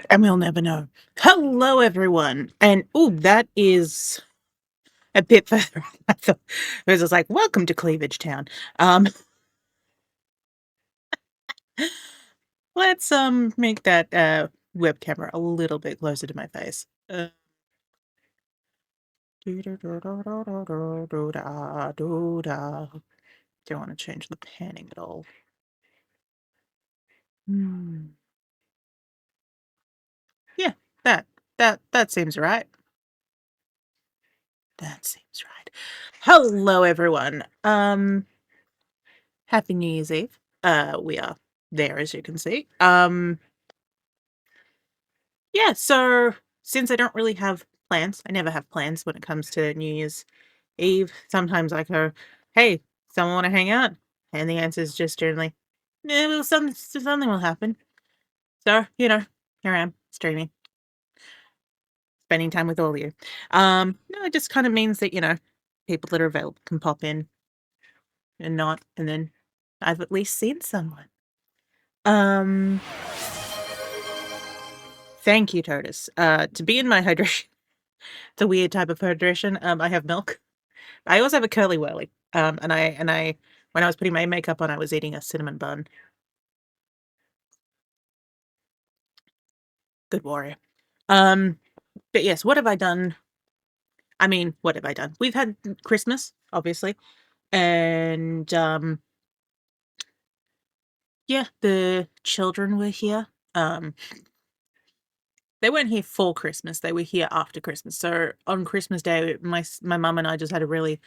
And we'll never know. Hello, everyone. And oh, that is a bit further. I thought it was just like, welcome to Cleavage Town. Um, let's make that web camera a little bit closer to my face. Don't want to change the panning at all. Yeah, that seems right. That seems right. Hello, everyone. Happy New Year's Eve. We are there, as you can see. Yeah, so since I don't really have plans, I never have plans when it comes to New Year's Eve. Sometimes I go, "Hey, someone want to hang out?" And the answer is just generally, "Yeah, well, something will happen." So, here I am, streaming, spending time with all of you. No, it just kind of means that, people that are available can pop in and not, and then I've at least seen someone. Um, Thank you, Totus. To be in my hydration, it's a weird type of hydration. I have milk. I also have a curly whirly. And I when I was putting my makeup on, I was eating a cinnamon bun. Good warrior. But yes, what have I done? I mean, what have I done? We've had Christmas, obviously, and yeah, the children were here. They weren't here for Christmas. They were here after Christmas. So on Christmas Day, my mum and I just had a really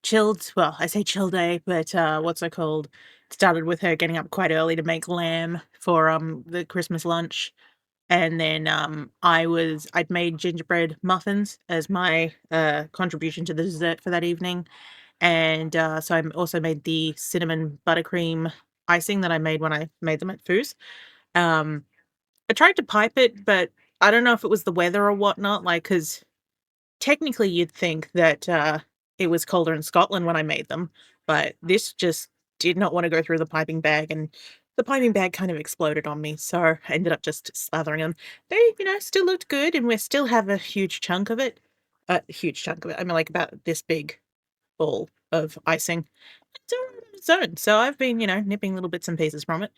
chilled, well, I say chill day, but what's it called? It started with her getting up quite early to make lamb for the Christmas lunch. And then I'd made gingerbread muffins as my contribution to the dessert for that evening. And so I also made the cinnamon buttercream icing that I made when I made them at Foos. Um, I tried to pipe it, but I don't know if it was the weather or whatnot, like, because technically you'd think that it was colder in Scotland when I made them, but this just did not want to go through the piping bag, and the piping bag kind of exploded on me, so I ended up just slathering them. They, still looked good, and we still have a huge chunk of it. A huge chunk of it. I mean, like about this big ball of icing. It's all on its own. So I've been, nipping little bits and pieces from it.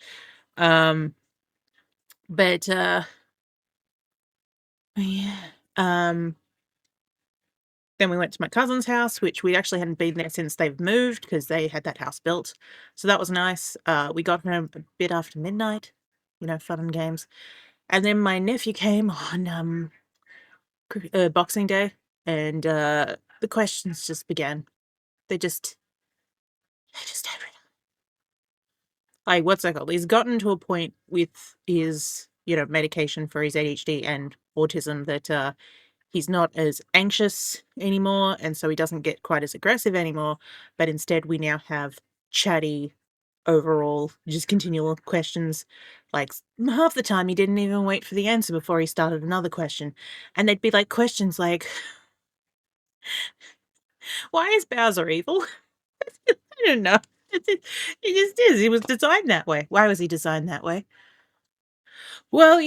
Um, but yeah. Um, Then we went to my cousin's house, which we actually hadn't been there since they've moved because they had that house built. So that was nice. We got home a bit after midnight, fun and games. And then my nephew came on Boxing Day, and the questions just began. They just every like, what's that called? He's gotten to a point with his, medication for his ADHD and autism that he's not as anxious anymore, and so he doesn't get quite as aggressive anymore, but instead we now have chatty, overall, just continual questions. Like, half the time he didn't even wait for the answer before he started another question, and they'd be, like, questions like, "Why is Bowser evil?" I don't know. He just is. He was designed that way. Why was he designed that way? Well,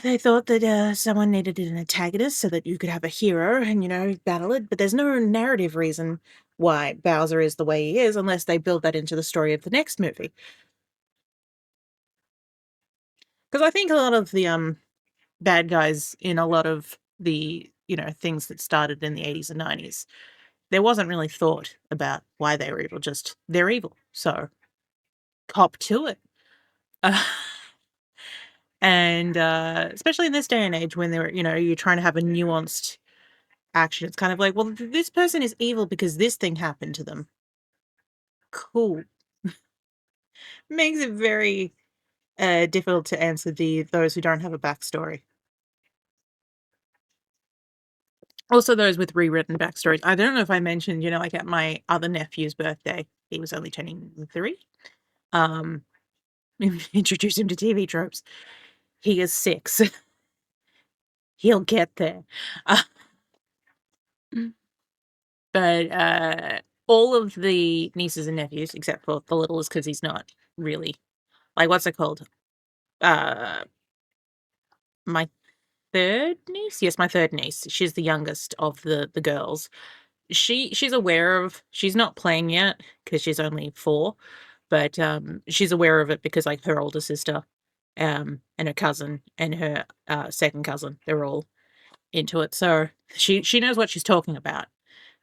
they thought that someone needed an antagonist so that you could have a hero and, battle it, but there's no narrative reason why Bowser is the way he is unless they build that into the story of the next movie. Because I think a lot of the bad guys in a lot of the, things that started in the 80s and 90s, there wasn't really thought about why they were evil, just they're evil. So cop to it. Uh, and especially in this day and age when you're trying to have a nuanced action. It's kind of like, well, this person is evil because this thing happened to them. Cool. Makes it very difficult to answer those who don't have a backstory. Also, those with rewritten backstories. I don't know if I mentioned, like at my other nephew's birthday, he was only turning 3. Um, introduce him to TV tropes. He is 6. He'll get there. Uh, but all of the nieces and nephews, except for the littlest, because he's not really like what's it called? Uh, my third niece? Yes, my third niece. She's the youngest of the girls. She's aware of she's not playing yet because she's only 4, but, she's aware of it because, like, her older sister, and her cousin and her, second cousin, they're all into it, so she knows what she's talking about.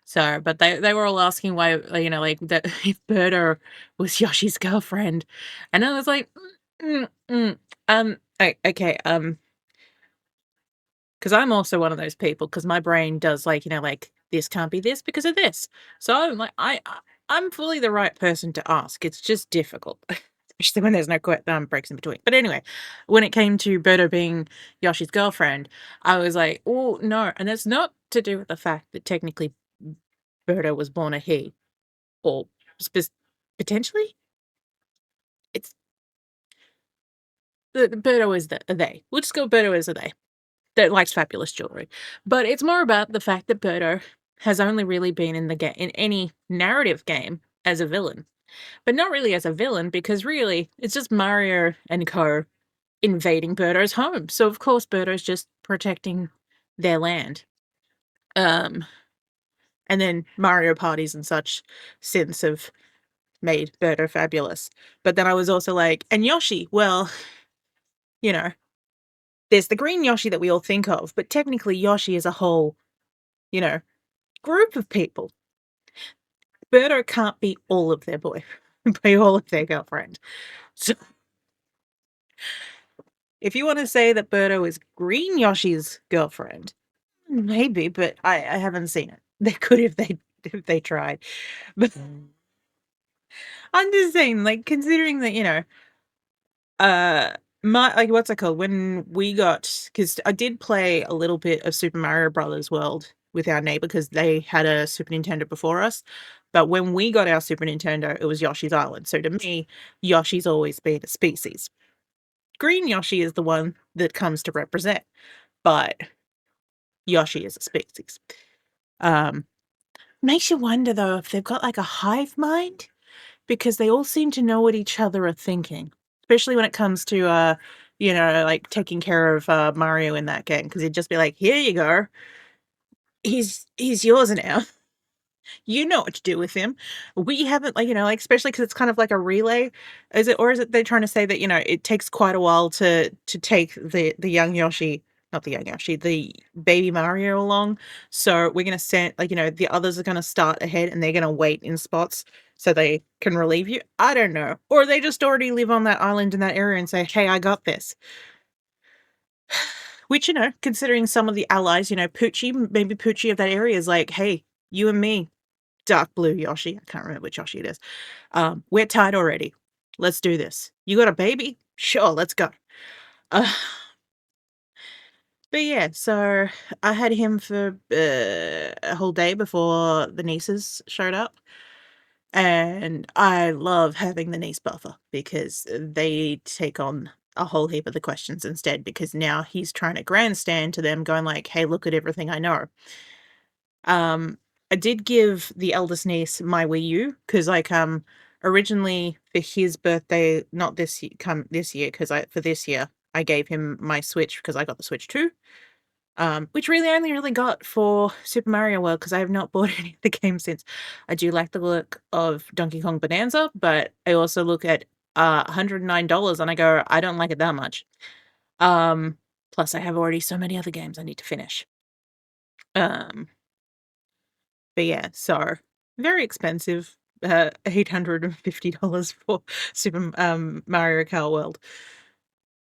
So, but they were all asking why, like, that if Berta was Yoshi's girlfriend, and I was like, "Mm, mm, okay, 'cause I'm also one of those people. Because my brain does, like, like, "This can't be this because of this." So I'm like, I'm fully the right person to ask, it's just difficult, especially when there's no breaks in between. But anyway, when it came to Berta being Yoshi's girlfriend, I was like, "Oh, no," and it's not to do with the fact that technically Berta was born a he, or spec potentially? It's the Berto is a they. We'll just go Berto is a they, that likes fabulous jewelry. But it's more about the fact that Berto has only really been in the in any narrative game as a villain, but not really as a villain because really it's just Mario and co. invading Berto's home. So of course Berto's just protecting their land. Um, and then Mario parties and such since have made Berto fabulous. But then I was also like, and Yoshi, well, you know, there's the green Yoshi that we all think of, but technically Yoshi is a whole, you know, group of people. Birdo can't be all of their be all of their girlfriend. So if you want to say that Birdo is green Yoshi's girlfriend, maybe, but I haven't seen it. They could if they tried. But I'm just saying, like, considering that, Uh, my like, what's it called? When we got, because I did play a little bit of Super Mario Brothers World with our neighbor because they had a Super Nintendo before us, but when we got our Super Nintendo, it was Yoshi's Island, so to me, Yoshi's always been a species. Green Yoshi is the one that comes to represent, but Yoshi is a species. Um, Makes you wonder, though, if they've got, like, a hive mind? Because they all seem to know what each other are thinking, especially when it comes to, like, taking care of, Mario in that game. Because 'cause he'd just be like, "Here you go. He's yours now." You know what to do with him. We haven't, like, like, especially because it's kind of like a relay. Is it, or is it they're trying to say that, it takes quite a while to take the young Yoshi, not the young Yoshi, the baby Mario along. So we're gonna send, like, the others are gonna start ahead and they're gonna wait in spots so they can relieve you. I don't know. Or they just already live on that island in that area and say, "Hey, I got this." Which, considering some of the allies, Poochie, maybe Poochie of that area is like, "Hey, you and me, dark blue Yoshi." I can't remember which Yoshi it is. "We're tied already. Let's do this. You got a baby? Sure, let's go." Uh, but yeah, so I had him for a whole day before the nieces showed up. And I love having the niece buffer because they take on a whole heap of the questions instead, because now he's trying to grandstand to them going like, "Hey, look at everything I know." Um, I did give the eldest niece my Wii U because, like, originally for his birthday, not this come this year, because I for this year I gave him my Switch because I got the Switch too. Which really I only really got for Super Mario World because I have not bought any of the games since. I do like the look of Donkey Kong Bonanza, but I also look at $109 and I go, I don't like it that much. Plus I have already so many other games I need to finish. Um, but yeah, so very expensive. $850 for Super Mario Kart World.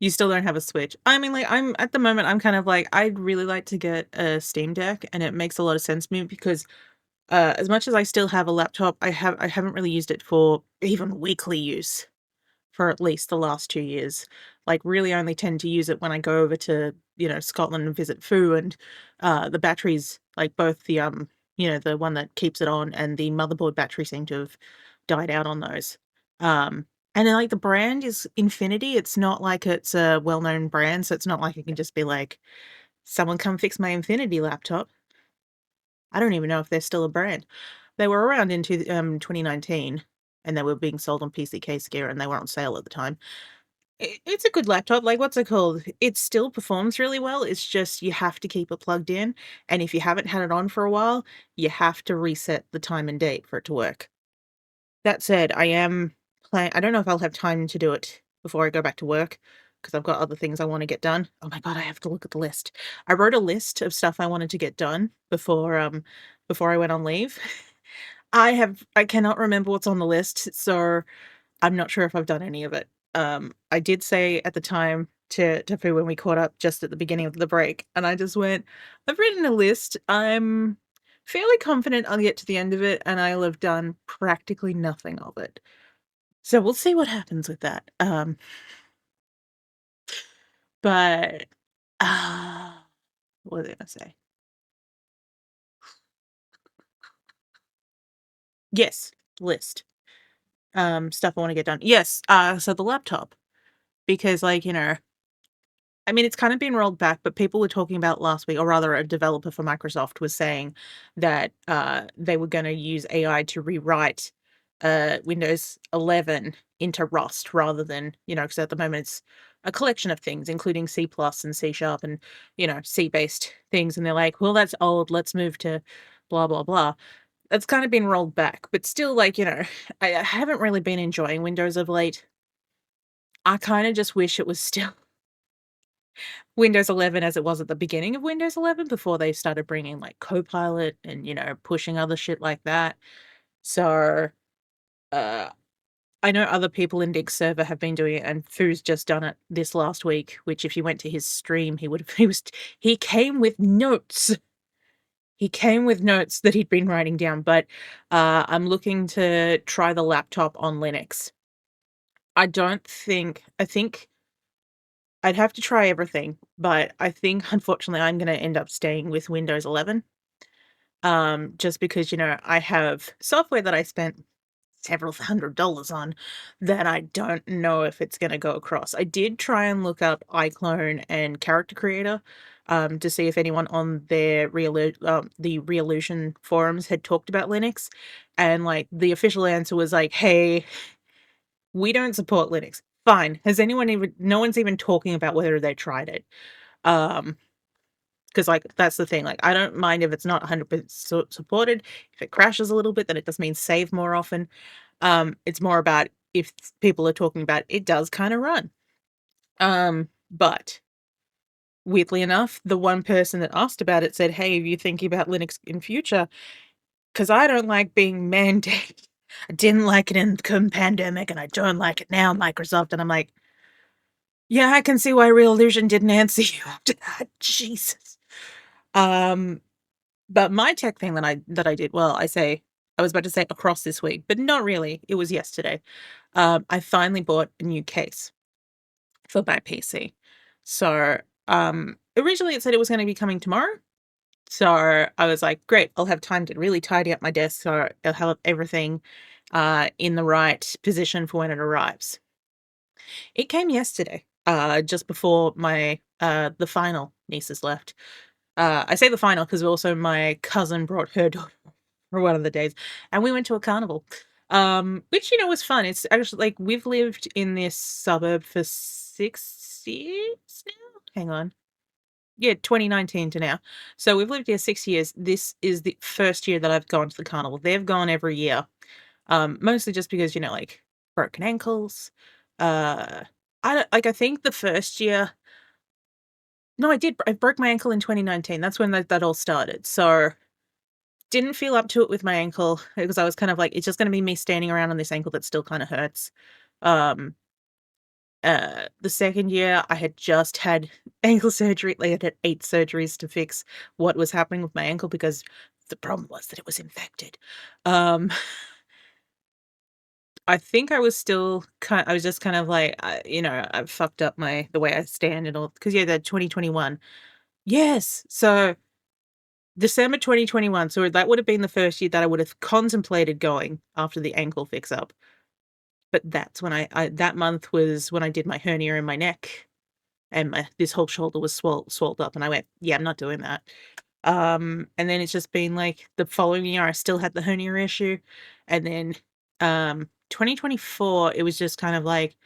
You still don't have a Switch. I mean, like, I'm at the moment, I'm kind of like, I'd really like to get a Steam Deck, and it makes a lot of sense to me because, as much as I still have a laptop, I haven't really used it for even weekly use for at least the last 2 years. Like, really only tend to use it when I go over to, Scotland and visit Foo, and, the batteries, like, both the, the one that keeps it on and the motherboard battery seem to have died out on those. And then, like, the brand is Infinity, it's not like it's a well-known brand, so it's not like it can just be like, "Someone come fix my Infinity laptop." I don't even know if they're still a brand. They were around into 2019, and they were being sold on PCK Scare, and they were on sale at the time. It's a good laptop, like, what's it called? It still performs really well, it's just you have to keep it plugged in, and if you haven't had it on for a while, you have to reset the time and date for it to work. That said, I don't know if I'll have time to do it before I go back to work because 'cause I've got other things I wanna get done. Oh my god, I have to look at the list. I wrote a list of stuff I wanted to get done before I went on leave. I cannot remember what's on the list, so I'm not sure if I've done any of it. I did say at the time to Fu when we caught up just at the beginning of the break, and I just went, "I've written a list. I'm fairly confident I'll get to the end of it, and I'll have done practically nothing of it." So we'll see what happens with that. But, ah, what was I gonna say? Yes, list. Stuff I wanna get done. Yes, so the laptop, because, like, I mean, it's kind of been rolled back, but people were talking about last week, or rather a developer for Microsoft was saying that, they were gonna use AI to rewrite, Windows 11 into Rust rather than, because at the moment it's a collection of things, including C plus and C sharp and, C-based things, and they're like, "Well, that's old, let's move to blah, blah, blah." That's kind of been rolled back, but still, like, I haven't really been enjoying Windows of late. I kinda just wish it was still Windows 11 as it was at the beginning of Windows 11 before they started bringing, like, Copilot and, pushing other shit like that. So, uh, I know other people in Dig's server have been doing it, and Foo's just done it this last week, which if you went to his stream, he would've he came with notes. He came with notes that he'd been writing down, but, I'm looking to try the laptop on Linux. I think I'd have to try everything, but I think, unfortunately, I'm gonna end up staying with Windows 11, just because, I have software that I spent several $100 on that I don't know if it's gonna go across. I did try and look up iClone and Character Creator, to see if anyone on the Reolution forums had talked about Linux, and, like, the official answer was like, "Hey, we don't support Linux." Fine. Has anyone even no one's even talking about whether they tried it. Um, because like, that's the thing, like, I don't mind if it's not 100% supported. If it crashes a little bit, then it does mean save more often. It's more about if people are talking about it does kinda run. But weirdly enough, the one person that asked about it said, "Hey, are you thinking about Linux in future? Because I don't like being mandated. I didn't like it in the pandemic, and I don't like it now, Microsoft." And I'm like, "Yeah, I can see why Real Illusion didn't answer you after that, Jesus." Um, but my tech thing that I did well, I was about to say across this week, but not really, it was yesterday. I finally bought a new case for my PC. So, originally it said it was gonna be coming tomorrow, so I was like, "Great, I'll have time to really tidy up my desk so I'll have everything, in the right position for when it arrives." It came yesterday, just before the final nieces left. I say the final because also my cousin brought her daughter for one of the days, and we went to a carnival, which, was fun. It's actually like, we've lived in this suburb for 6 years now? Hang on. Yeah, 2019 to now. So we've lived here 6 years. This is the first year that I've gone to the carnival. They've gone every year, mostly just because, like, broken ankles, uh, I think the first year no, I did. I broke my ankle in 2019. That's when that all started. So, didn't feel up to it with my ankle because I was kind of like, it's just gonna be me standing around on this ankle that still kinda hurts. Um, the second year, I had just had ankle surgery. Like, I had 8 surgeries to fix what was happening with my ankle because the problem was that it was infected. Um, I think I was just kind of like, I fucked up the way I stand and all because, yeah, the 2021. Yes. So December 2021, so that would have been the first year that I would have contemplated going after the ankle fix up, but that's when I that month was when I did my hernia in my neck, and this whole shoulder was swelled up, and I went, "Yeah, I'm not doing that." And then it's just been, like, the following year, I still had the hernia issue, and then, 2024, it was just kind of like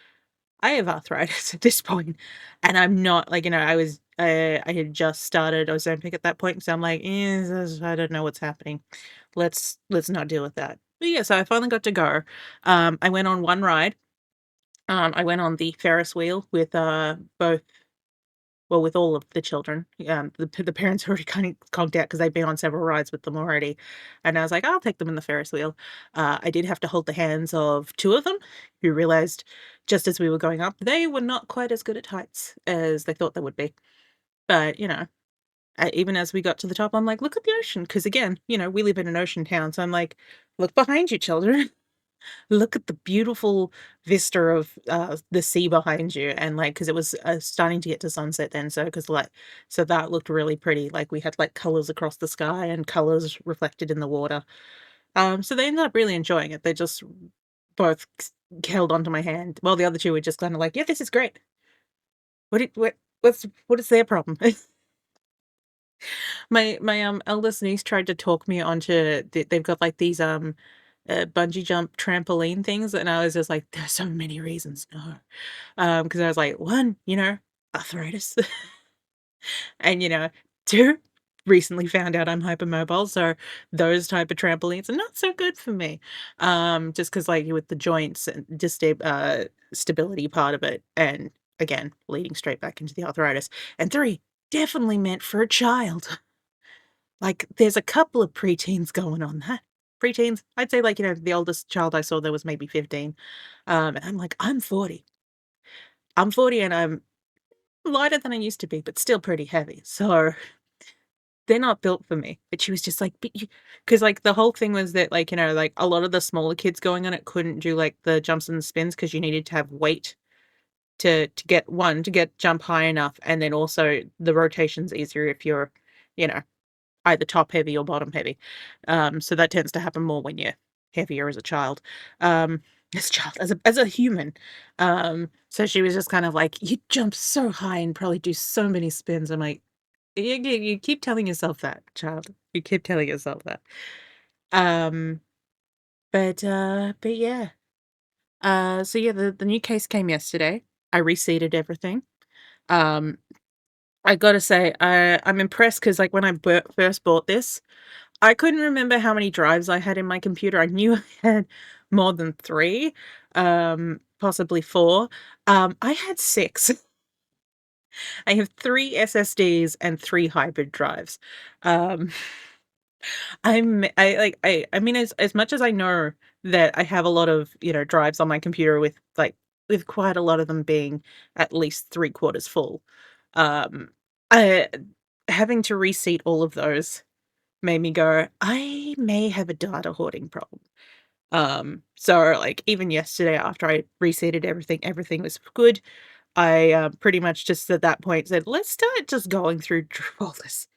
I have arthritis at this point, and I'm not like, I had just started Ozempic at that point, so I'm like, I don't know what's happening. Let's not deal with that." But yeah, so I finally got to go. I went on one ride. I went on the Ferris wheel with both well, with all of the children. The parents already kind of conked out because they've been on several rides with them already, and I was like, "I'll take them in the Ferris wheel." I did have to hold the hands of 2 of them, who realized just as we were going up, they were not quite as good at heights as they thought they would be. But, even as we got to the top, I'm like, "Look at the ocean," because again, we live in an ocean town, so I'm like, "Look behind you, children." Look at the beautiful vista of, the sea behind you, and, like, because it was, starting to get to sunset then, so that looked really pretty, like, we had, like, colors across the sky and colors reflected in the water. So they ended up really enjoying it, they just both held onto my hand, while the other 2 were just kinda like, "Yeah, this is great. What is their problem?" My eldest niece tried to talk me onto they've got, like, these, bungee jump trampoline things, and I was just like, "There's so many reasons, no." Because I was like, 1, arthritis, and, 2, recently found out I'm hypermobile, so those type of trampolines are not so good for me. Just because like, with the joints and just stability part of it, and again, leading straight back into the arthritis. And 3, definitely meant for a child. Like, there's a couple of preteens going on that. Preteens, I'd say, like, the oldest child I saw there was maybe 15. And I'm like, "I'm 40. I'm 40 and I'm lighter than I used to be, but still pretty heavy, so they're not built for me." But she was just like, "But you," because like, the whole thing was that, like, like, a lot of the smaller kids going on it couldn't do, like, the jumps and spins because you needed to have weight to get to get jump high enough, and then also the rotation's easier if you're, you know either top heavy or bottom heavy. So that tends to happen more when you're heavier as a child. Um, as a human. So she was just kind of like, "You jump so high and probably do so many spins." I'm like, You keep telling yourself that, child. You keep telling yourself that." Um, but yeah. So yeah, the new case came yesterday. I reseated everything. Um, I gotta say, I'm impressed because like when I first bought this, I couldn't remember how many drives I had in my computer. I knew I had more than 3, possibly 4. I had 6. I have 3 SSDs and 3 hybrid drives. Um, I mean, as much as I know that I have a lot of, drives on my computer with quite a lot of them being at least 3 quarters full, um, I having to reseat all of those made me go, "I may have a data hoarding problem." So, like, even yesterday after I reseated everything, everything was good. I, pretty much just at that point said, "Let's start just going through folders."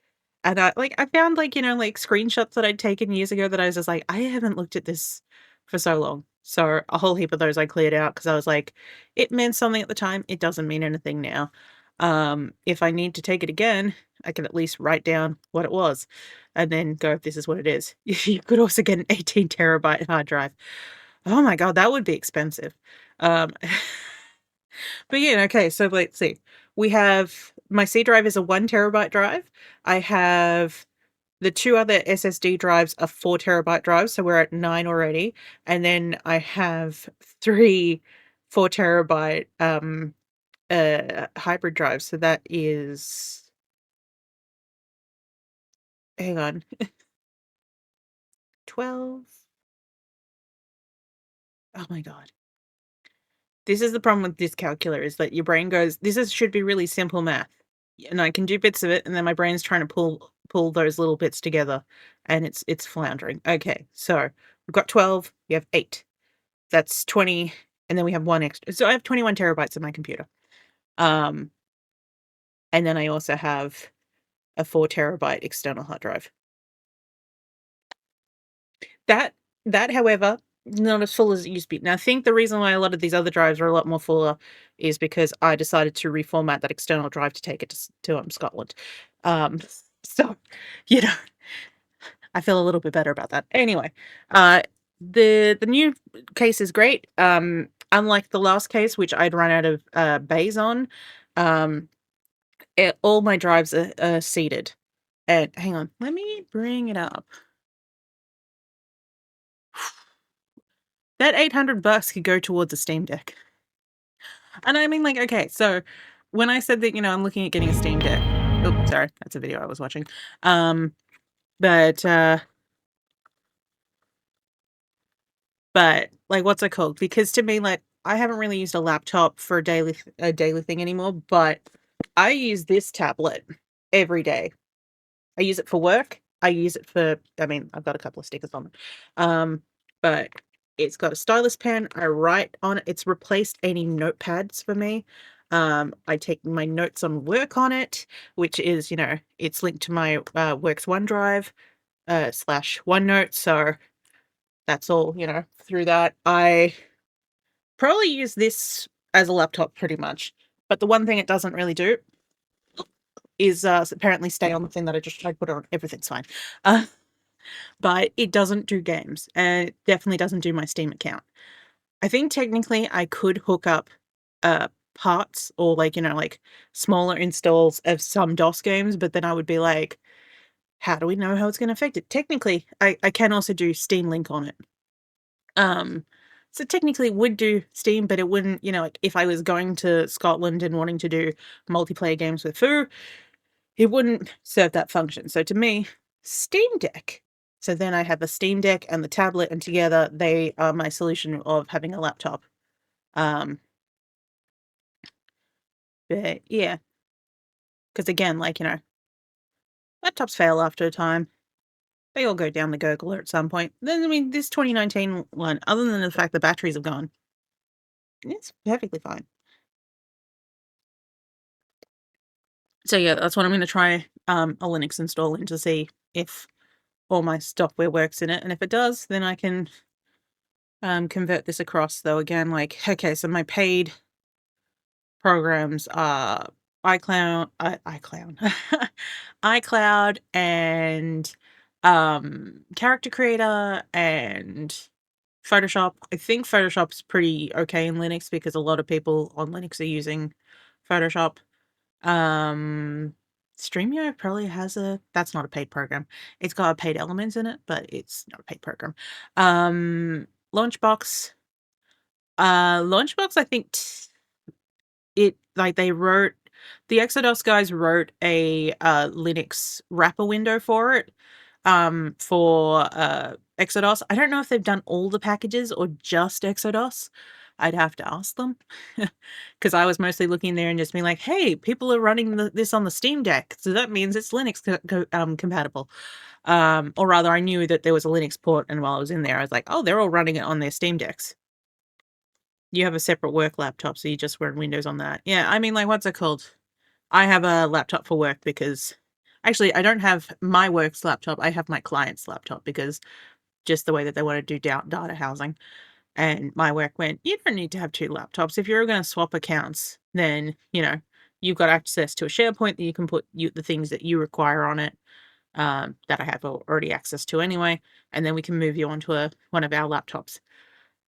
And I found, like, like, screenshots that I'd taken years ago that I was just like, "I haven't looked at this for so long." So, a whole heap of those I cleared out because I was like, "It meant something at the time, it doesn't mean anything now." If I need to take it again, I can at least write down what it was and then go, "This is what it is." You could also get an 18 terabyte hard drive. Oh my god, that would be expensive. Um, but yeah, okay, so let's see. We have my C drive is a 1 terabyte drive. I have the 2 other SSD drives are 4 terabyte drives, so we're at 9 already, and then I have 3 4 terabyte, hybrid drives, so that is hang on, 12. Oh my god. This is the problem with this calculator is that your brain goes, "This should be really simple math." And I can do bits of it, and then my brain's trying to pull those little bits together, and it's floundering. Okay, so we've got 12, we have 8. That's 20, and then we have 1 extra. So I have 21 terabytes in my computer. Um, and then I also have a 4 terabyte external hard drive. That that, however, not as full as it used to be. Now, I think the reason why a lot of these other drives are a lot more fuller is because I decided to reformat that external drive to take it to Scotland. Um, so, you know, I feel a little bit better about that. Anyway, uh, the new case is great. Unlike the last case, which I'd run out of bays on, um, all my drives are seated. And hang on, let me bring it up. That $800 could go towards a Steam Deck. And I mean, like, okay, so when I said that, I'm looking at getting a Steam Deck. Oh, sorry, that's a video I was watching. But like, what's it called? Because to me, like, I haven't really used a laptop for a daily thing anymore, but I use this tablet every day. I use it for work. I use it for, I mean, I've got a couple of stickers on it. But it's got a stylus pen. I write on it. It's replaced any notepads for me. I take my notes on work on it, which is, it's linked to my works OneDrive / OneNote. So that's all, through that. I probably use this as a laptop pretty much. But the one thing it doesn't really do is apparently stay on the thing that I just tried to put on. Everything's fine. But it doesn't do games, and it definitely doesn't do my Steam account. I think technically I could hook up parts or like smaller installs of some DOS games, but then I would be like, how do we know how it's going to affect it? Technically, I can also do Steam Link on it. So technically it would do Steam, but it wouldn't, like if I was going to Scotland and wanting to do multiplayer games with Foo, it wouldn't serve that function. So to me, Steam Deck. So then I have a Steam Deck and the tablet, and together they are my solution of having a laptop. But yeah, because again, like, laptops fail after a time. They all go down the gurgler at some point. Then, I mean, this 2019 one, other than the fact the batteries have gone, it's perfectly fine. So yeah, that's what I'm going to try a Linux install in to see if all my software works in it. And if it does, then I can convert this across. Though again, like, okay, so my paid programs are iCloud, iCloud and Character Creator and Photoshop. I think Photoshop's pretty okay in Linux because a lot of people on Linux are using Photoshop. StreamYard probably has that's not a paid program. It's got paid elements in it, but it's not a paid program. Launchbox. Launchbox, I think they wrote, the eXoDOS guys wrote a Linux wrapper window for it. For eXoDOS. I don't know if they've done all the packages or just eXoDOS. I'd have to ask them because I was mostly looking there and just being like, hey, people are running this on the Steam Deck, so that means it's Linux compatible. Or rather, I knew that there was a Linux port, and while I was in there, I was like, oh, they're all running it on their Steam Decks. You have a separate work laptop, so you just run Windows on that. Yeah, I mean, like, what's it called? I have a laptop for work because actually I don't have my work's laptop. I have my client's laptop because just the way that they want to do data housing. And my work went, you don't need to have two laptops. If you're going to swap accounts, then, you've got access to a SharePoint that you can put the things that you require on it, that I have already access to anyway. And then we can move you onto one of our laptops.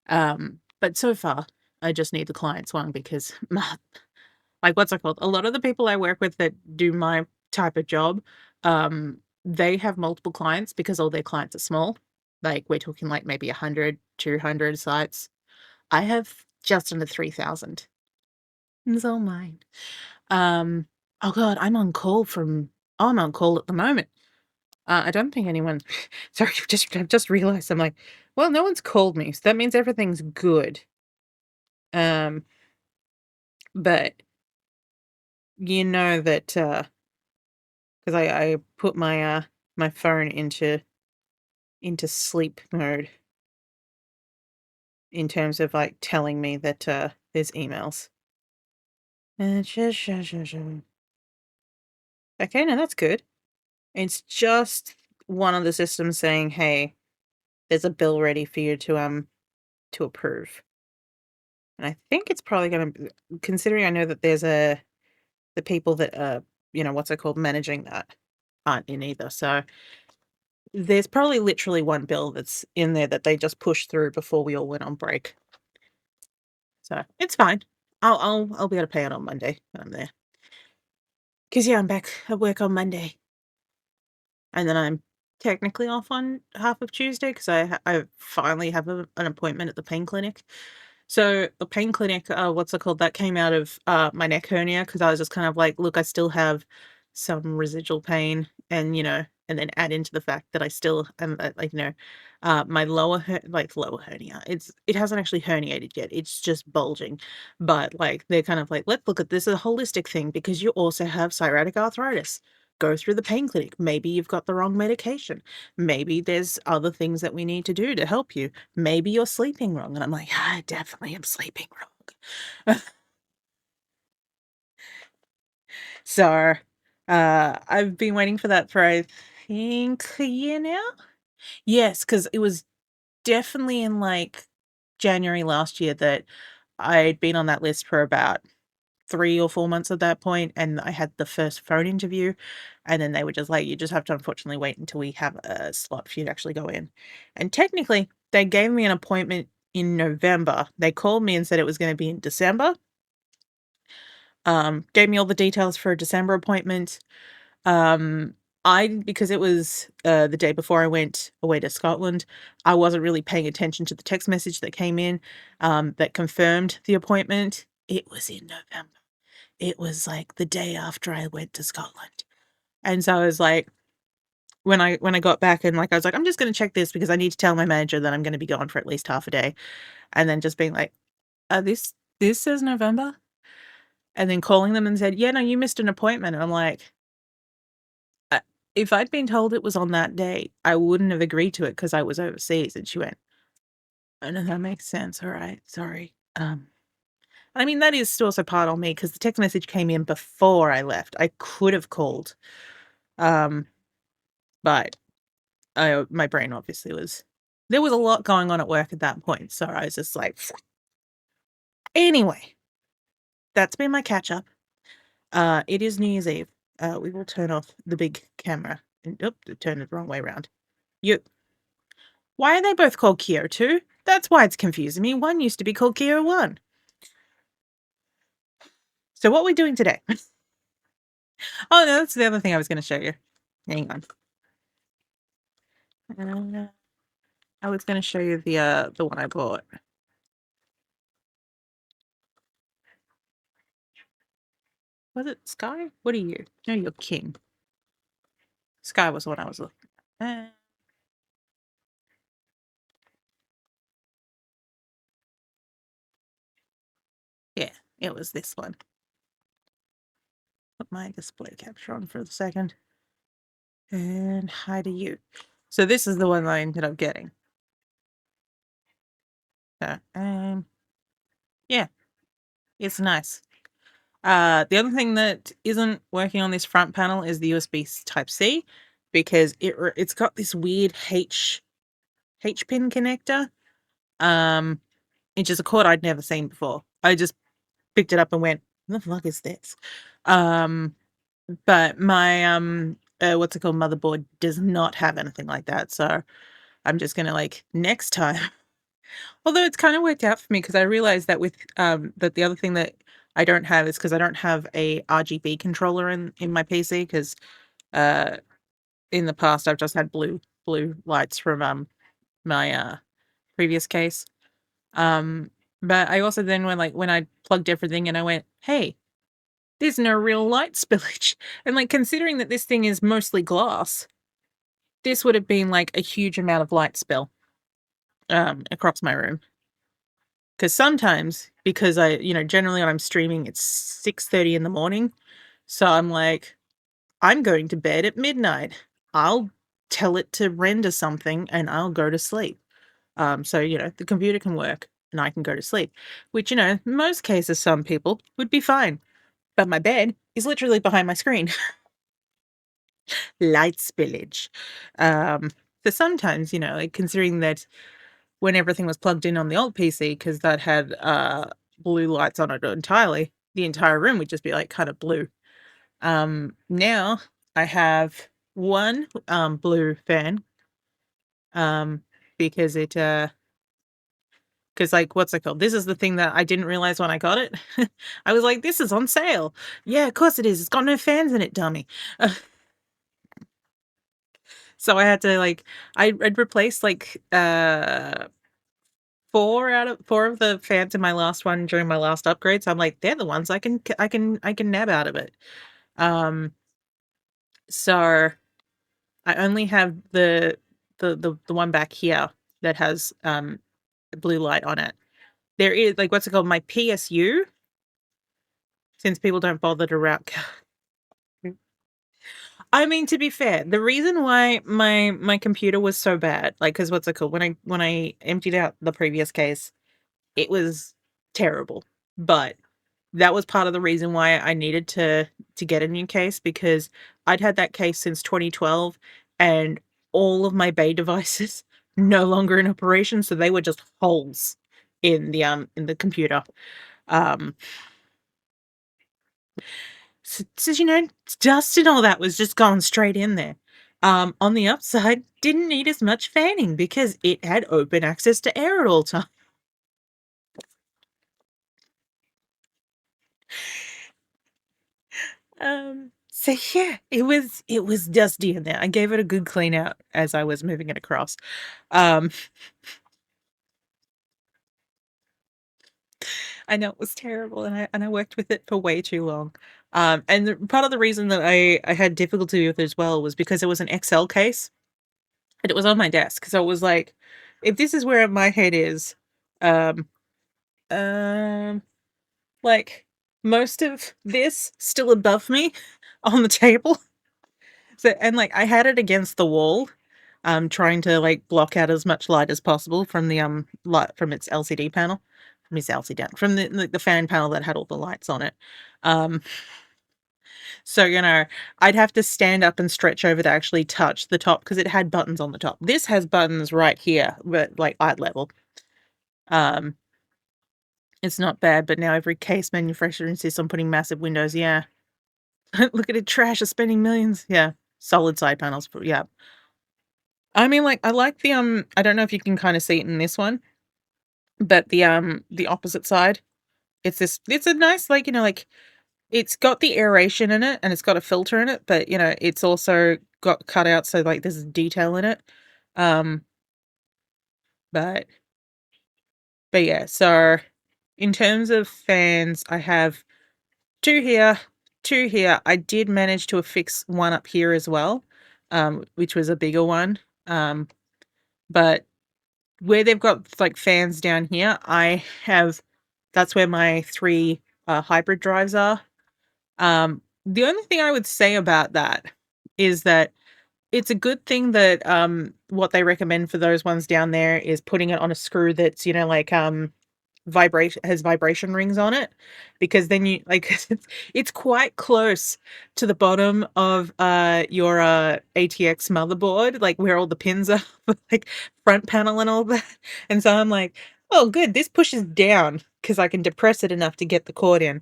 But so far, I just need the client's one because, like, what's it called? A lot of the people I work with that do my type of job, they have multiple clients because all their clients are small. Like, we're talking like maybe 100, 200 sites. I have just under 3,000. It's all mine. Oh God, I'm on call at the moment. I don't think anyone, sorry, I've just realized, I'm like, well, no one's called me, so that means everything's good. But you know that, because I put my my phone into sleep mode in terms of like telling me that there's emails. Okay, no, that's good. It's just one of the systems saying, hey, there's a bill ready for you to approve. And I think it's probably gonna be, considering I know that there's the people that what's it called, managing that aren't in either. So there's probably literally one bill that's in there that they just pushed through before we all went on break. So it's fine. I'll be able to pay it on Monday when I'm there. 'Cause, yeah, I'm back at work on Monday, and then I'm technically off on half of Tuesday 'cause I finally have an appointment at the pain clinic. So, the pain clinic, what's it called? That came out of, my neck hernia because I was just kind of like, "Look, I still have some residual pain," and, and then add into the fact that I still am, like, my lower hernia, it hasn't actually herniated yet, it's just bulging, but, like, they're kind of like, "Let's look at this as a holistic thing because you also have psoriatic arthritis. Go through the pain clinic. Maybe you've got the wrong medication. Maybe there's other things that we need to do to help you. Maybe you're sleeping wrong." And I'm like, "I definitely am sleeping wrong." So, I've been waiting for that for, I think, a year now? Yes, because it was definitely in, like, January last year that I'd been on that list for about 3 or 4 months at that point, and I had the first phone interview, and then they were just like, "You just have to unfortunately wait until we have a slot for you to actually go in." And technically, they gave me an appointment in November. They called me and said it was gonna be in December, gave me all the details for a December appointment. Um, because it was, the day before I went away to Scotland, I wasn't really paying attention to the text message that came in, that confirmed the appointment. It was in November. It was, like, the day after I went to Scotland, and so I was like when I got back and, like, I was like, "I'm just gonna check this because I need to tell my manager that I'm gonna be gone for at least half a day," and then just being like, this says November?" And then calling them and said, "Yeah, no, you missed an appointment," and I'm like, if I'd been told it was on that day, I wouldn't have agreed to it because I was overseas," and she went, "Oh, no, that makes sense, alright, sorry." I mean, that is still also part on me because the text message came in before I left. I could have called, um, but my brain obviously was there was a lot going on at work at that point, so I was just like, anyway, that's been my catch up. It is New Year's Eve. We will turn off the big camera and oop, turn it the wrong way around. You Why are they both called Kyo 2? That's why it's confusing me. One used to be called Kyo 1. So what are we doing today? Oh, no, that's the other thing I was gonna show you. Hang on. Uh, I was gonna show you the one I bought. Was it Sky? What are you? No, you're King. Sky was the one I was looking at. Yeah, it was this one. Put my display capture on for a second. And hi to you. So this is the one I ended up getting. So, yeah, it's nice. The other thing that isn't working on this front panel is the USB Type-C because it's got this weird H pin connector, um, which is a cord I'd never seen before. I just picked it up and went, "What the fuck is this?" Um, but my, what's it called, motherboard does not have anything like that, so I'm just gonna, like, next time although it's kinda worked out for me because I realized that that the other thing that I don't have is because I don't have a RGB controller in my PC 'cause, uh, in the past, I've just had blue lights from, my, previous case. Um, but I also then when I plugged everything in, I went, "Hey, there's no real light spillage." And, like, considering that this thing is mostly glass, this would have been, like, a huge amount of light spill, across my room. Because sometimes because generally when I'm streaming, it's 6:30 in the morning, so I'm like, "I'm going to bed at midnight. I'll tell it to render something, and I'll go to sleep." So, the computer can work, and I can go to sleep, which, most cases, some people would be fine, but my bed is literally behind my screen. Light spillage. So sometimes, like, considering that when everything was plugged in on the old PC, because that had, blue lights on it entirely, the entire room would just be, like, kinda blue. Now I have 1, blue fan, um, because 'Cause, like, what's it called? This is the thing that I didn't realize when I got it. I was like, "This is on sale." "Yeah, of course it is. It's got no fans in it, dummy." So I had to, like I'd replaced, like, 4 of the fans in my last one during my last upgrade, so I'm like, "They're the ones I can nab out of it." Um, so I only have the one back here that has, blue light on it. There is like, what's it called? My PSU, since people don't bother to route I mean, to be fair, the reason why my computer was so bad, like, because what's it called? When I emptied out the previous case, it was terrible, but that was part of the reason why I needed to get a new case because I'd had that case since 2012, and all of my Bay devices no longer in operation, so they were just holes in the computer. Um, so, dust and all that was just going straight in there. On the upside, didn't need as much fanning because it had open access to air at all times. So yeah, it was dusty in there. I gave it a good clean out as I was moving it across. Um, I know it was terrible, and I worked with it for way too long. And part of the reason that I had difficulty with it as well was because it was an XL case, and it was on my desk. So it was like, if this is where my head is, um, um, like most of this still above me on the table. So and, like, I had it against the wall, trying to, like, block out as much light as possible from the, light from its LCD panel from its LCD from the fan panel that had all the lights on it. Um, so, I'd have to stand up and stretch over to actually touch the top because it had buttons on the top. This has buttons right here, but, like, eye level. Um, it's not bad, but now every case manufacturer insists on putting massive windows. Yeah. Look at it, trash is spending millions. Yeah. Solid side panels, but yeah. I mean, like, I like I don't know if you can kinda see it in this one, but the opposite side, it's a nice, like, like, it's got the aeration in it, and it's got a filter in it, but, it's also got cut out so, like, there's detail in it. Um, but yeah, so in terms of fans, I have 2 here, 2 here. I did manage to affix one up here as well, which was a bigger one, but where they've got, like, fans down here, I have that's where my 3, hybrid drives are. The only thing I would say about that is that it's a good thing that, what they recommend for those ones down there is putting it on a screw that's, like, vibration has vibration rings on it, because then you like, it's quite close to the bottom of, your, ATX motherboard, like, where all the pins are, like, front panel and all that, and so I'm like, "Oh, good, this pushes down because I can depress it enough to get the cord in."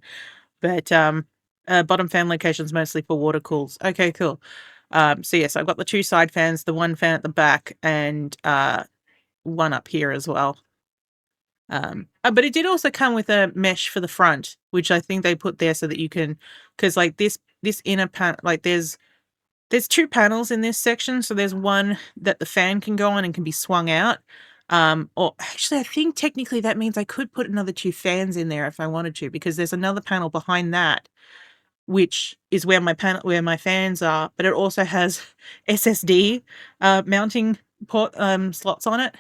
But, bottom fan location's mostly for water cools. Okay, cool. So yes, I've got the 2 side fans, the 1 fan at the back, and, 1 up here as well. But it did also come with a mesh for the front, which I think they put there so that you can, because like, this inner panel, like, there's 2 panels in this section, so there's one that the fan can go on and can be swung out, or actually, I think technically that means I could put another 2 fans in there if I wanted to, because there's another panel behind that, which is where my fans are, but it also has SSD, mounting port, slots on it.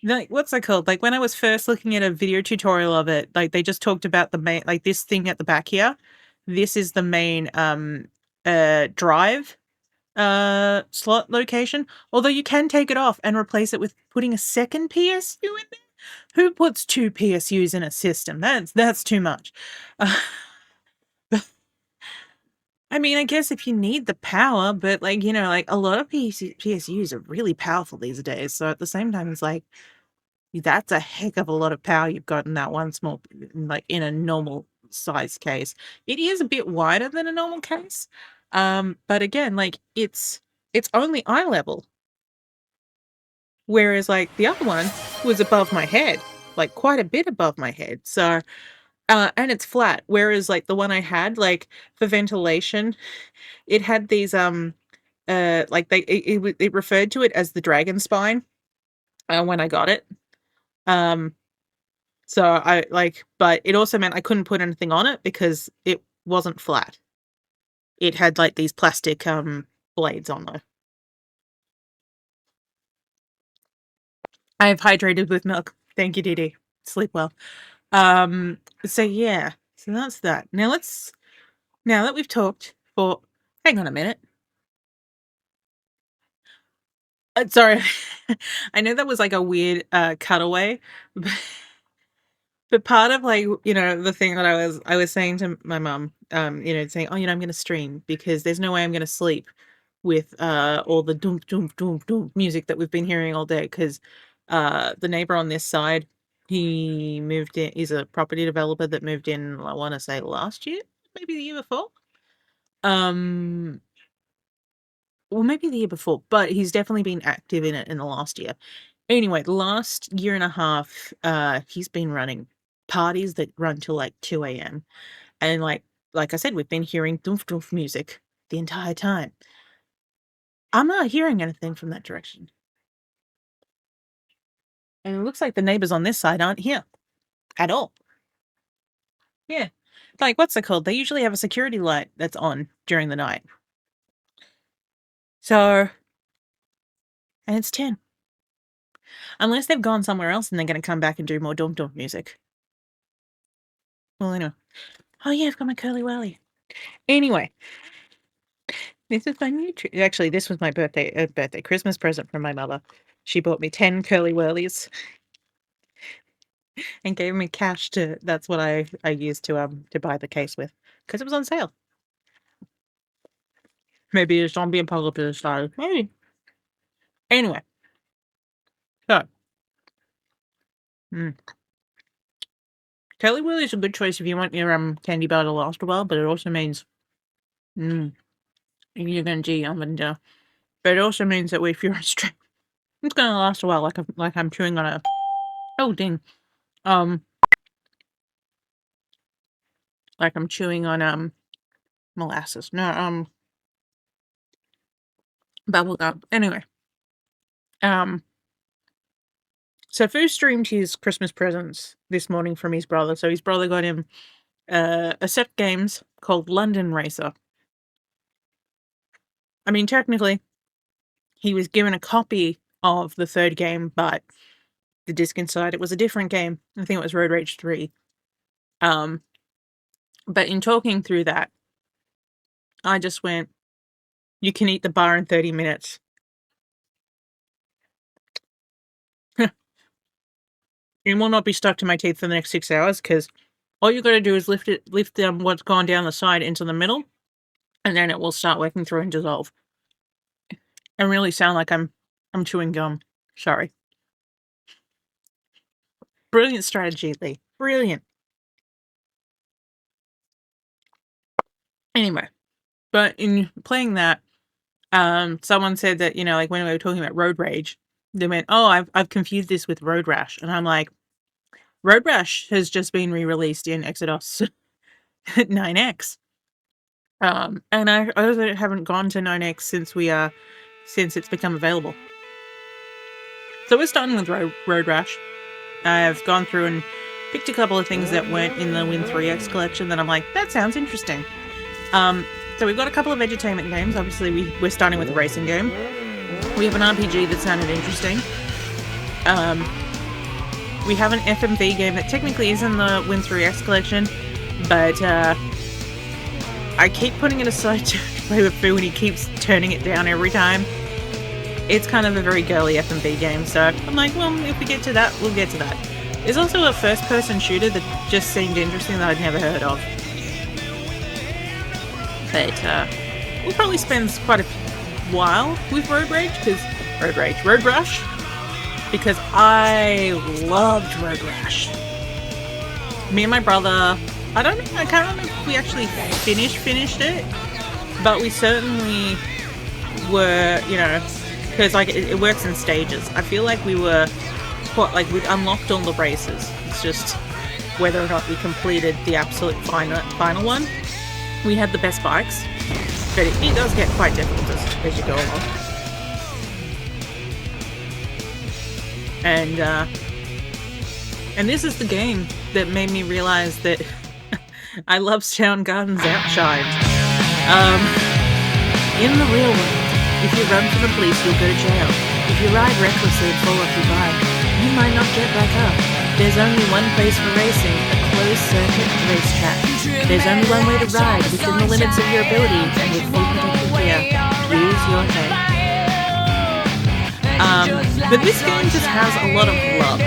Like, what's that called? Like, when I was first looking at a video tutorial of it, like, they just talked about the main, like, this thing at the back here. This is the main, drive, slot location, although you can take it off and replace it with putting a second PSU in there. Who puts 2 PSUs in a system? That's too much. I mean, I guess if you need the power, but, like, like, a lot of PSUs are really powerful these days, so at the same time, it's like, that's a heck of a lot of power you've got in that one small, like, in a normal size case. It is a bit wider than a normal case, but again, like, it's only eye level. Whereas, like, the other one was above my head, like, quite a bit above my head, so and it's flat, whereas, like, the one I had, like, for ventilation, it had these, like, it referred to it as the dragon spine, when I got it, um, so I like but it also meant I couldn't put anything on it because it wasn't flat. It had, like, these plastic, blades on there. I've hydrated with milk. Thank you, Dee. Sleep well. So yeah, so that's that. Now that we've talked for hang on a minute. Sorry. I know that was, like, a weird, cutaway, but part of, like, the thing that I was saying to my mum, saying, "Oh, I'm gonna stream because there's no way I'm gonna sleep with, all the doom doom doom doom music that we've been hearing all day." Because the neighbor on this side, he moved in he's a property developer that moved in, I wanna say last year, maybe the year before? Um, well, maybe the year before, but he's definitely been active in it in the last year. Anyway, the last year and a half, he's been running parties that run till, like, 2 a.m., and, like I said, we've been hearing "doof doof" music the entire time. I'm not hearing anything from that direction, and it looks like the neighbors on this side aren't here at all. Yeah. Like, what's it called? They usually have a security light that's on during the night. So and it's 10. Unless they've gone somewhere else and they're gonna come back and do more "doof doof" music. Well, anyway. Oh, yeah, I've got my curly whirly. Anyway, this is my new actually, this was my Christmas present from my mother. She bought me 10 curly whirlies and gave me cash to that's what I used to buy the case with because it was on sale. Maybe it's zombie apocalypse style. Maybe. Anyway, so, mm, curly whirly is a good choice if you want your, candy bar to last a while, but it also means, mm, you're gonna yum and, but it also means that if you're on stream, it's gonna last a while like I'm chewing on a oh, ding. Um, like I'm chewing on, molasses. No, bubble gum. Anyway, um, so Foo streamed his Christmas presents this morning from his brother. So his brother got him a set of games called London Racer. I mean, technically, he was given a copy of the third game, but the disc inside it was a different game. I think it was Road Rage 3. But in talking through that, I just went, "You can eat the bar in 30 minutes." It will not be stuck to my teeth for the next 6 hours because all you gotta do is lift what's gone down the side into the middle, and then it will start working through and dissolve. And really sound like I'm chewing gum. Sorry. Brilliant strategy, Lee. Brilliant. Anyway, but in playing that, someone said that, like, when we were talking about road rage, they went, "Oh, I've confused this with Road Rash." And I'm like, Road Rash has just been re-released in eXoWin9X. And I also haven't gone to 9X since it's become available. So we're starting with Road Rash. I've gone through and picked a couple of things that weren't in the Win3X collection that I'm like, that sounds interesting. So we've got a couple of edutainment games. Obviously, we're starting with a racing game. We have an RPG that sounded interesting. We have an FMV game that technically is in the Win3X collection, but I keep putting it aside to play with Foo and he keeps turning it down every time. It's kind of a very girly FMV game, so I'm like, well, if we get to that, we'll get to that. There's also a first-person shooter that just seemed interesting that I'd never heard of. But we'll probably spend quite a while with Road Rash, because I loved Road Rash. Me and my brother, I can't remember if we actually finished it, but we certainly were, because like it works in stages. I feel like we'd unlocked all the races. It's just whether or not we completed the absolute final one. We had the best bikes, but it does get quite difficult as you go along. And this is the game that made me realize that I love Soundgarden's Outshined. In the real world, if you run from the police, you'll go to jail. If you ride recklessly and fall off your bike, you might not get back up. There's only one place for racing, a closed-circuit racetrack. There's only one way to ride, within the limits of your ability, and with full protective gear. Use your head. But this game just has a lot of love.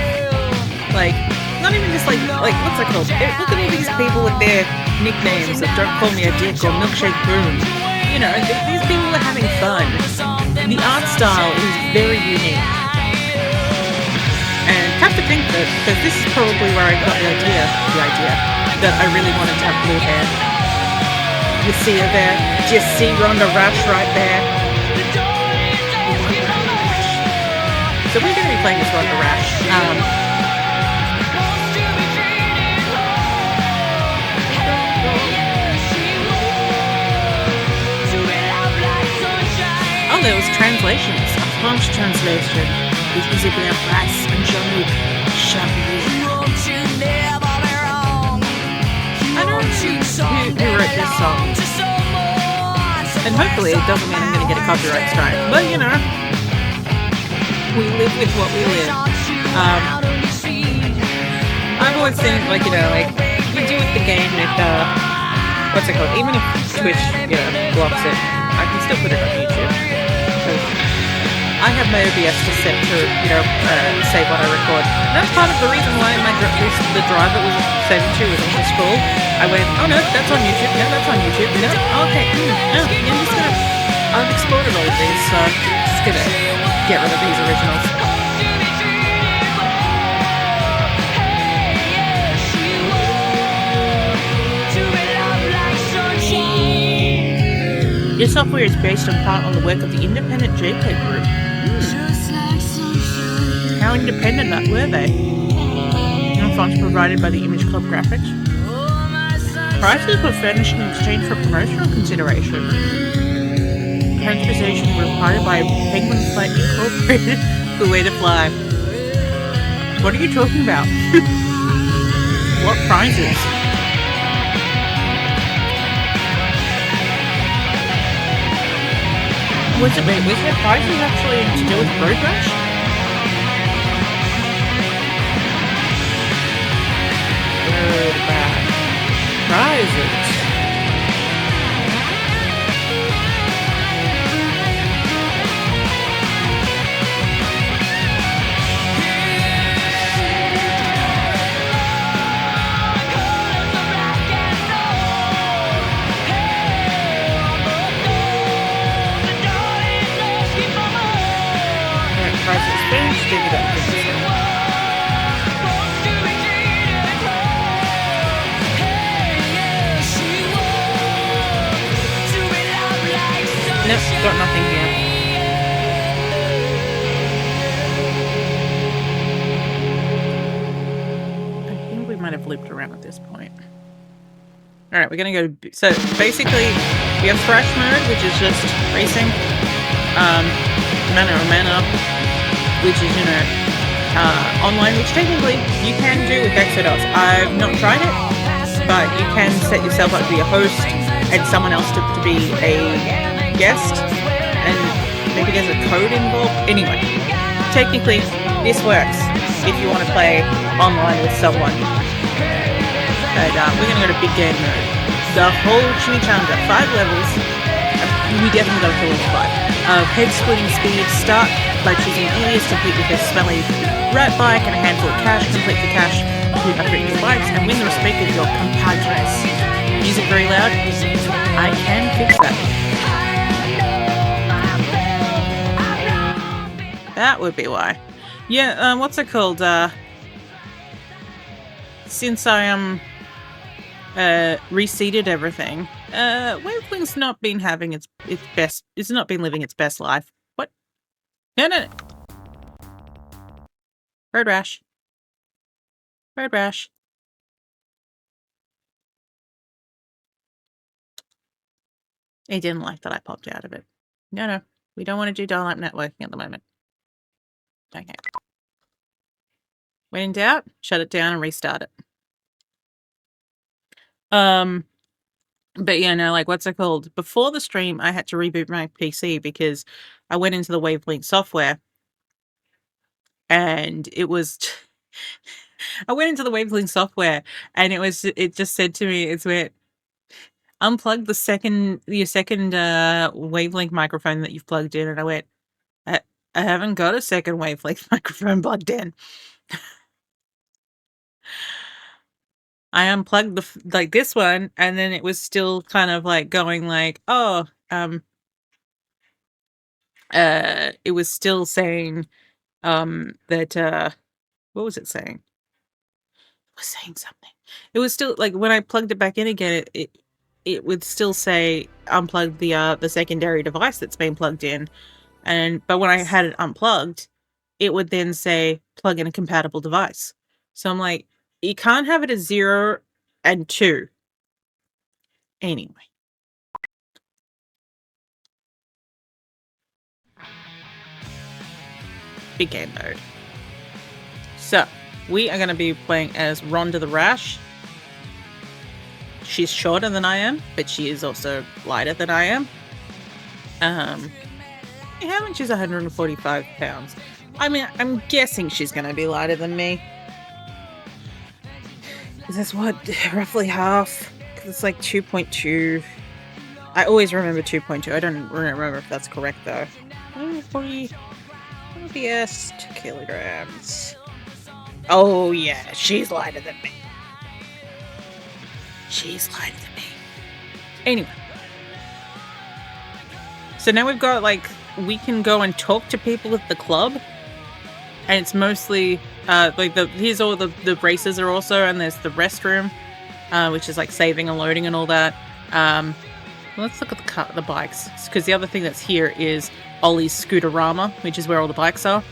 Like, not even just like what's it called? Look at all these people with their nicknames of Don't Call Me a Dick or Milkshake Boom. You know, these people are having fun. The art style is very unique. And I have to think that, because this is probably where I got the idea that I really wanted to have blue hair. You see her there? Do you see Rhonda Rash right there? So we're going to be playing as Rhonda Rash. Oh, there was translations. A French translation with Isabelle Price and Jean-Luc Charlier. I don't know who wrote this song. And hopefully it doesn't mean I'm going to get a copyright strike. But, you know, we live with what we live. I've always seen, like, you know, like, you do with the game with, what's it called? Even if Twitch, you know, blocks it, I can still put it on YouTube. I have my OBS to set to, you know, save what I record. And that's part of the reason why the drive it was saving to was on the scroll. I went, oh no, that's on YouTube. No, that's on YouTube. No, okay. No, I'm just gonna. I've exported all of these, so I'm just gonna get rid of these originals. Your software is based in part on the work of the independent JPEG group. How independent were they? And fonts provided by the Image Club Graphics. Prices were furnished in exchange for promotional consideration. Transportation required by Penguin Flight Incorporated. The way to fly. What are you talking about? What prizes? Was there prizes actually to do with Road Rash? Road Rash. Prizes. Give me that. Nope, got nothing here. I think we might have looped around at this point. Alright, we're gonna go to... So, basically, we have Thrash mode, which is just racing. Man up. Which is, you know, online, which technically you can do with eXoWin9X. I've not tried it, but you can set yourself up to be a host and someone else to be a guest, and maybe there's a code involved. Anyway, technically, this works if you want to play online with someone. But we're going to go to big game mode. The whole chimichanga, 5 levels. We definitely got to kill level 5. Head-splitting speed, start by choosing easiest to complete with a smelly rat bike and a handful of cash. Complete the cash, complete upgrade your bikes, and win the respect of your compadres. Music very loud? I can fix that. That would be why. Yeah, what's it called? Since I reseeded everything, Wavewing's not been having its best. It's not been living its best life. No, no, no. Road rash. Road rash. He didn't like that I popped out of it. No, no. We don't want to do dial-up networking at the moment. Okay. When in doubt, shut it down and restart it. But yeah, no, like, what's it called? Before the stream, I had to reboot my PC because I went into the Wavelength software and it was... I went into the Wavelength software and it just said to me, it's where unplug your second Wavelength microphone that you've plugged in. And I went, I haven't got a second Wavelength microphone plugged in. I unplugged like this one, and then it was still kind of like going like, oh, it was still saying, that, what was it saying? It was saying something. It was still like when I plugged it back in again, it would still say unplug the secondary device that's been plugged in, but when I had it unplugged, it would then say plug in a compatible device. So I'm like, you can't have it as 0 and 2. Anyway. Big game mode. So, we are going to be playing as Rhonda the Rash. She's shorter than I am, but she is also lighter than I am. How much? She's 145 pounds. I mean, I'm guessing she's going to be lighter than me. Is this what? Roughly half? It's like 2.2. I always remember 2.2. I don't remember if that's correct though. 40 LBS, 2 kilograms. Oh yeah, she's lighter than me. She's lighter than me. Anyway. So now we've got, like, we can go and talk to people at the club. And it's mostly, like, here's all the races are also, and there's the restroom, which is, like, saving and loading and all that. Let's look at the bikes, because the other thing that's here is Ollie's Scooterama, which is where all the bikes are.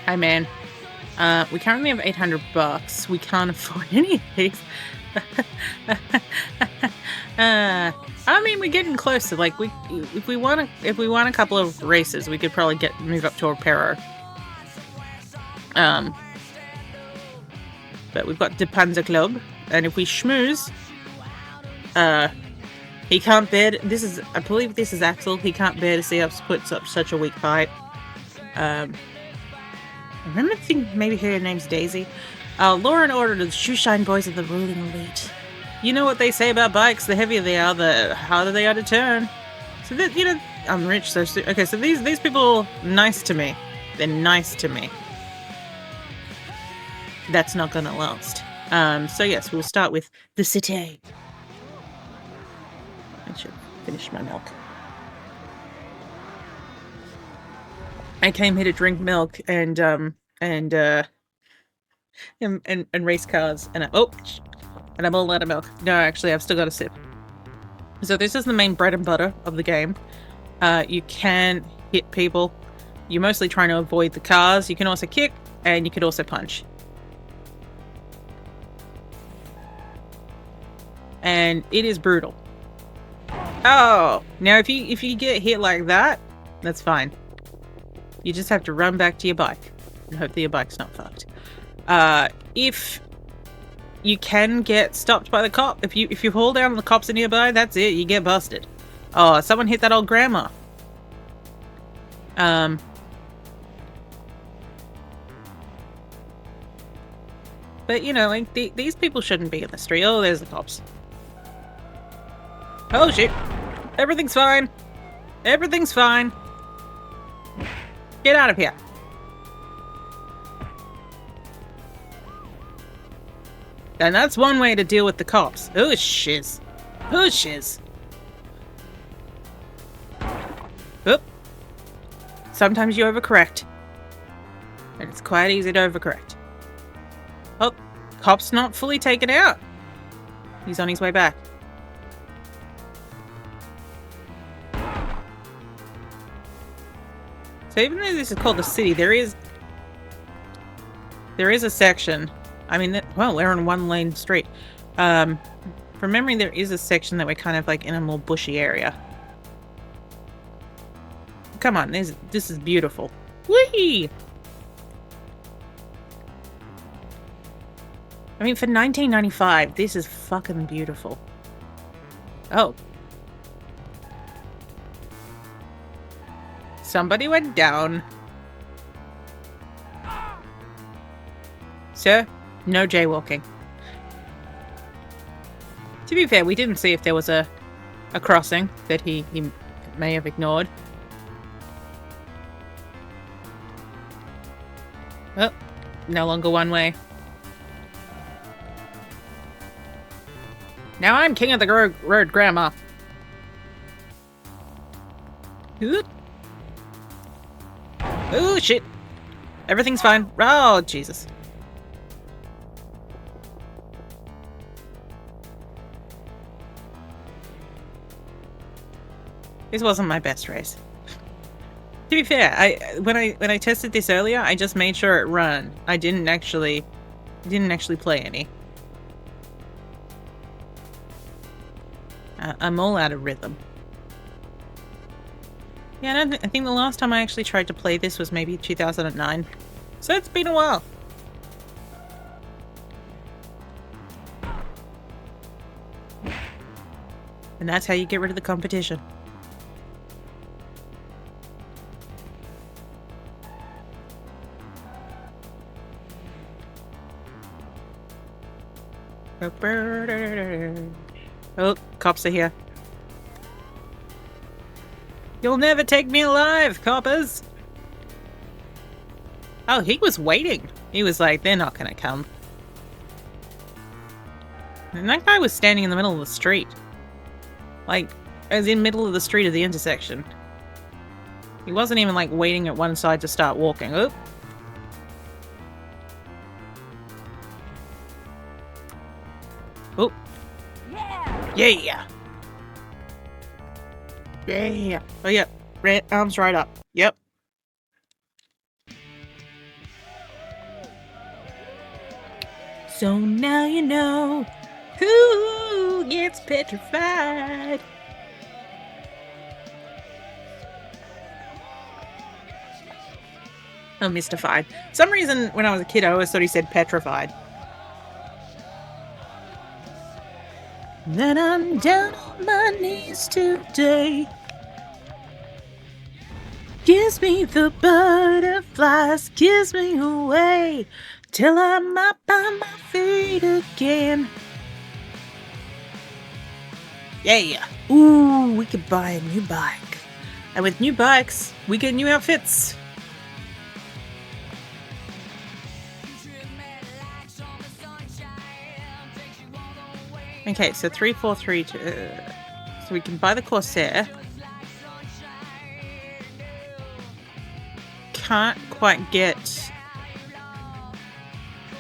Hey, man. We currently have $800. We can't afford any of these. I mean, we're getting closer. Like, if we want a couple of races, we could probably move up to a Pero. But we've got the Panzer Club, and if we schmooze, he can't bear to, I believe this is Axel. He can't bear to see us put up such a weak fight. I remember thinking maybe her name's Daisy. Law and order to the shoeshine boys of the ruling elite. You know what they say about bikes, the heavier they are, the harder they are to turn. So that, you know, I'm rich, so... Okay, so these people are nice to me. They're nice to me. That's not gonna last. So yes, we'll start with the cité. I should finish my milk. I came here to drink milk and race cars, and I'm all out of milk. No, actually, I've still got a sip. So this is the main bread and butter of the game. You can hit people. You're mostly trying to avoid the cars. You can also kick, and you can also punch. And it is brutal. Oh! Now, if you get hit like that, that's fine. You just have to run back to your bike and hope that your bike's not fucked. If you can get stopped by the cop, if you haul down the cops nearby, that's it. You get busted. Oh, someone hit that old grandma. But you know, like these people shouldn't be in the street. Oh, there's the cops. Oh shit! Everything's fine. Everything's fine. Get out of here. And that's one way to deal with the cops. Oh shiz. Oh shiz. Oop. Sometimes you overcorrect. And it's quite easy to overcorrect. Oh, cop's not fully taken out. He's on his way back. So even though this is called the city, there is a section. I mean, well, we're on a one-lane street. From memory, there is a section that we're kind of like in a more bushy area. Come on, this is beautiful. Whee! I mean, for 1995, this is fucking beautiful. Oh. Somebody went down. Sir, no jaywalking. To be fair, we didn't see if there was a crossing that he may have ignored. Oh, no longer one way. Now I'm king of the road, Grandma. Oh, shit. Everything's fine. Oh, Jesus. This wasn't my best race. To be fair, when I tested this earlier, I just made sure it ran. I didn't actually play any. I'm all out of rhythm. Yeah, I think the last time I actually tried to play this was maybe 2009. So it's been a while. And that's how you get rid of the competition. Oh, cops are here. You'll never take me alive, coppers! Oh, he was waiting. He was like, they're not gonna come. And that guy was standing in the middle of the street. Like, as in middle of the street of the intersection. He wasn't even like waiting at one side to start walking. Oh. Oh. Yeah! Yeah! Oh, yeah. Arms right up. Yep. So now you know who gets petrified. Oh, mystified. For some reason, when I was a kid, I always thought he said petrified. Then I'm down on my knees today. Kiss me the butterflies, kiss me away, till I'm up on my feet again. Yeah. Ooh, we could buy a new bike. And with new bikes, we get new outfits. Okay, so 3432. So we can buy the Corsair. Can't quite get...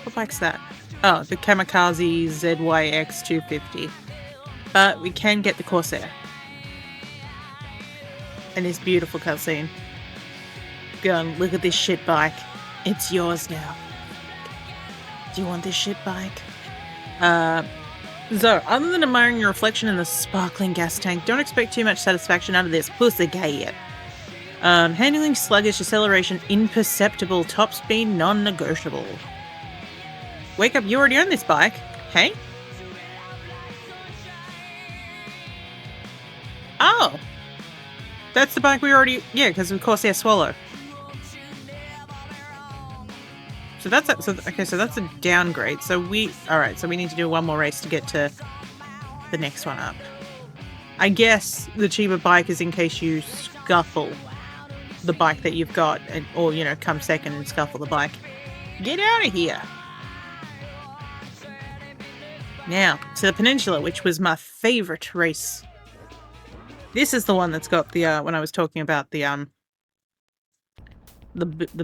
What bike's that? Oh, the Kamikaze ZYX 250. But we can get the Corsair. And this beautiful cutscene. Go on, look at this shit bike. It's yours now. Do you want this shit bike? So, other than admiring your reflection in the sparkling gas tank, don't expect too much satisfaction out of this pussy yet. Handling sluggish, acceleration imperceptible, top speed non-negotiable. Wake up, you already own this bike. Hey? Oh! That's the bike we already... Yeah, because of course they're Swallow. So that's a, so that's a downgrade. So alright, so we need to do one more race to get to the next one up. I guess the cheaper bike is in case you scuffle the bike that you've got, or, you know, come second and scuffle the bike. Get out of here! Now, to the Peninsula, which was my favourite race. This is the one that's got the, when I was talking about the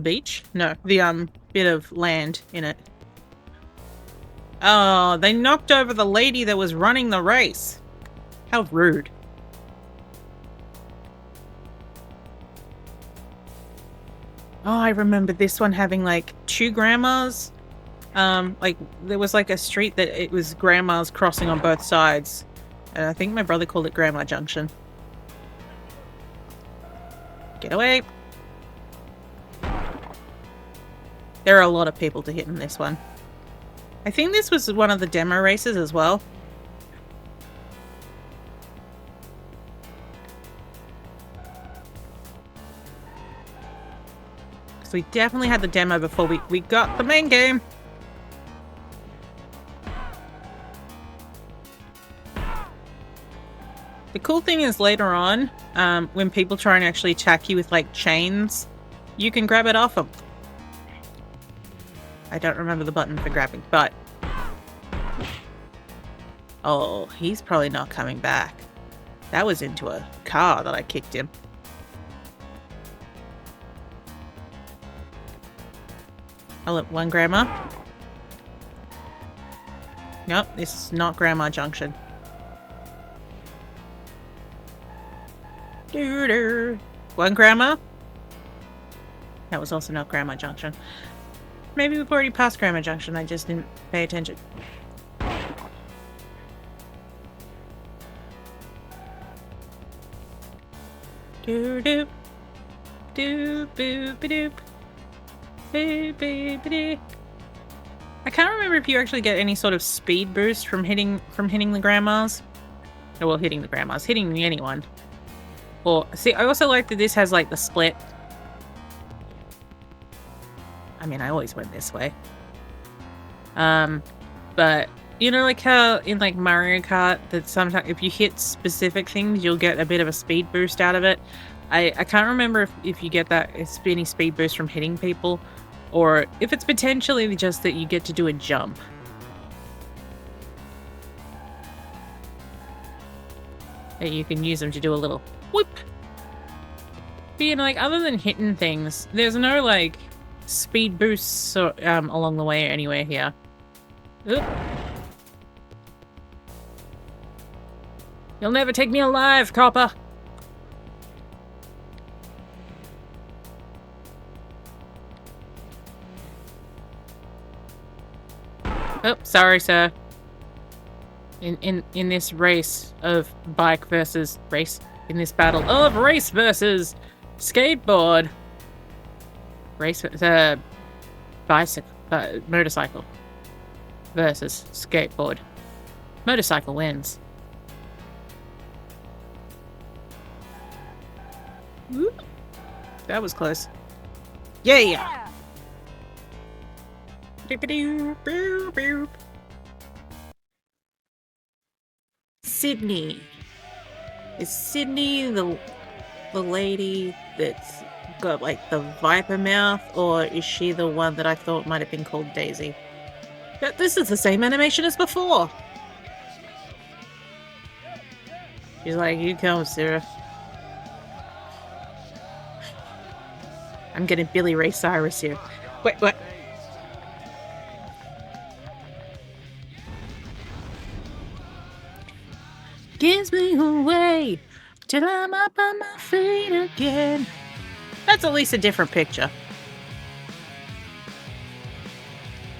beach? No, the, bit of land in it. Oh, they knocked over the lady that was running the race. How rude. Oh, I remember this one having like 2 grandmas. Like there was like a street that it was grandmas crossing on both sides. And I think my brother called it Grandma Junction. Get away. There are a lot of people to hit in this one. I think this was one of the demo races as well. So we definitely had the demo before we got the main game. The cool thing is later on, when people try and actually attack you with like chains, you can grab it off them. I don't remember the button for grabbing, but... Oh, he's probably not coming back. That was into a car that I kicked him. I'll let one grandma. Nope, this is not Grandma Junction. Doo-doo. One grandma. That was also not Grandma Junction. Maybe we've already passed Grandma Junction, I just didn't pay attention. Doo-doo. Doo-boo-ba-doop. Boo-boo-ba-doo. I can't remember if you actually get any sort of speed boost from hitting the grandmas. Oh, well, hitting the grandmas. Hitting anyone. Or, see, I also like that this has, like, the split. I mean, I always went this way. But, you know, like how in, like, Mario Kart, that sometimes if you hit specific things, you'll get a bit of a speed boost out of it. I can't remember if you get that any speed boost from hitting people, or if it's potentially just that you get to do a jump. That you can use them to do a little whoop. But, you know, like, other than hitting things, there's no, like, speed boosts along the way anywhere here. Oop. You'll never take me alive, copper! Oh, sorry, sir. In this race of bike versus race, in this battle of race versus skateboard, race bicycle, motorcycle versus skateboard, motorcycle wins. Whoop. That was close. Yeah. Sydney. Is Sydney the lady that's got like the viper mouth, or is she the one that I thought might have been called Daisy? But this is the same animation as before. She's like, you come, Sarah. I'm getting Billy Ray Cyrus here. Wait, what? Gives me away till I'm up on my feet again. That's at least a different picture.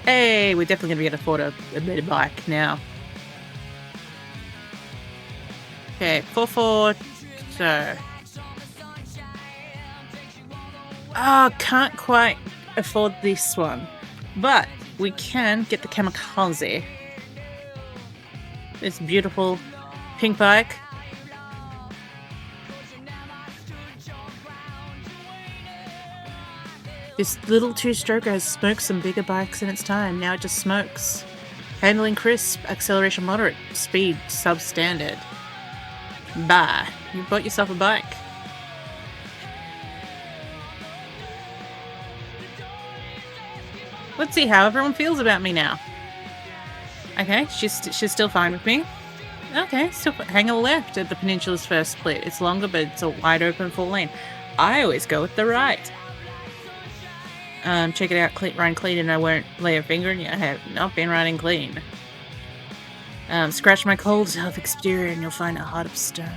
Hey, we're definitely gonna be able to afford a better bike now. Okay, 4-4. So. Oh, can't quite afford this one. But we can get the Kamikaze. This beautiful pink bike. This little two-stroker has smoked some bigger bikes in its time. Now it just smokes. Handling crisp, acceleration moderate, speed substandard. Bah, you bought yourself a bike. Let's see how everyone feels about me now. Okay, she's still fine with me. Okay, still hang a left at the peninsula's first split. It's longer, but it's a wide open full lane. I always go with the right. Check it out, run clean and I won't lay a finger in you. I have not been running clean. Scratch my cold self exterior and you'll find a heart of stone.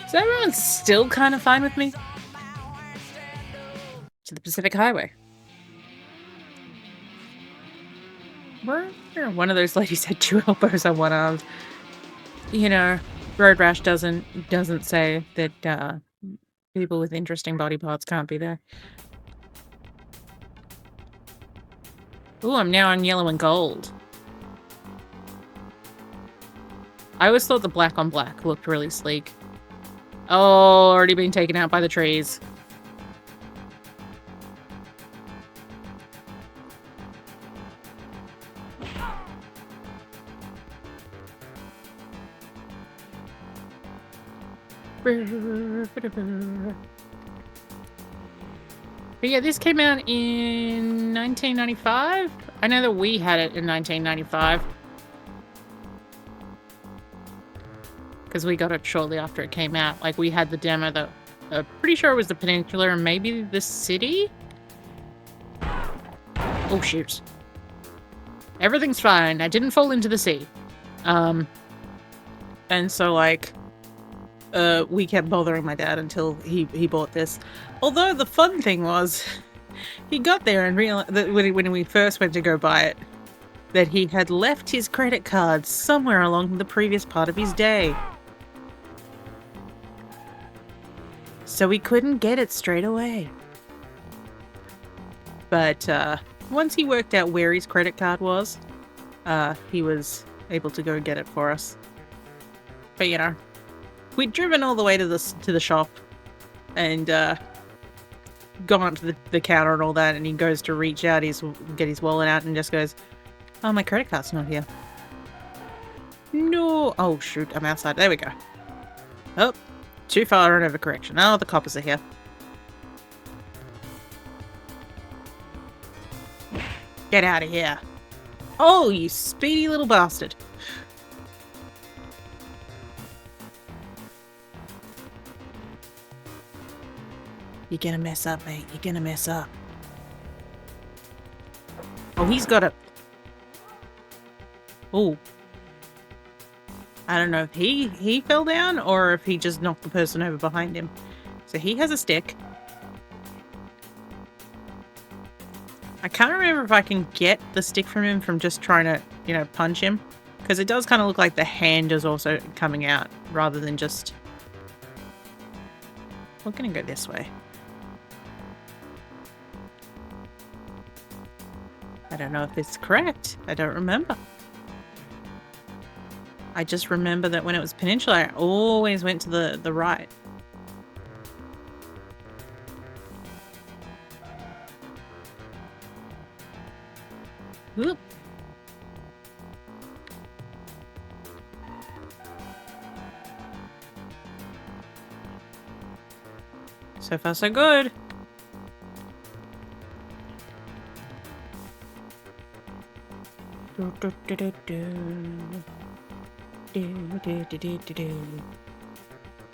So everyone's still kind of fine with me? To the Pacific Highway. One of those ladies had 2 elbows on one arm. You know, Road Rash doesn't say that people with interesting body parts can't be there. Ooh, I'm now on yellow and gold. I always thought the black on black looked really sleek. Oh, already been taken out by the trees. But yeah, this came out in 1995. I know that we had it in 1995. Because we got it shortly after it came out. Like, we had the demo that... pretty sure it was the Peninsula and maybe the city? Oh, shoot. Everything's fine. I didn't fall into the sea. And so, like... we kept bothering my dad until he bought this. Although the fun thing was, he got there and realized that when we first went to go buy it, that he had left his credit card somewhere along the previous part of his day. So we couldn't get it straight away. But once he worked out where his credit card was, he was able to go get it for us. But you know, we'd driven all the way to the shop and gone up to the counter and all that, and he goes to reach out, get his wallet out and just goes, "Oh, my credit card's not here." No. Oh, shoot. I'm outside. There we go. Oh, too far an overcorrection. Oh, the coppers are here. Get out of here. Oh, you speedy little bastard. You're gonna mess up, mate. You're gonna mess up. Oh, he's got a... Oh. I don't know if he fell down or if he just knocked the person over behind him. So he has a stick. I can't remember if I can get the stick from him from just trying to, you know, punch him. Because it does kind of look like the hand is also coming out rather than just... We're gonna go this way. I don't know if it's correct. I don't remember. I just remember that when it was Peninsula, I always went to the right. Whoop. So far, so good.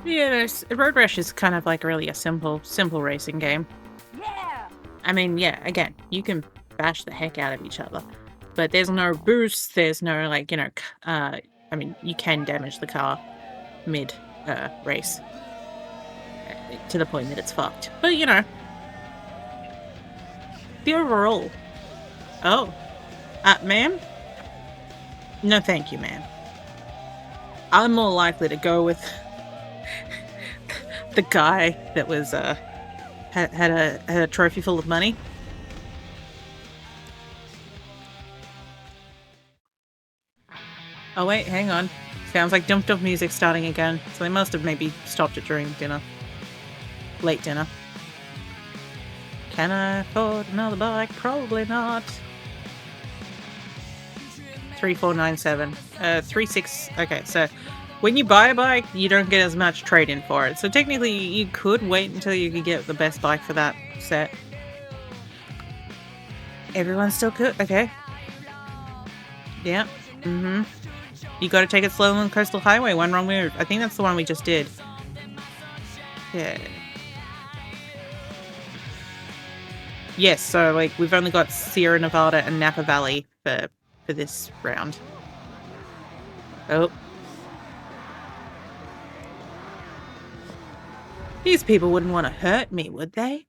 Yeah, Road Rash is kind of like really a simple racing game. Yeah. I mean, yeah, again, you can bash the heck out of each other, but there's no boost. There's no, like, you know, I mean, you can damage the car mid race to the point that it's fucked. But you know, the overall. Oh, ma'am. No, thank you, ma'am. I'm more likely to go with the guy that was had a trophy full of money. Oh wait, hang on. Sounds like Dump Dump music starting again. So they must have maybe stopped it during dinner. Late dinner. Can I afford another bike? Probably not. 3497. 36. Okay, so when you buy a bike, you don't get as much trade-in for it. So technically, you could wait until you could get the best bike for that set. Everyone's still good. Okay. Yeah. Mm-hmm. You got to take it slow on the coastal highway. One wrong move. I think that's the one we just did. Yeah. Yes. So like we've only got Sierra Nevada and Napa Valley for this round. Oh. These people wouldn't want to hurt me, would they?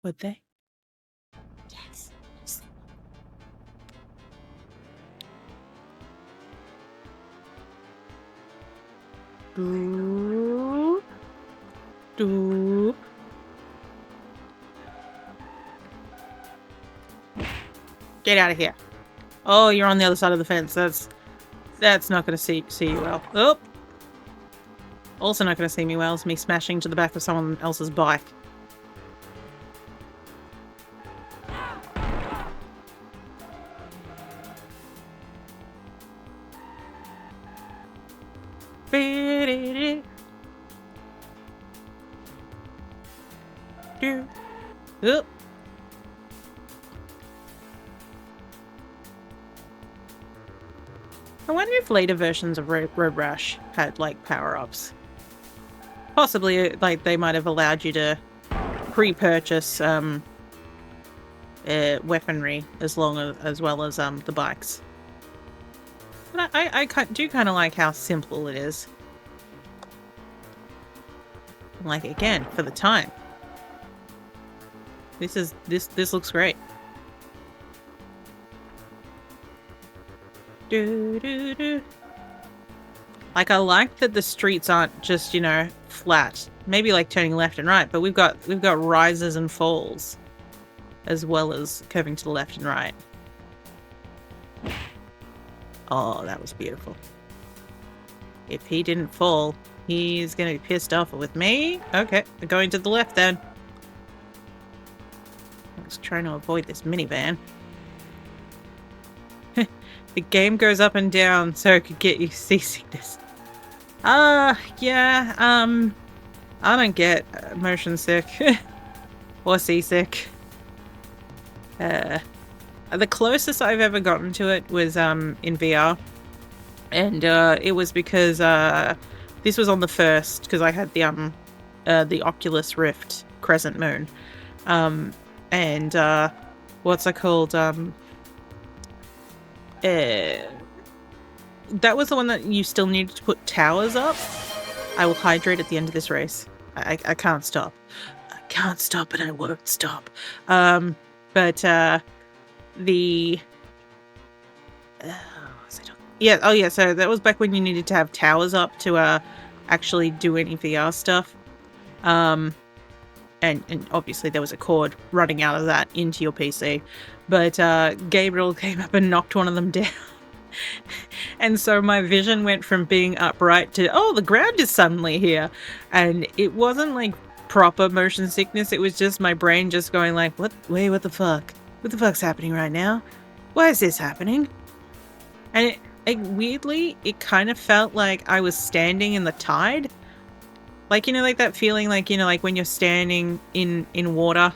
Would they? Yes. Doop. Doop. Get out of here. Oh, you're on the other side of the fence. That's not gonna see you well. Oh. Also not gonna see me well is me smashing to the back of someone else's bike. Oop. I wonder if later versions of Road Rash had, like, power-ups. Possibly, like, they might have allowed you to pre-purchase, weaponry as well as, the bikes. But I do kind of like how simple it is. Like, again, for the time. This looks great. Like, I like that the streets aren't just, you know, flat. Maybe like turning left and right, but we've got rises and falls as well as curving to the left and right. Oh, that was beautiful. If he didn't fall, he's gonna be pissed off with me. Okay, we're going to the left then. I was trying to avoid this minivan. The game goes up and down so it could get you seasickness. Yeah, I don't get motion sick or seasick. The closest I've ever gotten to it was in VR, and it was because this was on the first, because I had the Oculus Rift Crescent Moon, and what's it called? That was the one that you still needed to put towers up. I will hydrate at the end of this race. I can't stop. I can't stop and I won't stop. But the yeah, oh yeah, so that was back when you needed to have towers up to actually do any VR stuff. And obviously there was a cord running out of that into your PC. But Gabriel came up and knocked one of them down. And so my vision went from being upright to, oh, the ground is suddenly here. And it wasn't like proper motion sickness. It was just my brain just going like, what the fuck? What the fuck's happening right now? Why is this happening? And weirdly, it kind of felt like I was standing in the tide. Like, you know, like that feeling, like, you know, like when you're standing in water,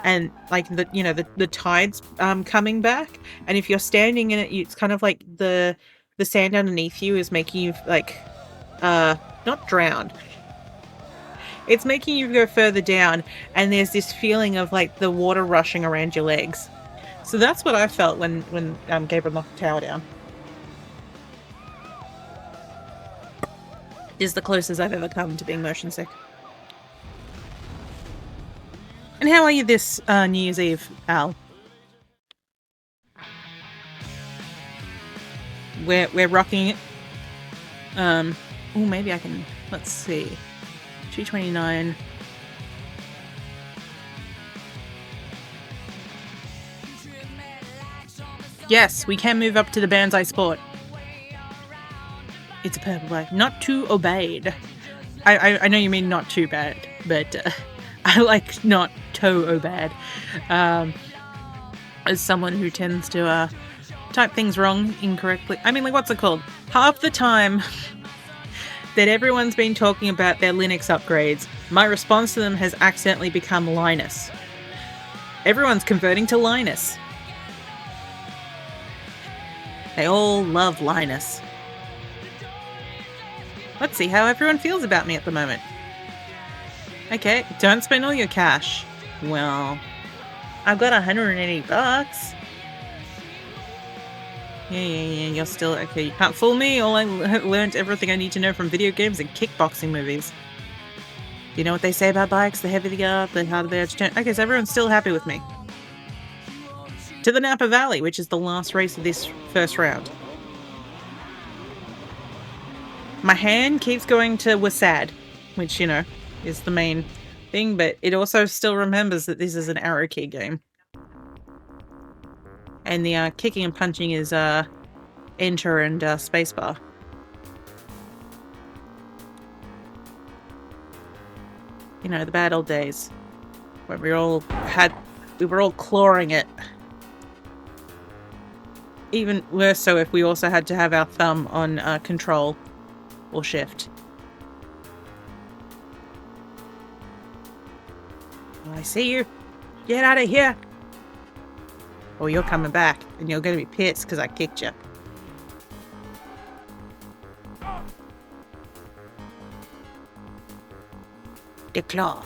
and like the tide's coming back, and if you're standing in it, it's kind of like the sand underneath you is making you like not drown. It's making you go further down, and there's this feeling of like the water rushing around your legs. So that's what I felt when Gabriel knocked the tower down. Is the closest I've ever come to being motion sick. And how are you this New Year's Eve, Al? We're rocking it. Oh, maybe I can. Let's see. 229. Yes, we can move up to the Banzai Sport. It's a purple bike. Not too obeyed. I know you mean not too bad, but I like not toe bad. As someone who tends to type things wrong incorrectly. I mean, like, what's it called? Half the time that everyone's been talking about their Linux upgrades, my response to them has accidentally become Linus. Everyone's converting to Linus. They all love Linus. Let's see how everyone feels about me at the moment. Okay, don't spend all your cash. Well, I've got 180 bucks. Yeah, you're still okay. You can't fool me. All I learned everything I need to know from video games and kickboxing movies. You know what they say about bikes? The heavier they are, the harder they are to turn. Okay, so everyone's still happy with me. To the Napa Valley, which is the last race of this first round. My hand keeps going to Wasad, which, you know, is the main thing, but it also still remembers that this is an arrow key game. And the kicking and punching is enter and spacebar. You know, the bad old days when we were all clawing it. Even worse so if we also had to have our thumb on control or shift. Oh, I see you. Get out of here. Or you're coming back and you're going to be pissed because I kicked you. The claw.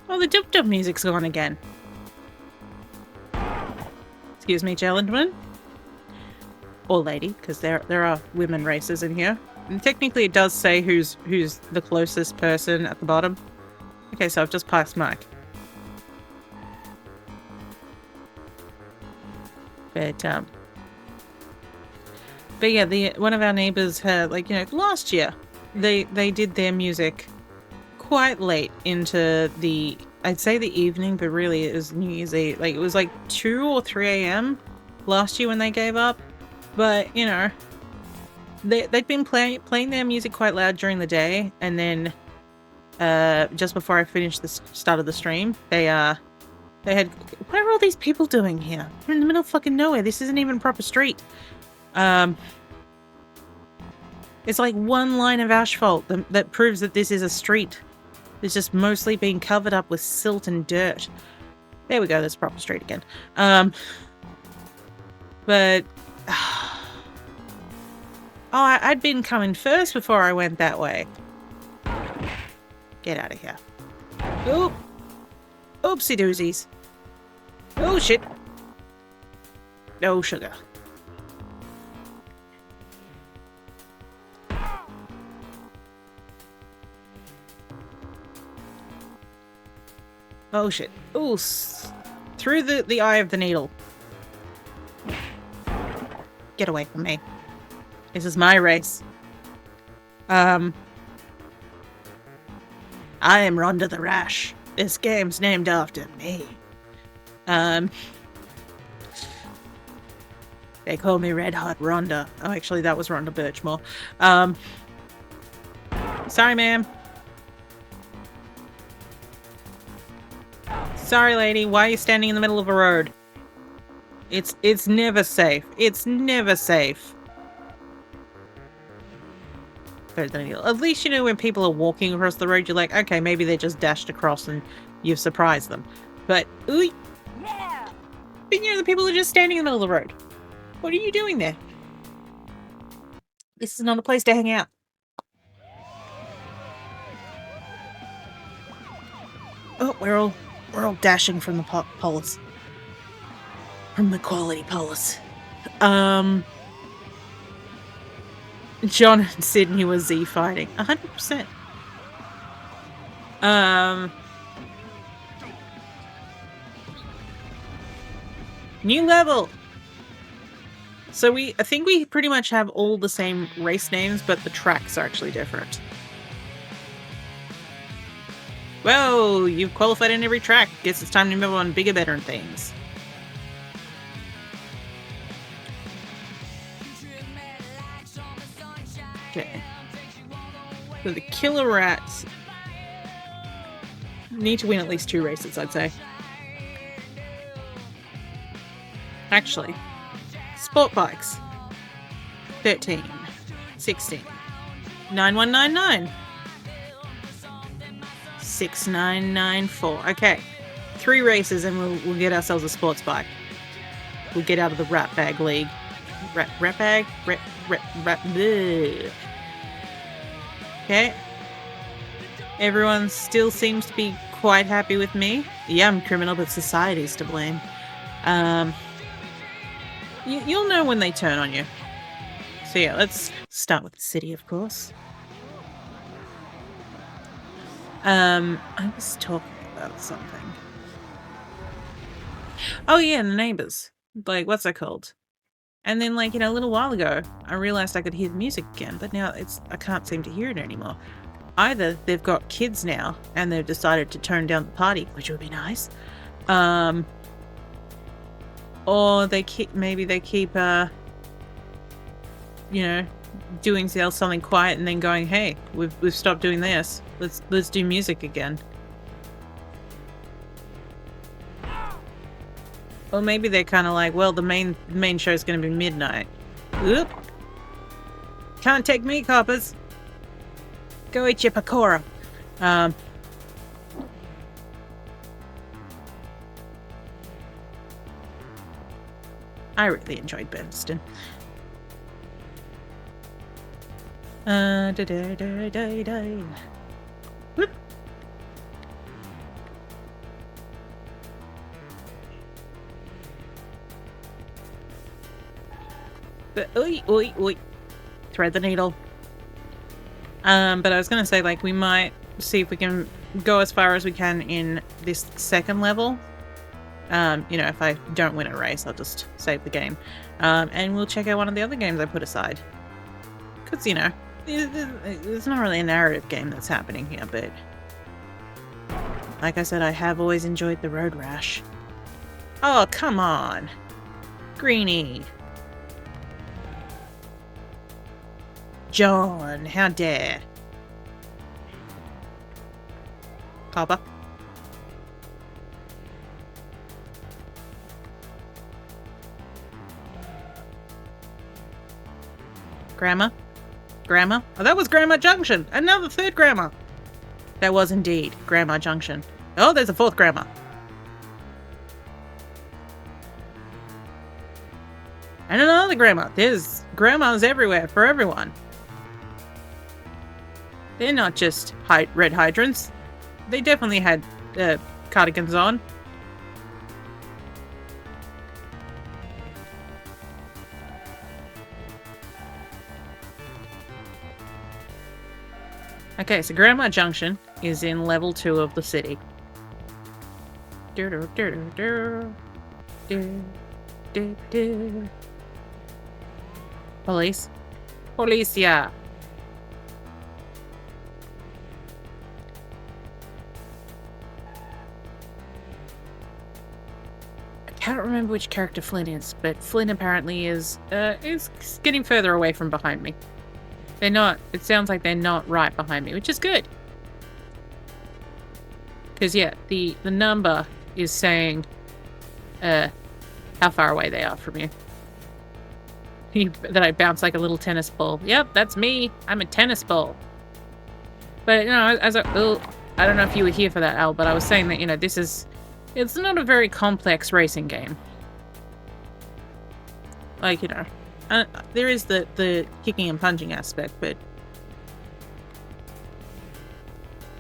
Oh, the dub-dub music's gone again. Excuse me, gentlemen. Or lady, because there are women racers in here. And technically it does say who's the closest person at the bottom. Okay, so I've just passed Mike. But yeah, one of our neighbors had, like, you know, last year they did their music quite late into the, I'd say the evening, but really it was New Year's Eve. Like, it was like 2 or 3 a.m. last year when they gave up. But, you know, they'd been playing their music quite loud during the day, and then just before I finished the start of the stream, they had, what are all these people doing here? We're in the middle of fucking nowhere. This isn't even a proper street. It's like one line of asphalt that proves that this is a street. It's just mostly being covered up with silt and dirt. There we go, that's a proper street again. But oh, I'd been coming first before I went that way. Get out of here. Oop. Oopsie doozies. Oh shit. No sugar. Oh shit. Ooh. Through the eye of the needle. Get away from me. This is my race. I am Rhonda the Rash. This game's named after me. They call me Red Hot Rhonda. Oh, actually, that was Rhonda Birchmore. Sorry, ma'am. Sorry, lady. Why are you standing in the middle of a road? It's never safe. It's never safe. At least, you know, when people are walking across the road, you're like, okay, maybe they just dashed across and you've surprised them. But, ooh, yeah. But, you know, the people are just standing in the middle of the road. What are you doing there? This is not a place to hang out. Oh, we're all dashing from the polis. From the quality polis. John and Sydney was Z fighting. 100%. New level! So I think we pretty much have all the same race names, but the tracks are actually different. Whoa, you've qualified in every track. Guess it's time to move on bigger, better things. Okay. So the Killer Rats need to win at least 2 races, I'd say. Actually, Sport Bikes. 13. 16. 9199. 6994. Okay. 3 races and we'll get ourselves a sports bike. We'll get out of the rat bag league. Rat bag? Rat bleh. Okay. Everyone still seems to be quite happy with me. Yeah, I'm criminal, but society's to blame. You'll know when they turn on you. So yeah, let's start with the city, of course. I was talking about something. Oh yeah, the neighbors. Like, what's that called? And then, like, a little while ago, I realized I could hear the music again, but now I can't seem to hear it anymore. Either they've got kids now and they've decided to turn down the party, which would be nice. Um, or maybe they keep, doing something quiet and then going, "Hey, we've stopped doing this. Let's do music again." Or maybe they're kind of like, "Well, the main show is going to be midnight." Oop! Can't take me, coppers. Go eat your pakora. I really enjoyed Bernston. Whoop. But oi. Thread the needle. But I was gonna say, like, we might see if we can go as far as we can in this second level. If I don't win a race, I'll just save the game. And we'll check out one of the other games I put aside. Because, it's not really a narrative game that's happening here, but like I said, I have always enjoyed the road rash. Oh, come on. Greenie. John, how dare. Papa. Grandma? Grandma? Oh, that was Grandma Junction! Another third Grandma! That was indeed Grandma Junction. Oh, there's a fourth Grandma. And another Grandma. There's grandmas everywhere for everyone. They're not just red hydrants. They definitely had cardigans on. Okay, so Grandma Junction is in level 2 of the city. Police. Policia. I can't remember which character Flynn is, but Flynn apparently is getting further away from behind me. They're not, it sounds like they're not right behind me, which is good. Because, yeah, the number is saying how far away they are from you. That I bounce like a little tennis ball. Yep, that's me. I'm a tennis ball. But, I don't know if you were here for that, Al, but I was saying that, it's not a very complex racing game. Like, there is the kicking and punching aspect, but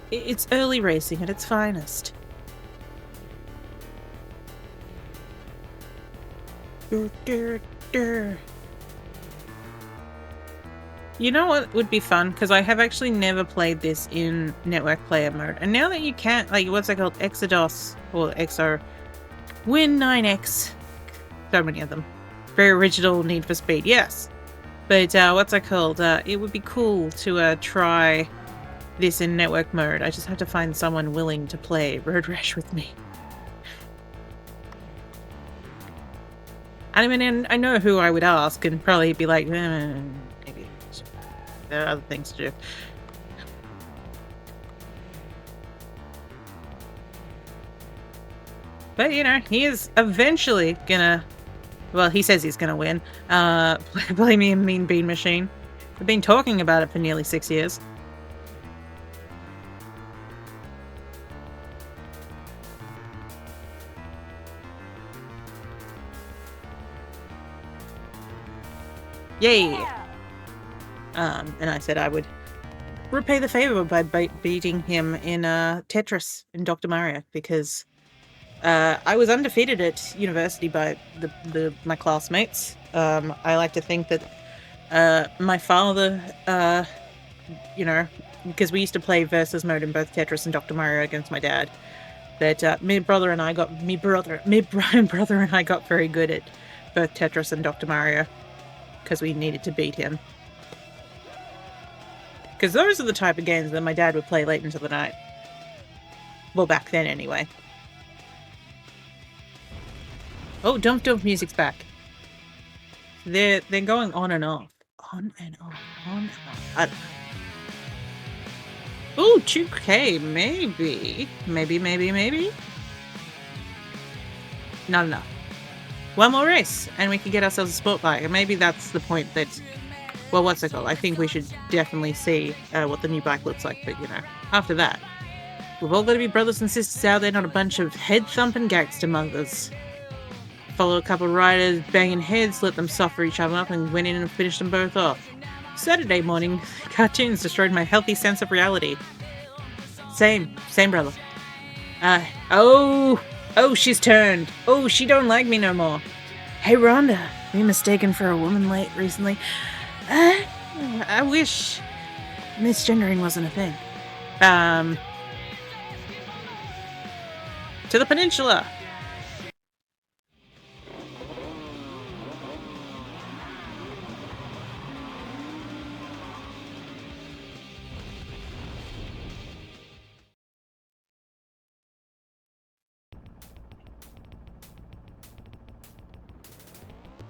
it's early racing at its finest. You know what would be fun? Because I have actually never played this in network player mode. And now that you can't, like, what's it called? eXoDOS or eXoWin9X. So many of them. Very original Need for Speed, yes. But what's it called? It would be cool to try this in network mode. I just have to find someone willing to play Road Rash with me. I mean, I know who I would ask and probably be like, maybe there are other things to do. But, he is eventually gonna... Well, he says he's gonna win. Blame me, Mean Bean Machine. I've been talking about it for nearly 6 years. Yay! And I said I would repay the favor by beating him in Tetris in Dr. Mario, because I was undefeated at university by my classmates. I like to think that My father, you know, because we used to play versus mode in both Tetris and Dr. Mario against my dad. But my brother and I got very good at both Tetris and Dr. Mario because we needed to beat him. Because those are the type of games that my dad would play late into the night. Well, back then anyway. Oh, Dump music's back. They're going on and off. On and off. On and off. I don't know. Ooh, 2K, maybe. Maybe. Not enough. One more race, and we can get ourselves a sport bike. And maybe that's the point that... Well, what's it called? I think we should definitely see what the new bike looks like. But, you know, after that, we've all got to be brothers and sisters out there, not a bunch of head-thumping gangster mothers. Follow a couple of riders, banging heads, let them suffer each other up, and went in and finished them both off. Saturday morning, cartoons destroyed my healthy sense of reality. Same brother. Oh, she's turned. Oh, she don't like me no more. Hey, Rhonda, were you mistaken for a woman late recently? I wish misgendering wasn't a thing. To the peninsula.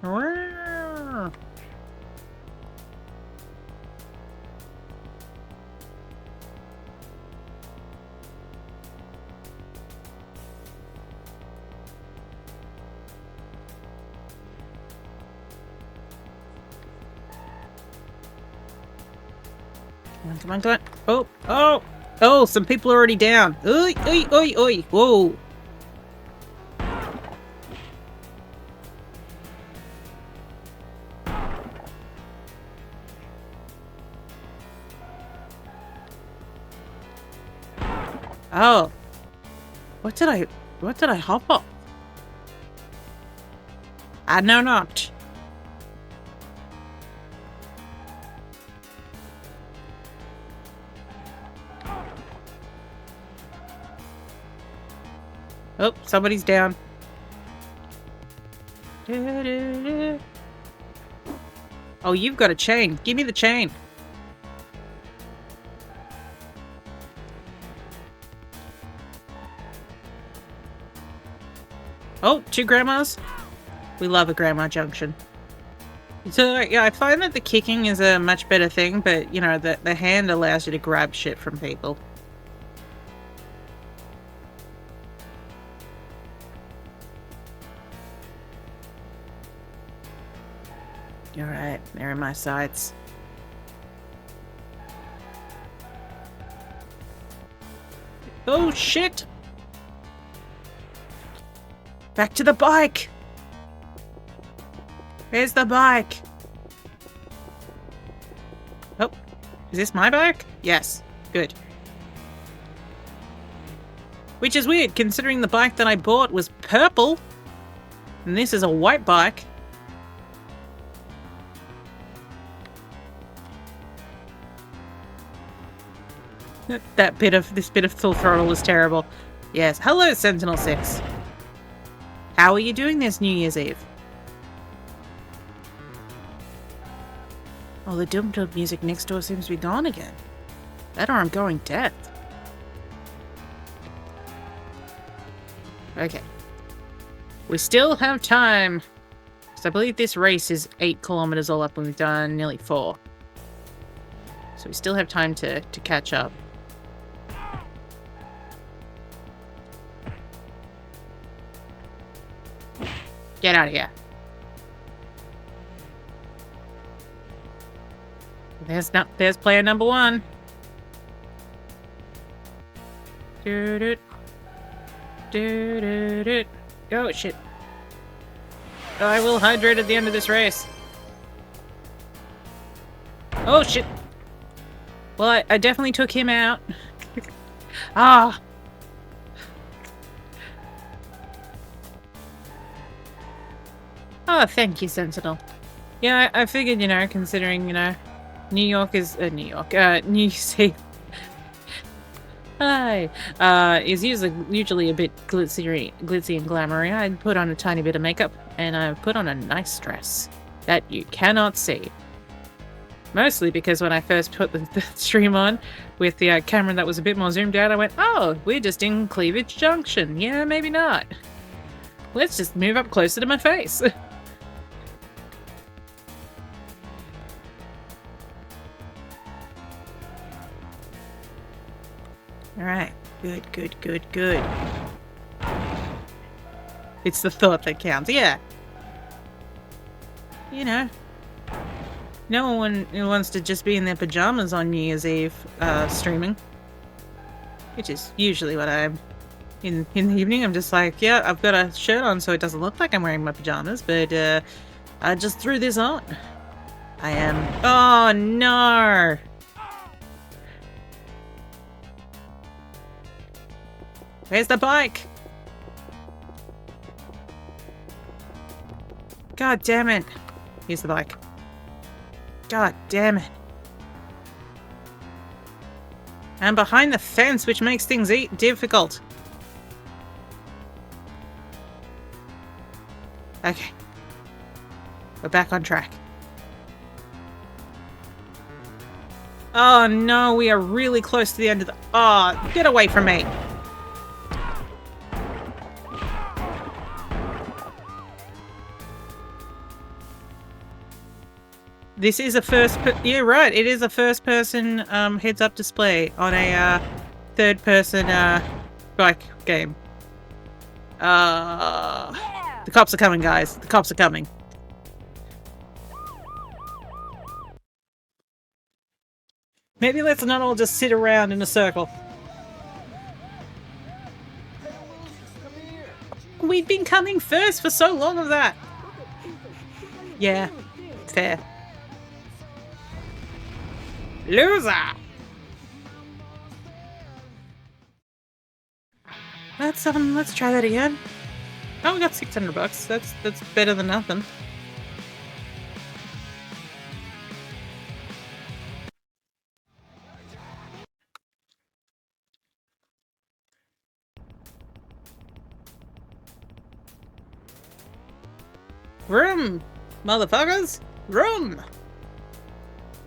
Wow. Come on. Oh, some people are already down. Oi. Whoa. Oh. What did I hop off? I know not. Oh, somebody's down. Oh, you've got a chain. Give me the chain. Oh, 2 grandmas. We love a grandma junction. So, yeah, I find that the kicking is a much better thing, but, you know, the hand allows you to grab shit from people. Alright, there are my sights. Oh, shit! Back to the bike! Where's the bike? Oh, is this my bike? Yes, good. Which is weird, considering the bike that I bought was purple. And this is a white bike. This bit of full throttle was terrible. Yes. Hello, Sentinel 6. How are you doing this New Year's Eve? Oh, the Dum music next door seems to be gone again. That or I'm going deaf. Okay. We still have time. So I believe this race is 8 kilometers all up and we've done nearly 4. So we still have time to catch up. Get out of here. There's player number 1. Oh shit. I will hydrate at the end of this race. Oh shit. Well, I definitely took him out. Ah. Oh, thank you, Sentinel. Yeah, I figured, you know, considering, you know, New York is New Year's Hi. Is usually a bit glitzy and glamoury. I'd put on a tiny bit of makeup and I put on a nice dress that you cannot see. Mostly because when I first put the stream on with the camera that was a bit more zoomed out, I went, oh, we're just in Cleavage Junction. Yeah, maybe not. Let's just move up closer to my face. Alright. Good, good, good, good. It's the thought that counts. Yeah. You know. No one wants to just be in their pajamas on New Year's Eve streaming. Which is usually what I'm in the evening. I'm just like, yeah, I've got a shirt on so it doesn't look like I'm wearing my pajamas, but I just threw this on. I am... Oh, no! Where's the bike? God damn it. Here's the bike. God damn it. I'm behind the fence, which makes things difficult. Okay. We're back on track. Oh no, we are really close to the end of the... Oh, get away from me. This is a yeah, right. It is a first-person heads-up display on a third-person bike game. The cops are coming, guys. The cops are coming. Maybe let's not all just sit around in a circle. We've been coming first for so long of that. Yeah, fair. Loser! Let's try that again. Oh, we got $600. That's better than nothing. Vroom! Motherfuckers! Vroom!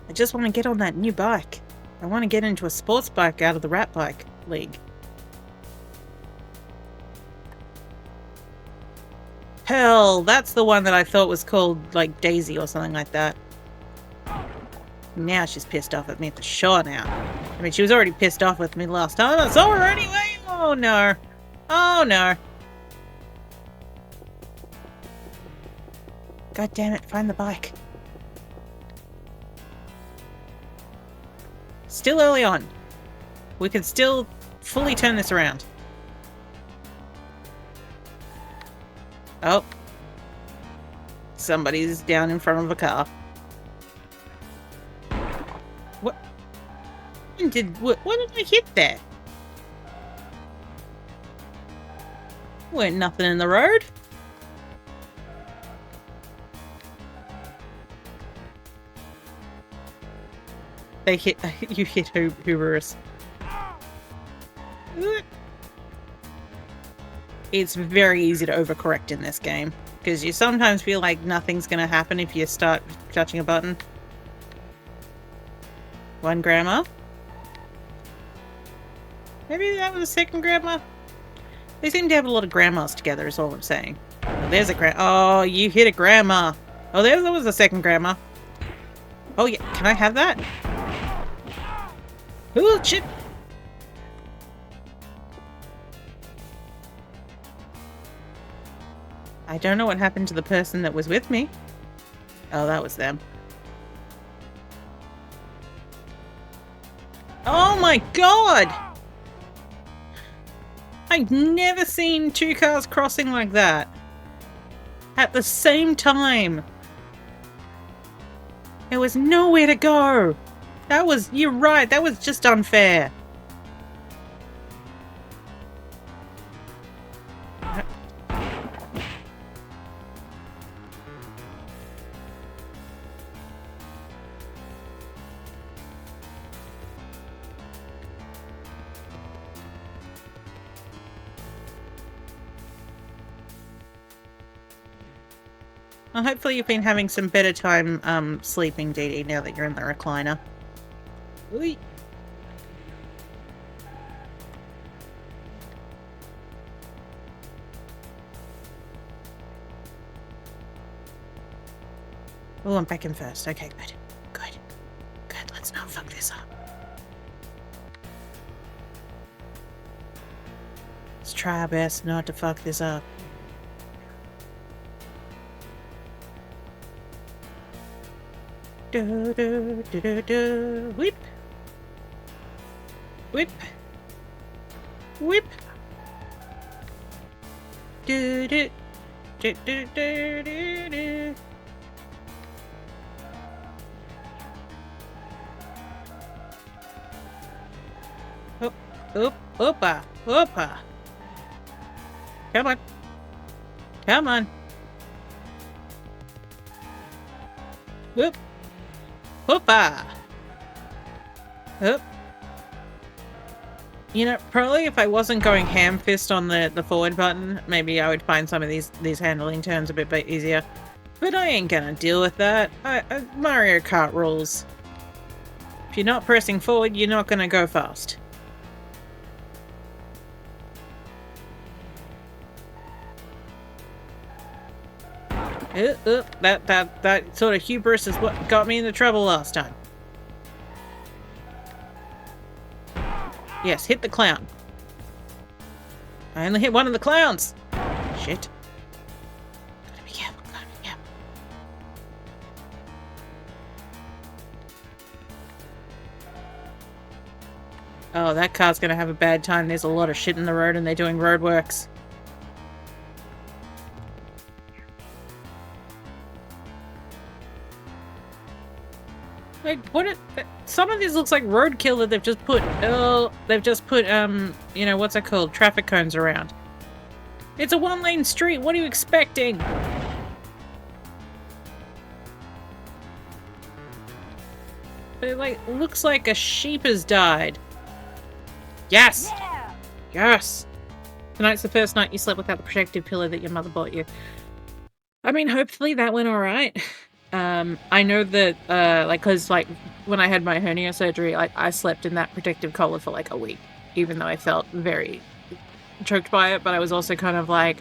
I just want to get on that new bike. I want to get into a sports bike out of the rat bike league. Hell, that's the one that I thought was called, like, Daisy or something like that. Now she's pissed off at me for sure now. I mean, she was already pissed off with me last time. I saw her anyway! Oh no. Oh no. God damn it, find the bike. Still early on. We can still fully turn this around. Oh. Somebody's down in front of a car. What? What did I hit there? Weren't nothing in the road. They hit... You hit Hooverus. It's very easy to overcorrect in this game. Because you sometimes feel like nothing's going to happen if you start touching a button. One grandma. Maybe that was a second grandma? They seem to have a lot of grandmas together is all I'm saying. Oh, there's a oh, you hit a grandma. Oh, there was a second grandma. Oh yeah, can I have that? Oh, shit! I don't know what happened to the person that was with me. Oh, that was them. Oh my god! I've never seen two cars crossing like that. At the same time. There was nowhere to go. That was... You're right, that was just unfair. Well, hopefully you've been having some better time sleeping, Dee Dee, now that you're in the recliner. Ooh. Oh, I'm back in first. Okay, good. Good. Good. Let's not fuck this up. Let's try our best not to fuck this up. Do do do do do. Whip. Whip. Whip. Do do do do do do do. Oop, oop, oopa, oopa. Come on. Come on. Whoop. Whoopa. Whoop. You know, probably if I wasn't going ham fist on the forward button, maybe I would find some of these handling turns a bit easier. But I ain't gonna deal with that. Mario Kart rules. If you're not pressing forward, you're not gonna go fast. That sort of hubris is what got me into trouble last time. Yes, hit the clown. I only hit one of the clowns. Shit. Gotta be careful, gotta be careful. Oh, that car's gonna have a bad time. There's a lot of shit in the road and they're doing roadworks. Like, some of these looks like roadkill that they've just put, you know, what's it called? Traffic cones around. It's a one-lane street, what are you expecting? It, like, looks like a sheep has died. Yes! Yeah! Yes! Tonight's the first night you slept without the protective pillow that your mother bought you. I mean, hopefully that went alright. I know that, cause, like, when I had my hernia surgery, I slept in that protective collar for, like, a week, even though I felt very choked by it, but I was also kind of like,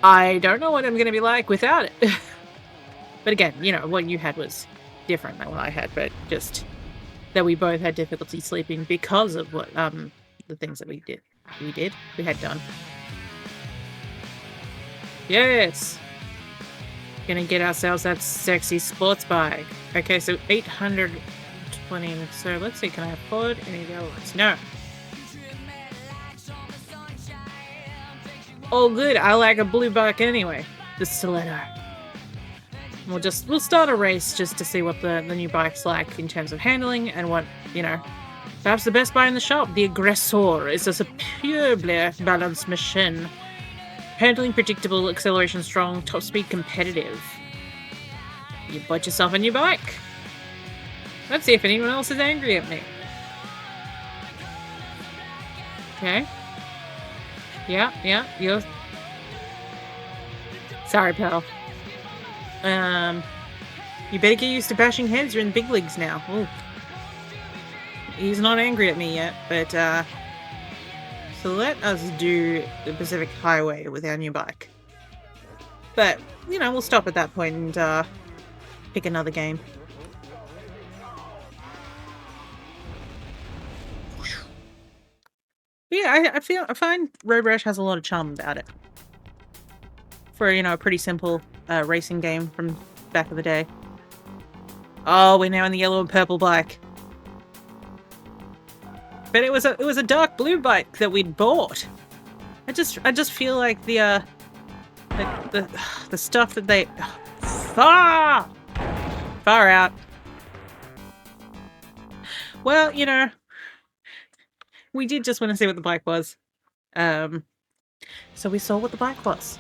I don't know what I'm gonna be like without it. But again, you know, what you had was different than what I had, but just that we both had difficulty sleeping because of what, the things that we had done. Yes! Gonna get ourselves that sexy sports bike. Okay, so 820. So let's see, can I afford any of the other ones? No. Oh, good. I like a blue bike anyway. The stiletto. We'll start a race just to see what the new bike's like in terms of handling and what, you know. Perhaps the best buy in the shop. The Aggressor is a superbly balanced machine. Handling predictable, acceleration strong, top speed competitive. You bought yourself a new bike. Let's see if anyone else is angry at me. Okay. Yeah, you're... Sorry, pal. You better get used to bashing heads, you're in the big leagues now. Ooh. He's not angry at me yet, but, so let us do the Pacific Highway with our new bike. But, you know, we'll stop at that point and, pick another game. But yeah, I find Road Rash has a lot of charm about it. For, you know, a pretty simple, racing game from back of the day. Oh, we're now in the yellow and purple bike. But it was a dark blue bike that we'd bought. I just feel like the stuff that they far out. Well, you know, we did just want to see what the bike was. So we saw what the bike was.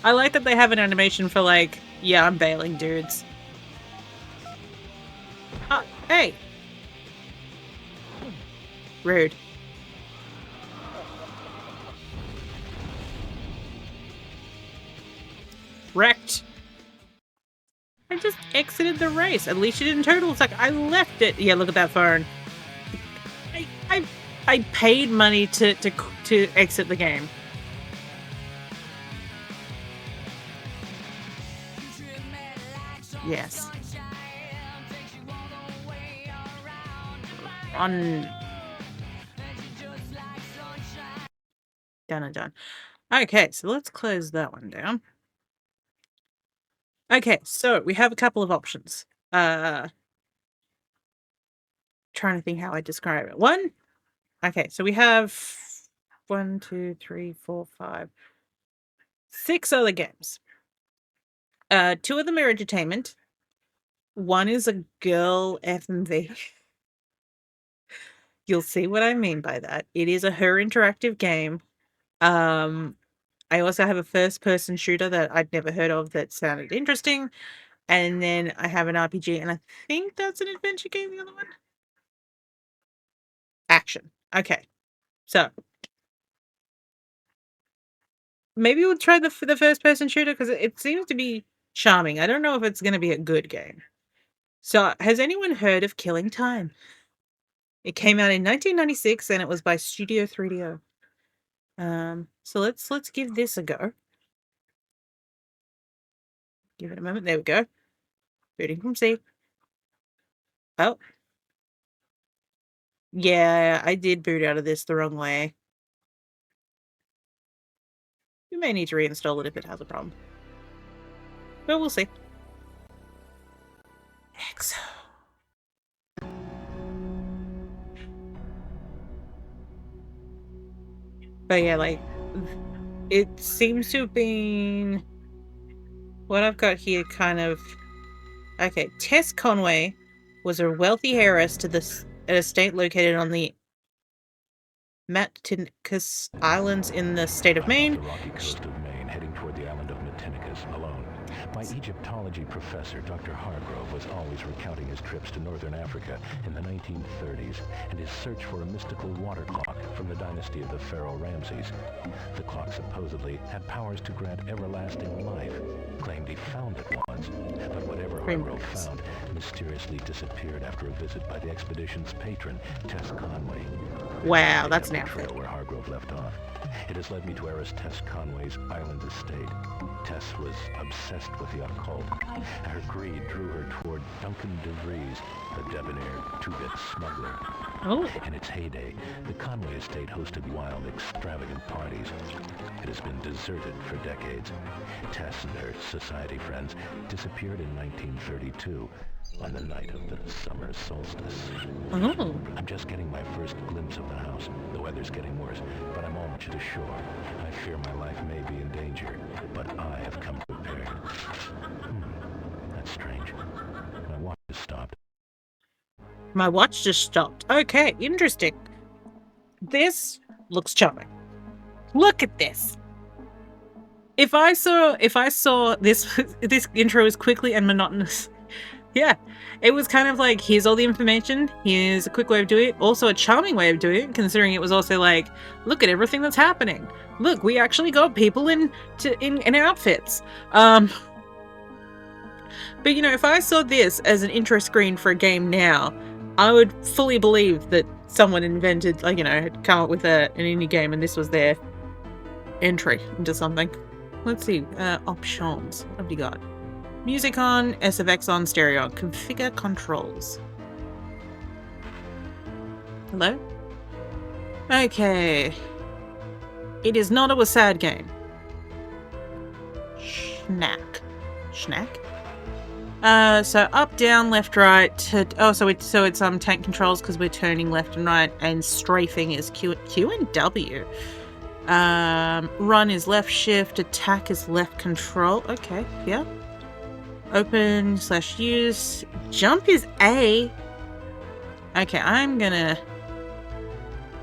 I like that they have an animation for, like, yeah, I'm bailing dudes. Hey! Rude. Wrecked. I just exited the race. At least you didn't total. It's like I left it. Yeah, look at that phone. I paid money to exit the game. Yes. On. Done and done. Okay, so let's close that one down. Okay, so we have a couple of options. Trying to think how I describe it. One. Okay, so we have 1, 2, 3, 4, 5, 6 other games. 2 of them are entertainment. One is a girl FMV. You'll see what I mean by that. It is a her interactive game. I also have a first-person shooter that I'd never heard of that sounded interesting. And then I have an RPG, and I think that's an adventure game, the other one. Action. Okay. So maybe we'll try the first-person shooter because it seems to be charming. I don't know if it's going to be a good game. So has anyone heard of Killing Time? It came out in 1996, and it was by Studio 3DO. So let's give this a go. Give it a moment. There we go. Booting from C. Oh. Yeah, I did boot out of this the wrong way. We may need to reinstall it if it has a problem. But we'll see. Exo. But yeah, like, it seems to have been what I've got here kind of... Okay, Tess Conway was a wealthy heiress to an estate located on the Matinicus Islands in the state of Maine. The rocky coast of Maine, heading toward the island of Matinicus, alone. My Egyptology professor, Dr. Hargrove, was always recounting his trips to northern Africa in the 1930s and his search for a mystical water clock from the dynasty of the Pharaoh Ramses. The clock supposedly had powers to grant everlasting life. Claimed he found it once, but whatever Hargrove found mysteriously disappeared after a visit by the expedition's patron, Tess Conway. Wow, that's an outfit. Where Hargrove left off. It has led me to heiress Tess Conway's island estate. Tess was obsessed with the occult. Her greed drew her toward Duncan DeVries, a debonair two-bit smuggler. Oh. In its heyday, the Conway estate hosted wild, extravagant parties. It has been deserted for decades. Tess and her society friends disappeared in 1932. On the night of the summer solstice. Oh. I'm just getting my first glimpse of the house. The weather's getting worse, but I'm almost ashore. I fear my life may be in danger, but I have come prepared. That's strange. My watch has stopped. My watch just stopped. Okay, interesting. This looks charming. Look at this. If I saw this intro as quickly and monotonous. Yeah, it was kind of like, here's all the information, here's a quick way of doing it, also a charming way of doing it, considering it was also like, look at everything that's happening. Look, we actually got people in outfits. But you know, if I saw this as an intro screen for a game now, I would fully believe that someone invented, like, you know, had come up with an indie game and this was their entry into something. Let's see, options. What have you got? Music on, SFX on, stereo on. Configure controls. Hello? Okay. It is not a sad game. Schnack. So up, down, left, right. So it's tank controls because we're turning left and right, and strafing is Q and W. Run is left shift, attack is left control. Okay, yeah. Open/use. Jump is A. Okay, I'm gonna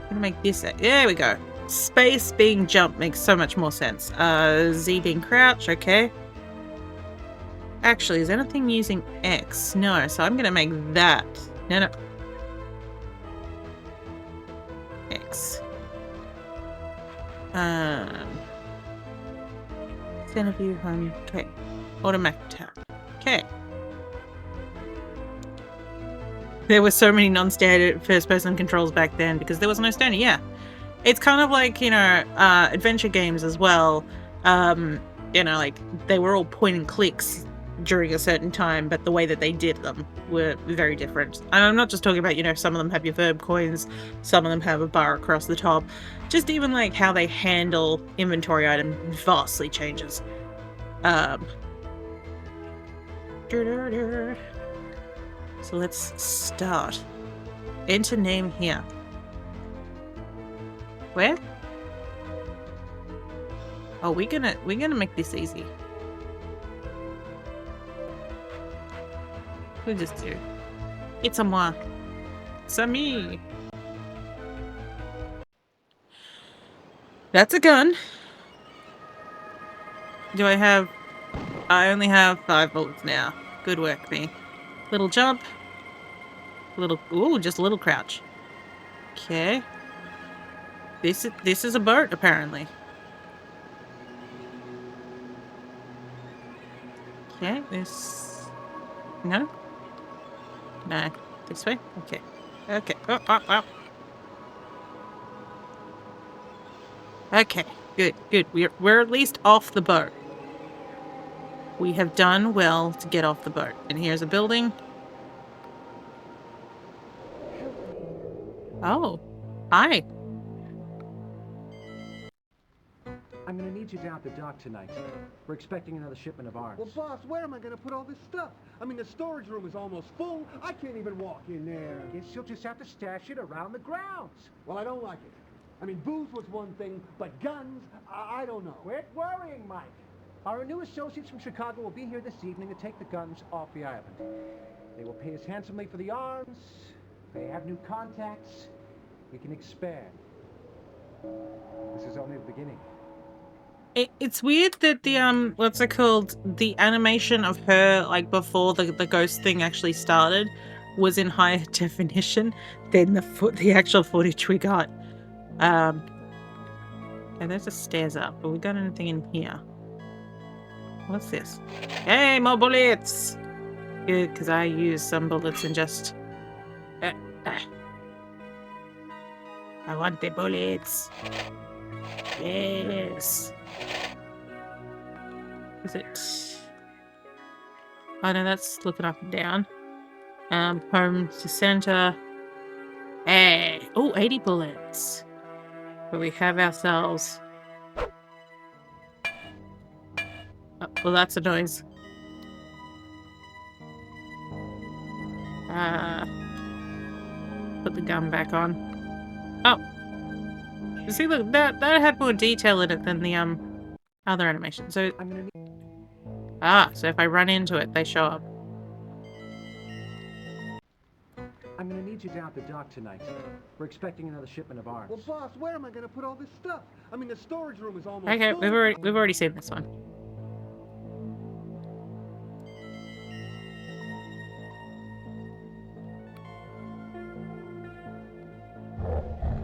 make this A. There we go. Space being jump makes so much more sense. Z being crouch, okay. Actually, is anything using X? No, so I'm gonna make that. No. X. Center view, home. Okay. Automatic tab. Okay. There were so many non-standard first-person controls back then because there was no standard. Yeah. It's kind of like, you know, adventure games as well. You know, like, they were all point and clicks during a certain time, but the way that they did them were very different. And I'm not just talking about, you know, some of them have your verb coins, some of them have a bar across the top. Just even like how they handle inventory item vastly changes. So let's start. Enter name here. Where? Oh, we're gonna make this easy. We'll just do. It's a moi. It's a me. That's a gun. Do I have... I only have 5 bullets now. Good work, me. Little jump. Little... Ooh, just a little crouch. Okay. This is a boat, apparently. Okay, this... No? No. This way? Okay. Okay. Oh. Okay. Good. We're at least off the boat. We have done well to get off the boat. And here's a building. Oh. Hi. I'm gonna need you down at the dock tonight. We're expecting another shipment of arms. Well, boss, where am I gonna put all this stuff? I mean, the storage room is almost full. I can't even walk in there. I guess you'll just have to stash it around the grounds. Well, I don't like it. I mean, booze was one thing, but guns, I don't know. Quit worrying, Mike. Our new associates from Chicago will be here this evening to take the guns off the island. They will pay us handsomely for the arms. They have new contacts. We can expand. This is only the beginning. It's weird that the what's it called, the animation of her like before the ghost thing actually started was in higher definition than the actual footage we got. And there's a stairs up, but we got anything in here? What's this? Hey, more bullets! Good, because I use some bullets and just I want the bullets. Yes. Is it? Oh no, that's looking up and down. Home to center. Hey! Oh, 80 bullets. But we have ourselves. Oh, well, that's a noise. Put the gun back on. Oh! You see, look, that had more detail in it than the other animation. So, so if I run into it, they show up. I'm gonna need you down at the dock tonight. We're expecting another shipment of arms. Well, boss, where am I gonna put all this stuff? I mean, the storage room is almost Okay, full. we've already seen this one.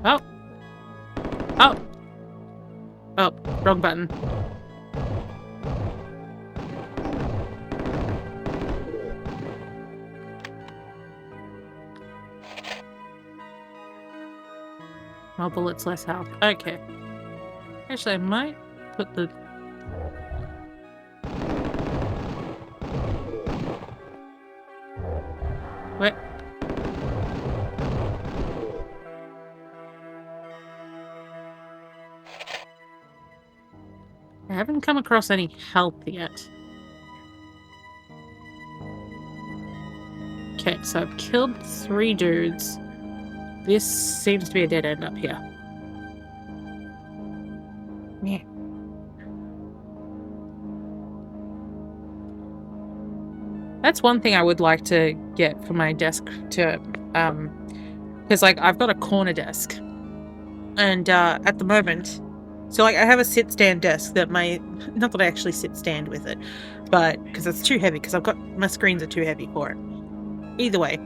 Oh! Oh! Oh, wrong button. More bullets, less health. Okay. Actually, I might put the... Wait. I haven't come across any health yet. Okay, so I've killed 3 dudes. This seems to be a dead end up here. Yeah. That's one thing I would like to get for my desk to, because like I've got a corner desk, and at the moment, so like I have a sit-stand desk that not that I actually sit-stand with it, but because it's too heavy, because my screens are too heavy for it. Either way,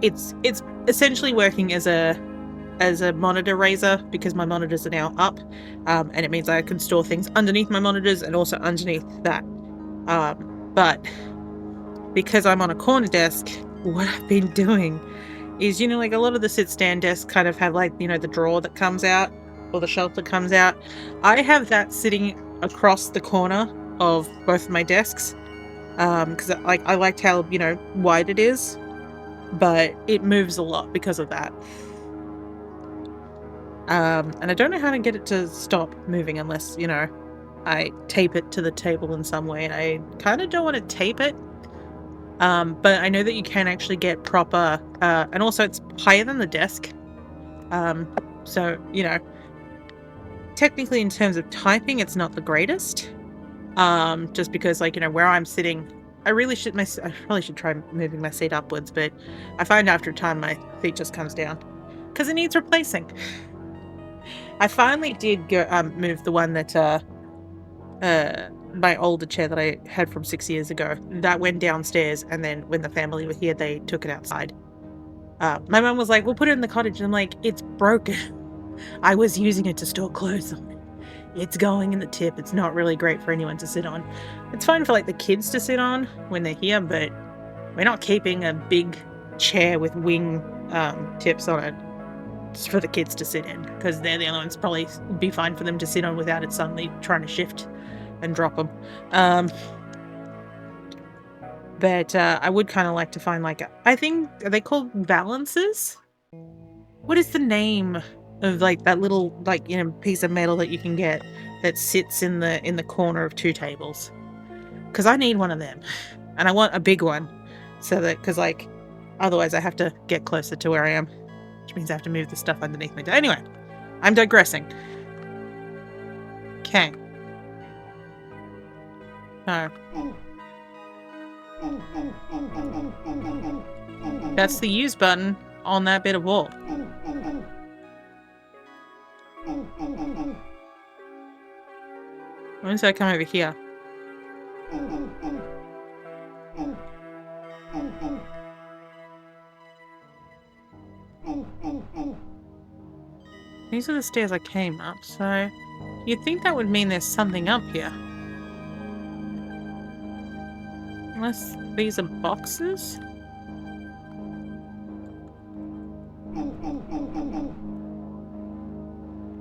it's essentially working as a as a monitor raiser because my monitors are now up, and it means I can store things underneath my monitors and also underneath that. But because I'm on a corner desk, what I've been doing is, you know, like a lot of the sit-stand desks kind of have like, you know, the drawer that comes out or the shelf that comes out. I have that sitting across the corner of both of my desks, because I liked how, you know, wide it is, but it moves a lot because of that. And I don't know how to get it to stop moving unless, you know, I tape it to the table in some way. And I kind of don't want to tape it. But I know that you can actually get proper, and also it's higher than the desk. So, you know, technically in terms of typing, it's not the greatest. Just because, like, you know, where I'm sitting, I probably should try moving my seat upwards, but I find after a time my feet just comes down because it needs replacing. I finally did go move the one that my older chair that I had from 6 years ago. That went downstairs, and then when the family were here, they took it outside. My mum was like, "We'll put it in the cottage," and I'm like, "It's broken. I was using it to store clothes on. It's going in the tip. It's not really great for anyone to sit on. It's fine for like the kids to sit on when they're here, but we're not keeping a big chair with wing tips on it just for the kids to sit in, because they're the only ones probably be fine for them to sit on without it suddenly trying to shift and drop them." But I would kind of like to find like, I think, are they called balances? What is the name of like that little, like, you know, piece of metal that you can get that sits in the corner of two tables? Because I need one of them, and I want a big one, so that, because like otherwise I have to get closer to where I am, which means I have to move the stuff underneath me. Anyway, I'm digressing. Okay. That's the use button on that bit of wall. When does that come over here? These are the stairs I came up, so you'd think that would mean there's something up here. Unless these are boxes?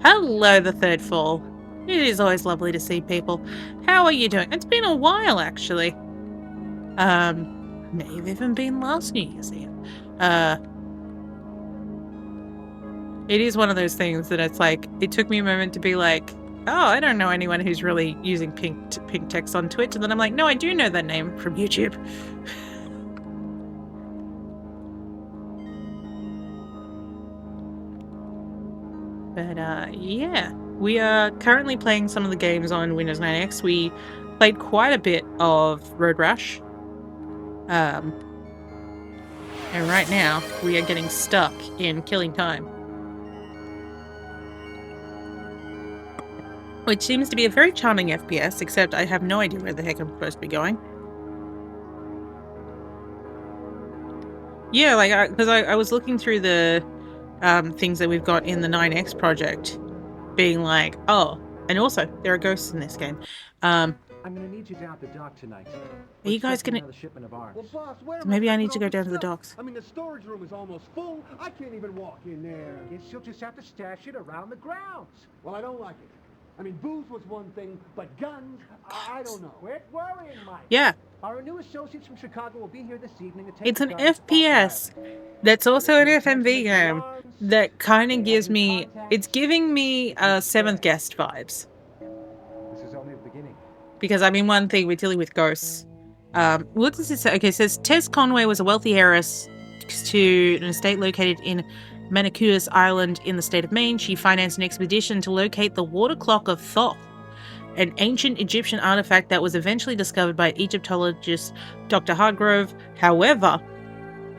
Hello, the third floor. It is always lovely to see people. How are you doing? It's been a while, actually. May have even been last New Year's Eve. It is one of those things that it's like, it took me a moment to be like, oh, I don't know anyone who's really using pink text on Twitch. And then I'm like, no, I do know that name from YouTube. But yeah, we are currently playing some of the games on Windows 9X. We played quite a bit of Road Rash. And right now we are getting stuck in killing time, which seems to be a very charming FPS, except I have no idea where the heck I'm supposed to be going. Yeah, like, because I was looking through the things that we've got in the 9X project, being like, oh, and also there are ghosts in this game. I'm gonna need you down at the dock tonight. Are you guys gonna? Another shipment of arms. Well, boss, where So am maybe I gonna need put to all go this down to the stuff? docks. I mean, the storage room is almost full. I can't even walk in there. Guess you'll just have to stash it around the grounds. Well, I don't like it. I mean, booze was one thing, but guns, I don't know. Quit worrying, Mike. Yeah, Our new associates from Chicago will be here this evening to take it's the an guns off the FPS island. that's also an FMV game that kind of gives me, it's giving me 7th Guest vibes. This is only the beginning. Because, I mean, one thing, we're dealing with ghosts. What does it say? Okay, it says Tess Conway was a wealthy heiress to an estate located in Manicuas Island in the state of Maine. She financed an expedition to locate the water clock of Thoth, an ancient Egyptian artifact that was eventually discovered by Egyptologist Dr. Hargrove. However,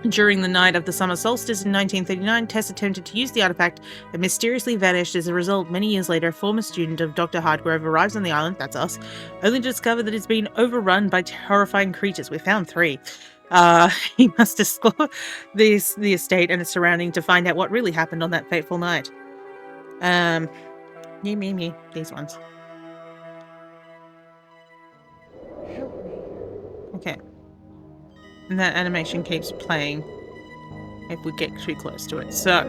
during the night of the summer solstice in 1939, Tess attempted to use the artifact and mysteriously vanished. As a result, many years later, a former student of Dr. Hargrove arrives on the island, that's us, only to discover that it's been overrun by horrifying creatures. We found 3. He must explore the estate and its surrounding to find out what really happened on that fateful night. Me. These ones. Okay. And that animation keeps playing if we get too close to it. So,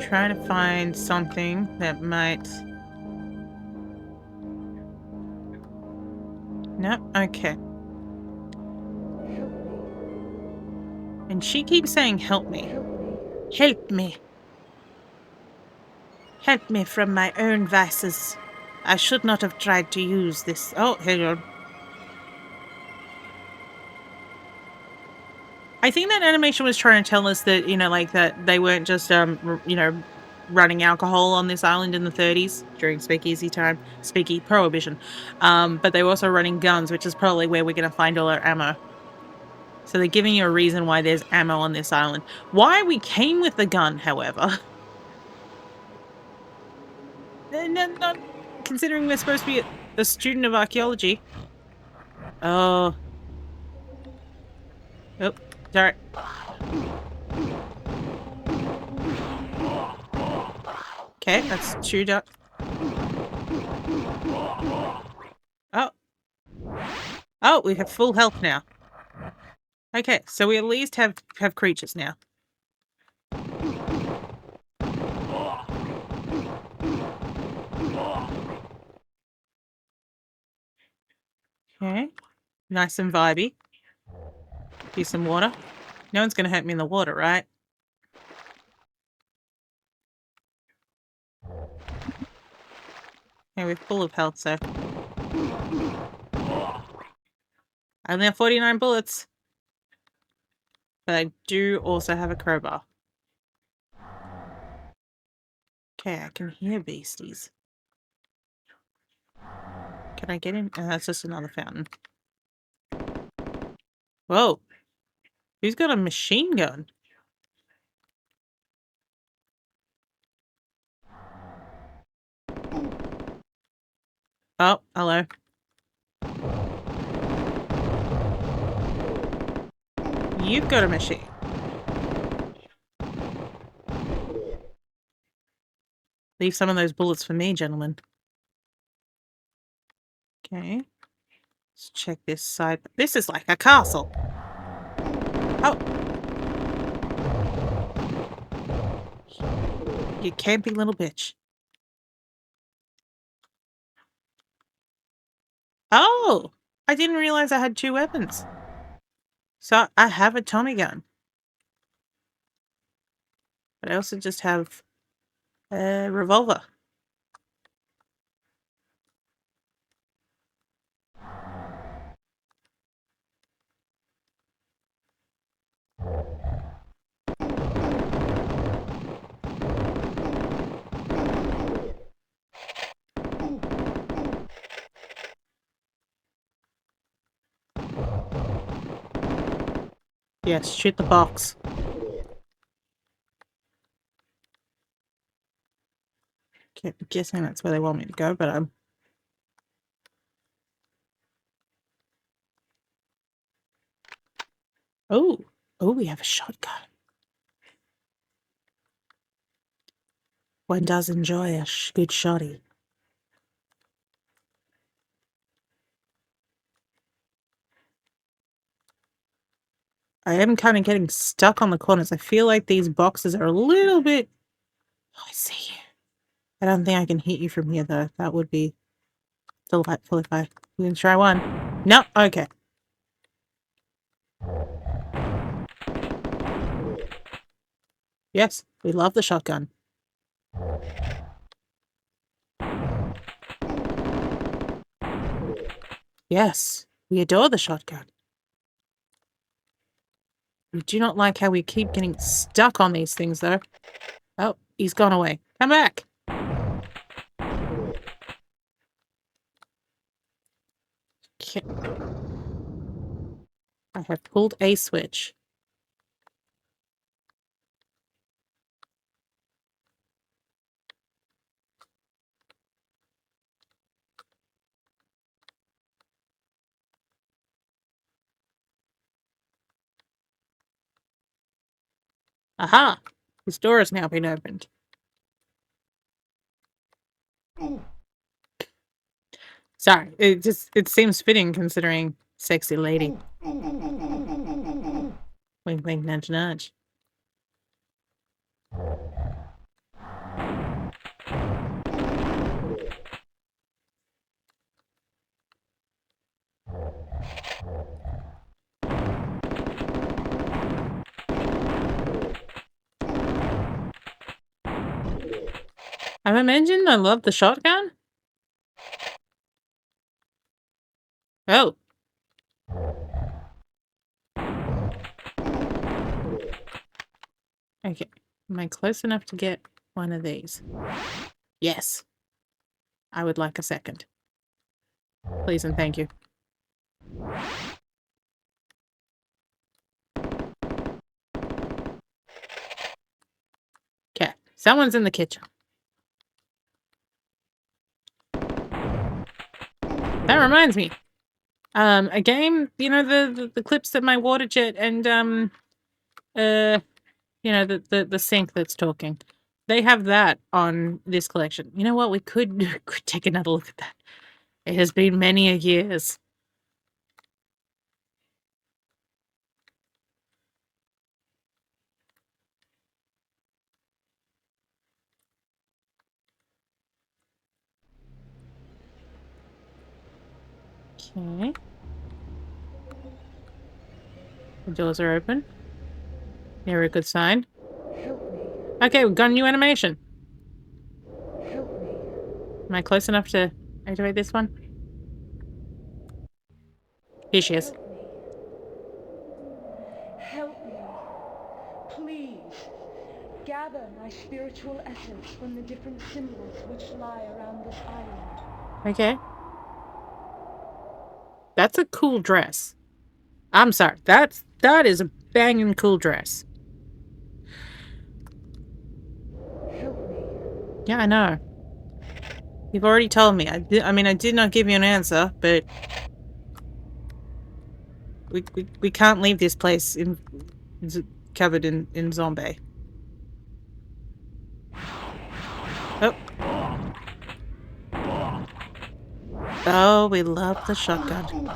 trying to find something that might... No? Okay. And she keeps saying, help me. Help me. Help me from my own vices. I should not have tried to use this. Oh, hang on. I think that animation was trying to tell us that, you know, like that they weren't just, you know, running alcohol on this island in the 30s during speakeasy time, prohibition. But they were also running guns, which is probably where we're going to find all our ammo. So they're giving you a reason why there's ammo on this island. Why we came with the gun, however. Not considering we're supposed to be a student of archaeology. Oh. Oh, sorry. Okay, that's 2 ducks. Oh. Oh, we have full health now. Okay, so we at least have creatures now. Okay. Nice and vibey. Do some water. No one's gonna hurt me in the water, right? Yeah, we're full of health, so. I only have 49 bullets. But I do also have a crowbar. Okay, I can hear beasties. Can I get in? Oh, that's just another fountain. Whoa. Who's got a machine gun? Oh, hello. You've got a machine. Leave some of those bullets for me, gentlemen. Okay. Let's check this side. This is like a castle. Oh. You campy little bitch. Oh! I didn't realize I had 2 weapons. So I have a Tommy gun. But I also just have a revolver. Yes, shoot the box. Okay, I'm guessing that's where they want me to go, but Oh! Oh, we have a shotgun. One does enjoy a good shotty. I am kind of getting stuck on the corners. I feel like these boxes are a little bit... Oh, I see you. I don't think I can hit you from here, though. That would be delightful if I... We can try one. No? Okay. Yes, we love the shotgun. Yes, we adore the shotgun. We do not like how we keep getting stuck on these things, though. Oh, he's gone away. Come back! Okay. I have pulled a switch. Aha! This door has now been opened. Sorry, it seems fitting considering sexy lady. Wink, wink, nudge, nudge. Have I mentioned I love the shotgun? Oh. Okay. Am I close enough to get one of these? Yes. I would like a second. Please and thank you. Okay. Someone's in the kitchen. That reminds me. A game, you know, the clips that my water jet and you know, the sink that's talking. They have that on this collection. You know what? We could take another look at that. It has been many a years. Okay. The doors are open. Never a good sign. Okay, we've got a new animation. Am I close enough to activate this one? Here she is. Help me. Please. Gather my spiritual essence from the different symbols which lie around this island. Okay. That's a cool dress. I'm sorry. That is a banging cool dress. Help me. Yeah, I know. You've already told me. I mean, I did not give you an answer, but we can't leave this place covered in zombie. Oh. Oh, we love the shotgun.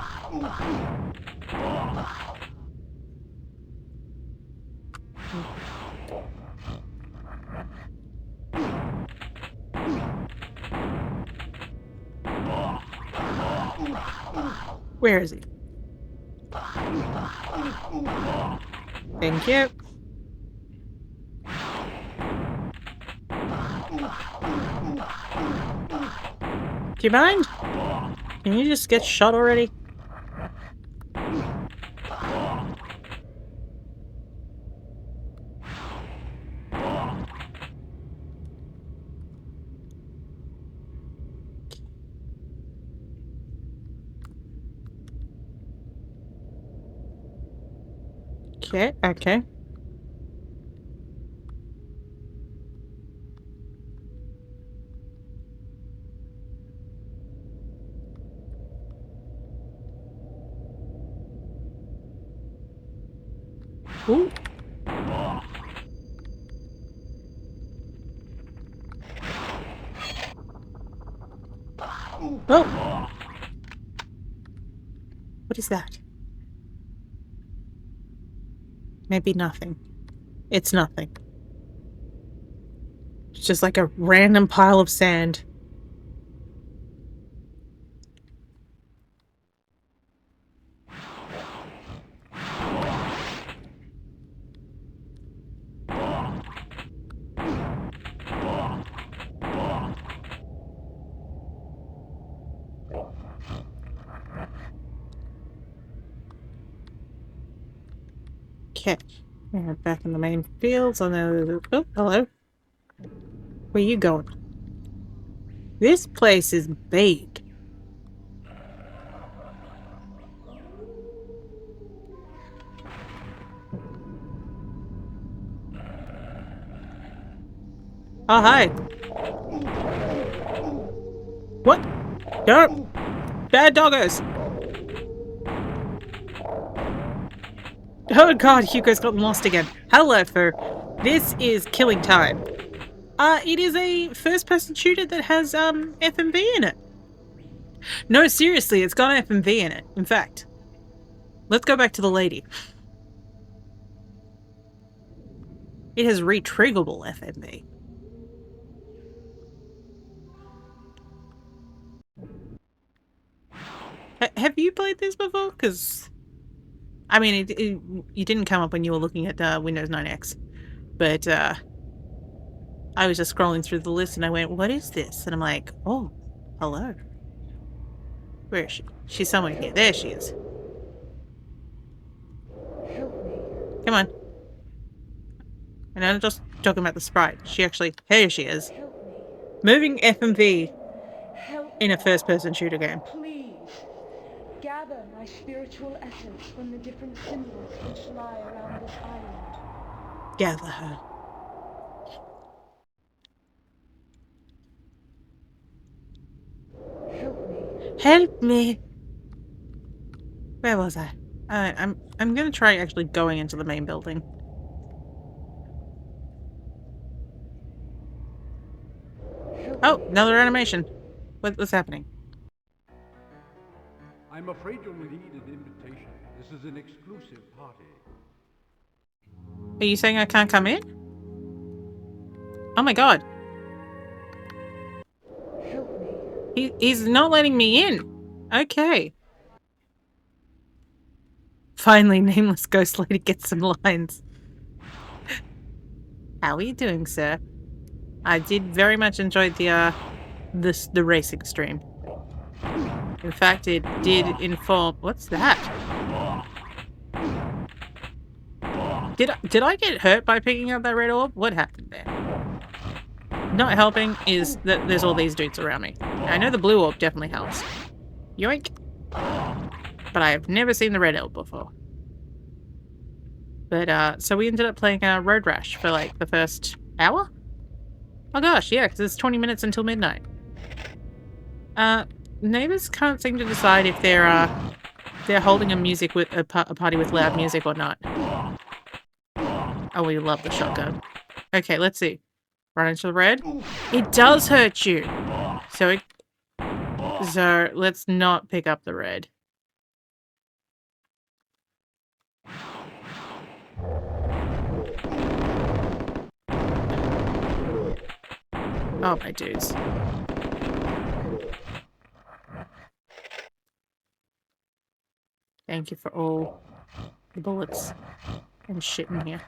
Where is he? Thank you. Do you mind? Can you just get shot already? Okay, okay. Ooh. Oh! What is that? Maybe nothing. It's nothing. It's just like a random pile of sand. Okay. We're back in the main fields. Oh, hello. Where you going? This place is big. Oh, hi. What? No! Bad doggos! Oh god, Hugo's gotten lost again. Hello, Fur. This is killing time. It is a first-person shooter that has FMV in it. No, seriously, it's got FMV in it. In fact, let's go back to the lady. It has retriggable FMV. Have you played this before? Because, I mean, it didn't come up when you were looking at Windows 9X. But I was just scrolling through the list and I went, what is this? And I'm like, oh, hello. Where is she? She's somewhere here. There she is. Come on. And I'm not just talking about the sprite. She actually, here she is. Moving FMV in a first-person shooter game. Please, gather my spiritual essence from the different symbols which lie around this island. Gather her. Help me. Help me. Where was I? I'm gonna try actually going into the main building. Oh, another animation. What's happening? I'm afraid you'll need an invitation. This is an exclusive party. Are you saying I can't come in? Oh my god. Help me. He's not letting me in. Okay. Finally, Nameless Ghost Lady gets some lines. How are you doing, sir? I did very much enjoy the racing stream. In fact, it did inform... What's that? Did I get hurt by picking up that red orb? What happened there? Not helping is that there's all these dudes around me. I know the blue orb definitely helps. Yoink. But I have never seen the red orb before. But, so we ended up playing Road Rash for, like, the first hour? Oh gosh, yeah, because it's 20 minutes until midnight. Neighbors can't seem to decide if they're holding a party with loud music or not. Oh, we love the shotgun. Okay, let's see. Run into the red. It does hurt you. So let's not pick up the red. Oh my dudes. Thank you for all the bullets and shit in here.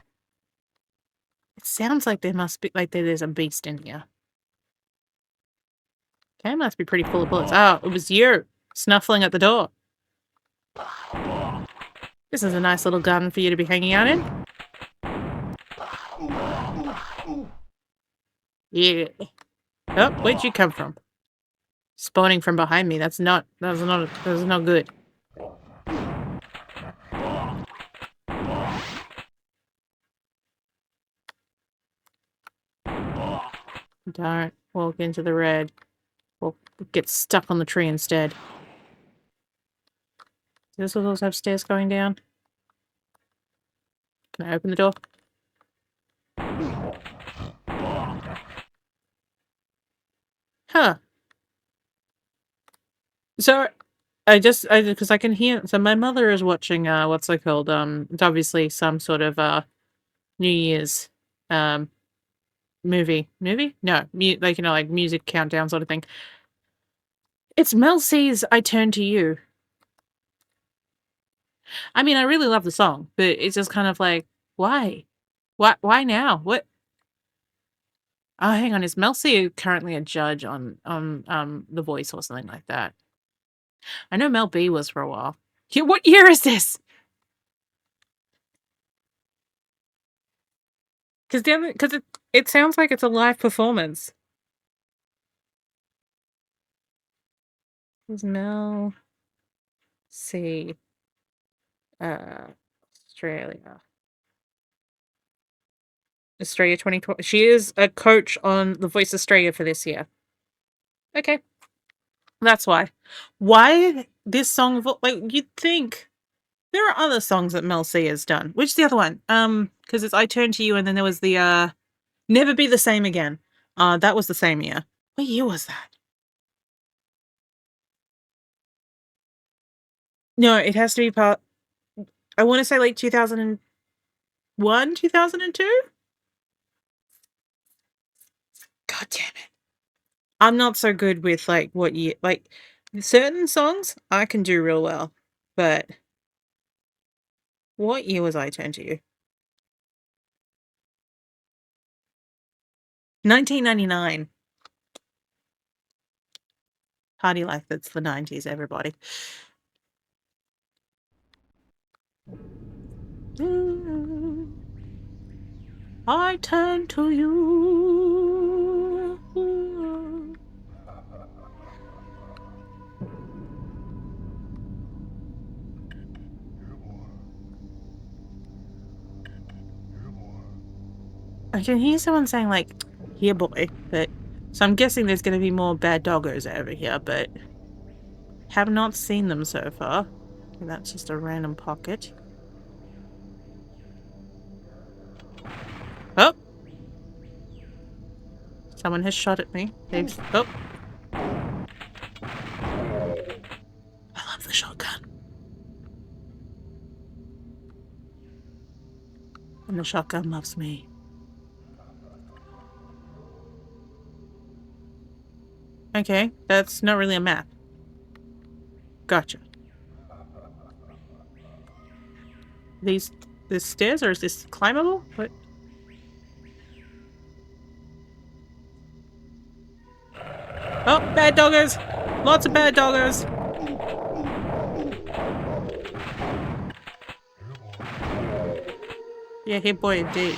It sounds like there must be, like there's a beast in here. Okay, must be pretty full of bullets. Oh, it was you snuffling at the door. This is a nice little garden for you to be hanging out in. Yeah. Oh, where'd you come from? Spawning from behind me. That was not good. Don't walk into the red. We'll get stuck on the tree instead. Does this also have stairs going down? Can I open the door? Huh. So, because I can hear, so my mother is watching, what's it called? It's obviously some sort of, New Year's, movie. No, like, you know, like music countdown sort of thing. It's Mel C's I Turn to You. I mean, I really love the song, but it's just kind of like, why? Why now? What? Oh, hang on. Is Mel C currently a judge on The Voice or something like that? I know Mel B was for a while. What year is this? Because it sounds like it's a live performance. Is Mel C Australia 2020. She is a coach on The Voice Australia for this year. Okay. That's why. Why this song? Like, you'd think there are other songs that Mel C has done. Which the other one? Because it's I Turn to You, and then there was the Never Be the Same Again. That was the same year. What year was that? No, it has to be part. I want to say like 2001, 2002. God damn it! I'm not so good with like what year. Like certain songs I can do real well, but what year was I Turn to You? 1999. Party like that's the 90s, everybody. I turn to you. I can hear someone saying like, "Here, boy," but so I'm guessing there's going to be more bad doggos over here, but have not seen them so far. And that's just a random pocket. Oh! Someone has shot at me. They've... Oh! I love the shotgun. And the shotgun loves me. Okay, that's not really a map. Gotcha. These stairs, or is this climbable? What? Oh, bad doggos! Lots of bad doggos! Yeah, hit boy indeed.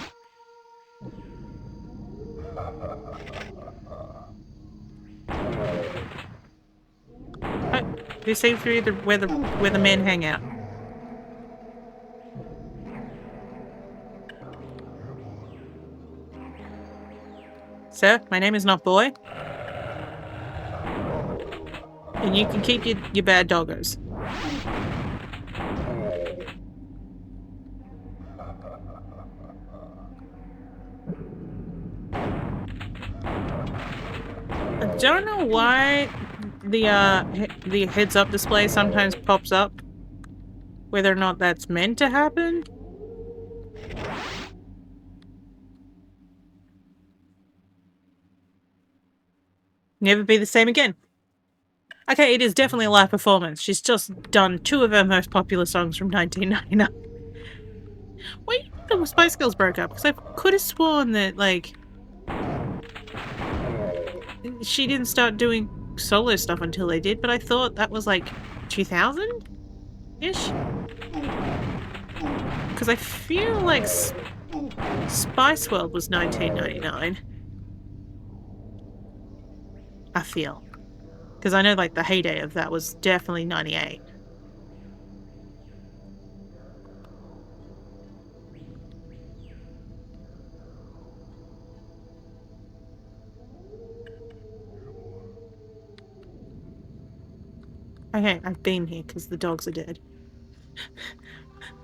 They seem to be where the men hang out. Sir, my name is not Boy. And you can keep your bad doggos. I don't know why the heads up display sometimes pops up. Whether or not that's meant to happen. Never Be the Same Again. Okay, it is definitely a live performance. She's just done 2 of her most popular songs from 1999. Wait, the Spice Girls broke up, because I could have sworn that, like, she didn't start doing solo stuff until they did, but I thought that was, like, 2000-ish? Because I feel like Spice World was 1999. I feel. Because I know, like, the heyday of that was definitely 98. Okay, I've been here because the dogs are dead.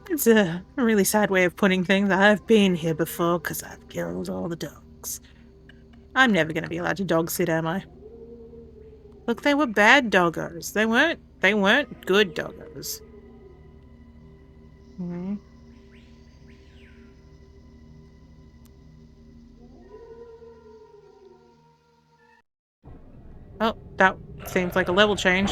It's a really sad way of putting things. I've been here before because I've killed all the dogs. I'm never going to be allowed to dog sit, am I? Look, they were bad doggos. They weren't good doggos. Oh, that seems like a level change.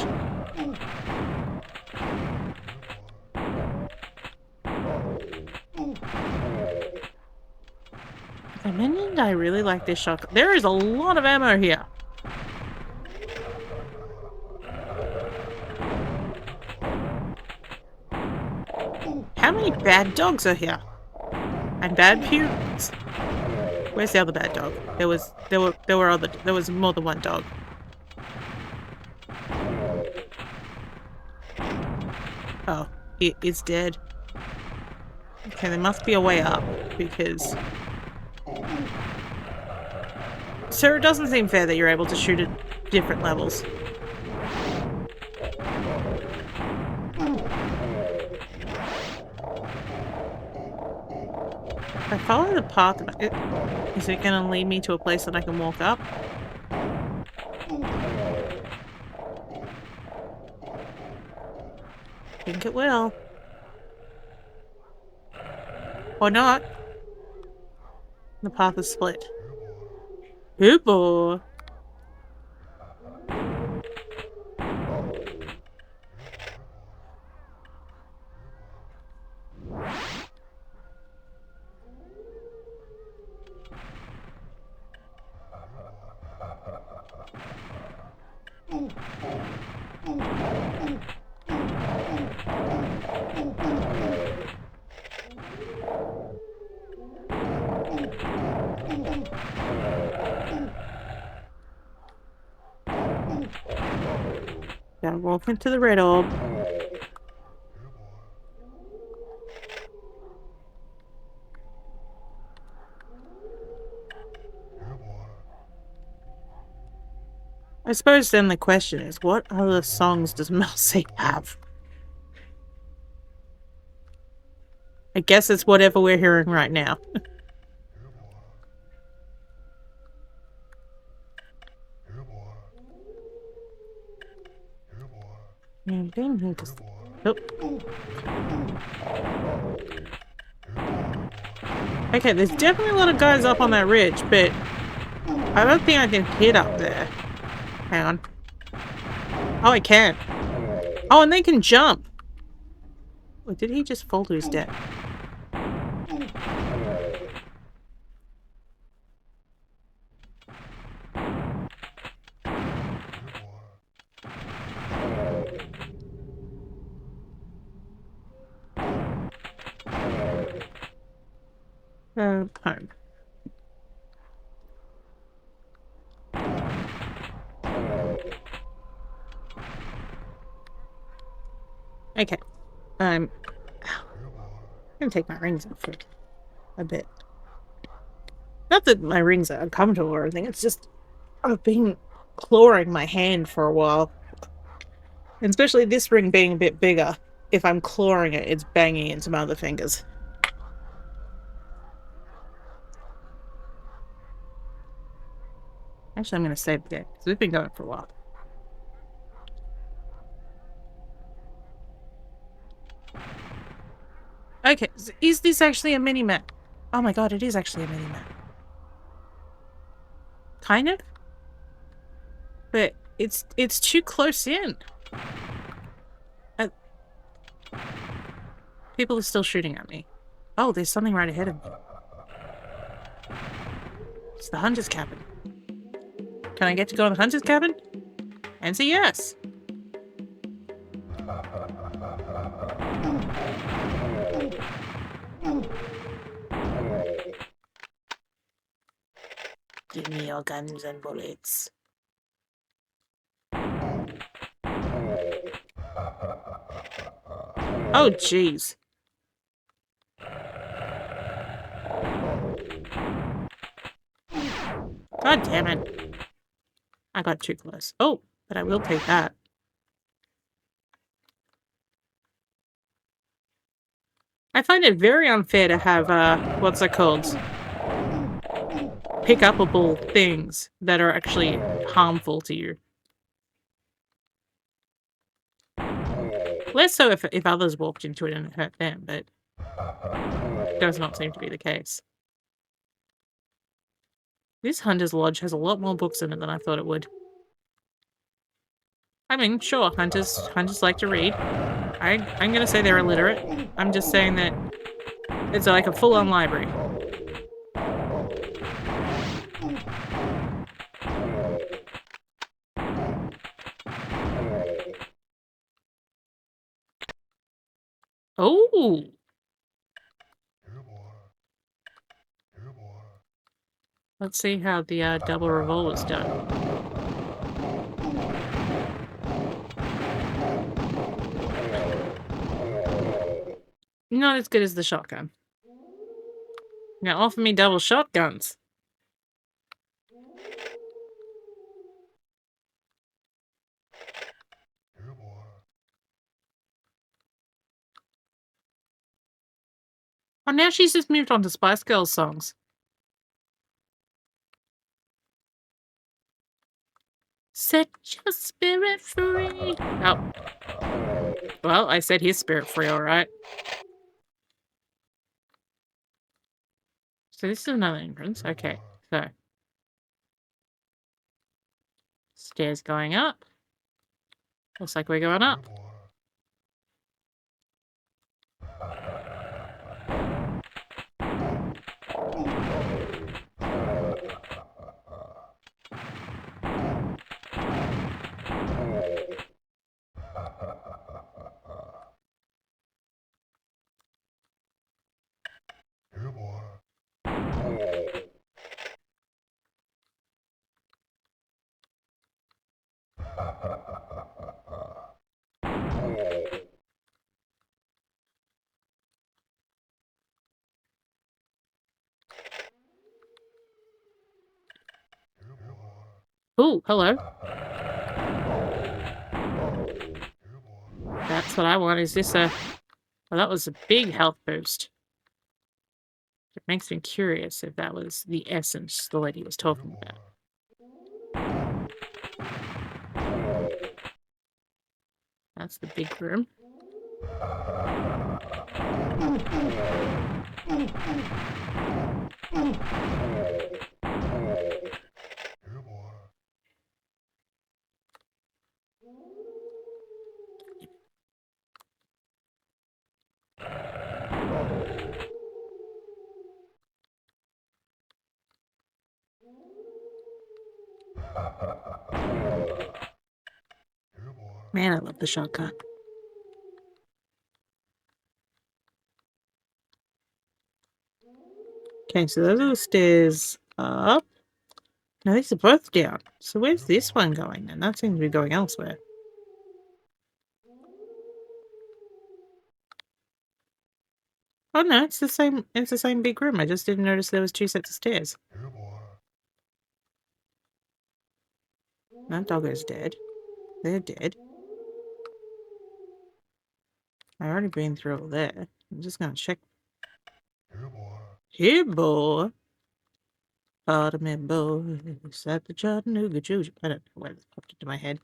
I mentioned I really like this shotgun. There is a lot of ammo here. How many bad dogs are here? And bad pupils? Where's the other bad dog? There was more than one dog. Oh, it is dead. Okay, there must be a way up, because... Sir, it doesn't seem fair that you're able to shoot at different levels. I follow the path, is it gonna lead me to a place that I can walk up? I think it will. Or not. The path is split. Oh boy. Gotta walk into the red orb. I suppose then the question is, what other songs does Melcy have? I guess it's whatever we're hearing right now. Man, being here just... Oh. Okay, there's definitely a lot of guys up on that ridge, but I don't think I can hit up there. Hang on. Oh, I can. Oh, and they can jump. Wait, did he just fall to his death? Home. Okay. I'm gonna take my rings off for a bit. Not that my rings are uncomfortable or anything, it's just I've been clawing my hand for a while. And especially this ring being a bit bigger. If I'm clawing it, it's banging into my other fingers. Actually, I'm going to save the game, because we've been going for a while. Okay, so is this actually a mini-map? Oh my god, it is actually a mini-map. Kind of? But it's too close in. People are still shooting at me. Oh, there's something right ahead of me. It's the hunter's cabin. Can I get to go in the hunter's cabin? Answer yes. Give me your guns and bullets. Oh, jeez. God damn it. I got too close. Oh, but I will take that. I find it very unfair to have, what's it called? Pick-upable things that are actually harmful to you. Less so if others walked into it and it hurt them, but it does not seem to be the case. This Hunter's Lodge has a lot more books in it than I thought it would. I mean, sure, hunters like to read. I'm gonna say they're illiterate. I'm just saying that it's like a full-on library. Oh! Let's see how the double revolver's done. Not as good as the shotgun. Now offer me double shotguns. Oh, now she's just moved on to Spice Girls songs. Set your spirit free. Oh. Well, I said his spirit free, alright. So this is another entrance. Okay, so. Stairs going up. Looks like we're going up. Ooh, hello. That's what I want. Is this a... Well, that was a big health boost. It makes me curious if that was the essence the lady was talking about. That's the big room. Man, I love the shotgun. Okay, so those are the stairs up. No, these are both down. So where's this one going then? That seems to be going elsewhere. Oh no, it's the same big room. I just didn't notice there was two sets of stairs. That doggo's dead. They're dead. I've already been through all there. I'm just gonna check. Here, boy. Pardon me, boy. Is that the Chattanooga Choo-choo? I don't know where this popped into my head.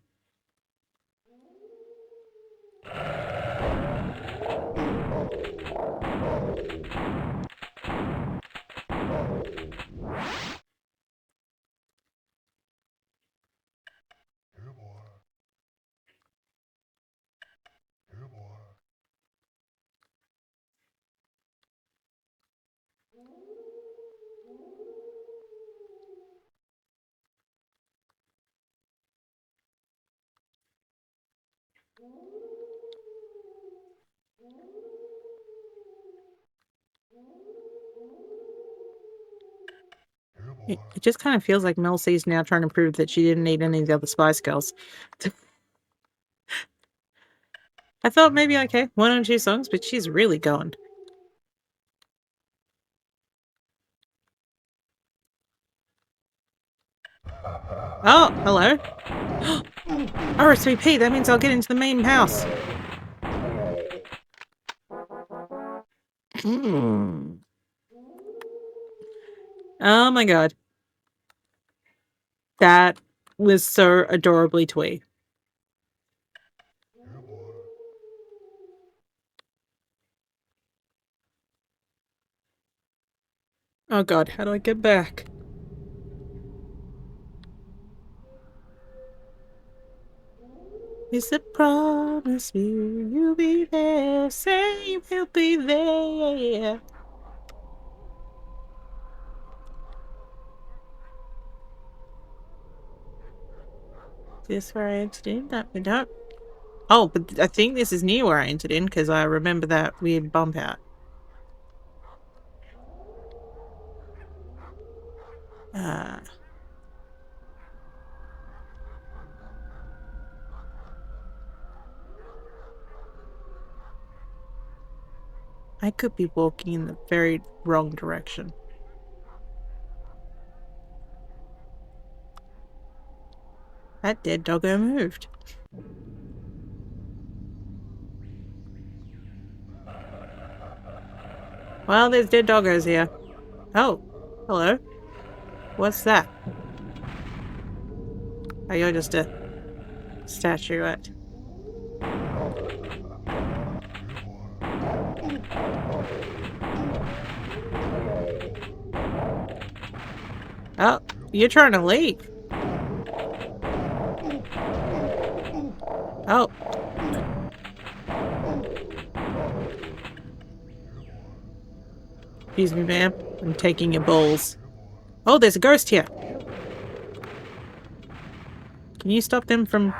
It just kind of feels like Mel C's now trying to prove that she didn't need any of the other Spice Girls. I thought maybe, okay, one or two songs, but she's really going. Oh, hello. RSVP, that means I'll get into the main house. Oh my god. That was so adorably twee. Oh god, how do I get back? Is it promise me you'll be there? Say you'll be there. Is this where I entered in? That we don't. Oh, but I think this is near where I entered in because I remember that weird bump out. I could be walking in the very wrong direction. That dead doggo moved. Well, there's dead doggos here. Oh, hello. What's that? Oh, you're just a statuette. Oh, you're trying to leave. Oh. Excuse me, ma'am. I'm taking your balls. Oh, there's a ghost here. Can you stop them from...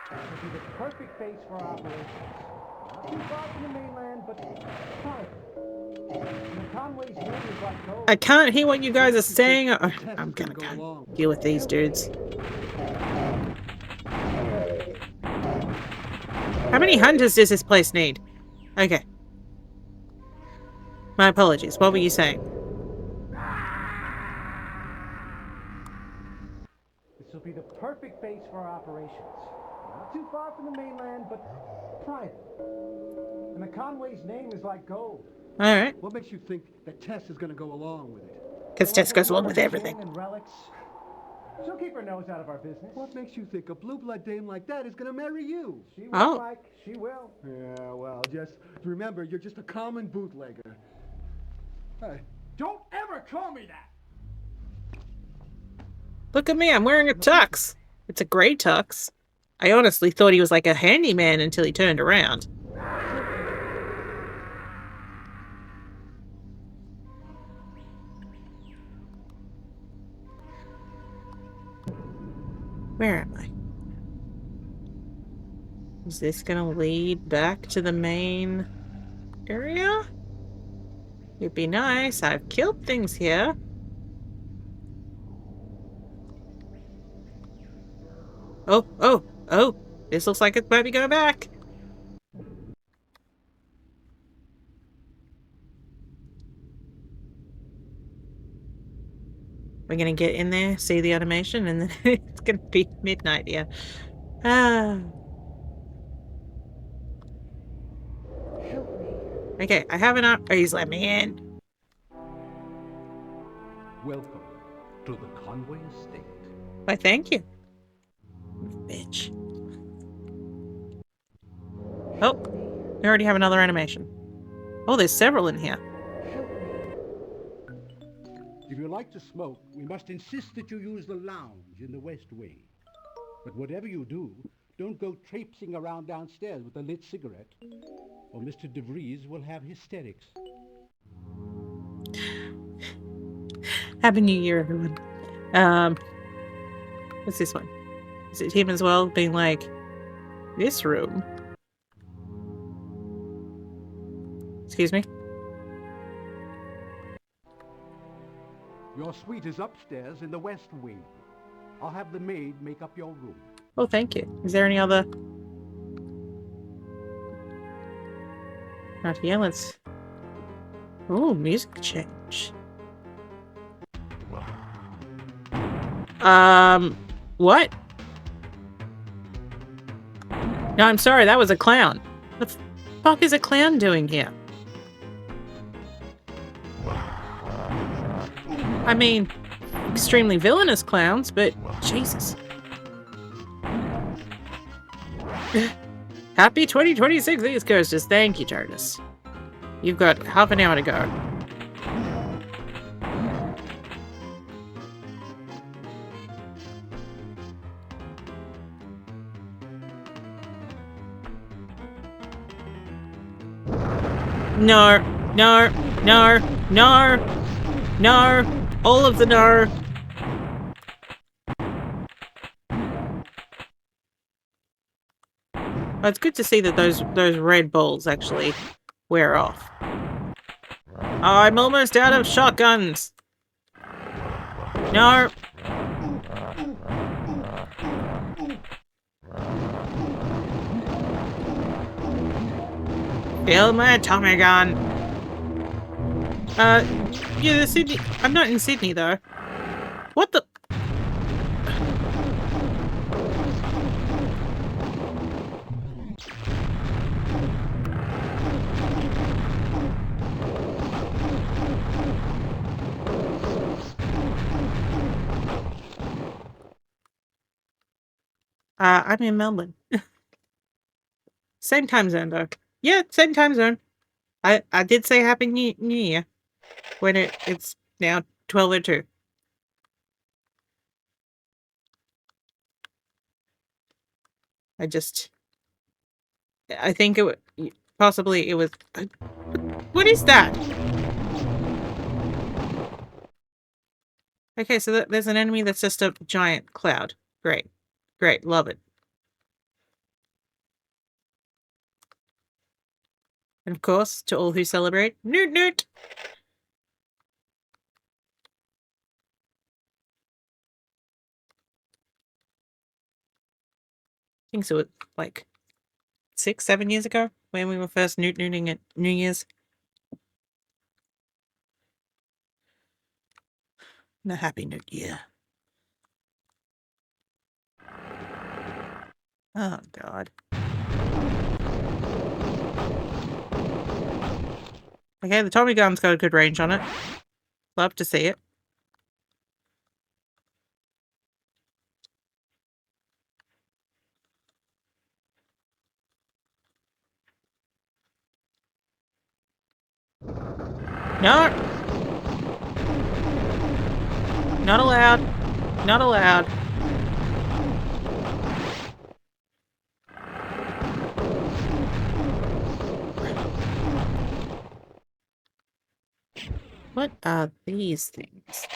This would be the perfect base for operations. Not too far from the mainland, but private. And Conway's name is like gold. I can't hear what you guys are saying. I'm gonna go deal with these dudes. How many hunters does this place need? Okay. My apologies. What were you saying? This will be the perfect base for operations. Not too far from the mainland, but private. And the Conway's name is like gold. Alright. What makes you think that Tess is going to go along with it? Because Tess goes along with everything. And relics. She'll keep her nose out of our business. What makes you think a blue-blood dame like that is going to marry you? She will, Oh. Mike. She will. Yeah, well, just remember, you're just a common bootlegger. Hey. Don't ever call me that! Look at me, I'm wearing a tux. It's a grey tux. I honestly thought he was like a handyman until he turned around. Where am I? Is this gonna lead back to the main area? It'd be nice. I've killed things here. Oh, oh, oh. This looks like it might be going back. We're gonna get in there, see the animation, and then it's gonna be midnight here. Ah. Help me. Okay, I have enough. Oh, he's let me in. Welcome to the Conway Estate. Why, thank you. Bitch. Oh, we already have another animation. Oh, there's several in here. Help me. If you like to smoke, we must insist that you use the lounge in the West Wing. But whatever you do, don't go traipsing around downstairs with a lit cigarette, or Mr. DeVries will have hysterics. Happy New Year, everyone. What's this one? Is it him as well? Being like, this room? Excuse me? Your suite is upstairs in the West Wing. I'll have the maid make up your room. Oh, thank you. Is there any other... Not here, let's... Ooh, music change. What? No, I'm sorry, that was a clown. What the fuck is a clown doing here? I mean, extremely villainous clowns, but Jesus. Happy 2026 East Coasters. Thank you, TARDIS. You've got half an hour to go. No, no, no, no, no, all of the no. Oh, it's good to see that those red balls actually wear off. I'm almost out of shotguns. No. Fill my Tommy gun. Yeah, the Sydney. I'm not in Sydney though. What the? I'm in Melbourne. Same time zone, though. Yeah, same time zone. I did say Happy New Year when it's now 12:02. I think possibly it was. What is that? Okay, so there's an enemy that's just a giant cloud. Great. Great, love it. And of course, to all who celebrate, Newt Newt! I think so, like 6, 7 years ago when we were first Newt Newting at New Year's. And a Happy New Year. Oh, God. Okay, the Tommy gun's got a good range on it. Love to see it. No! Not allowed. Not allowed. What are these things?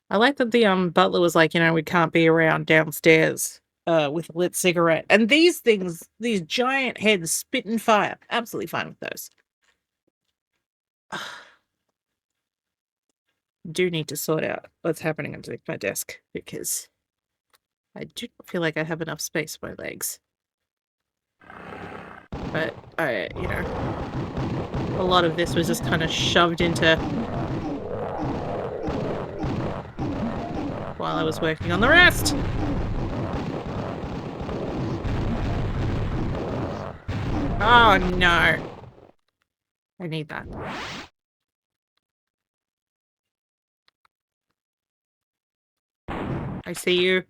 I like that the butler was like, we can't be around downstairs with a lit cigarette. And these things, these giant heads spitting fire. Absolutely fine with those. Do need to sort out what's happening underneath my desk because I do not feel like I have enough space for my legs. But a lot of this was just kind of shoved into while I was working on the rest. Oh no. I need that. I see you.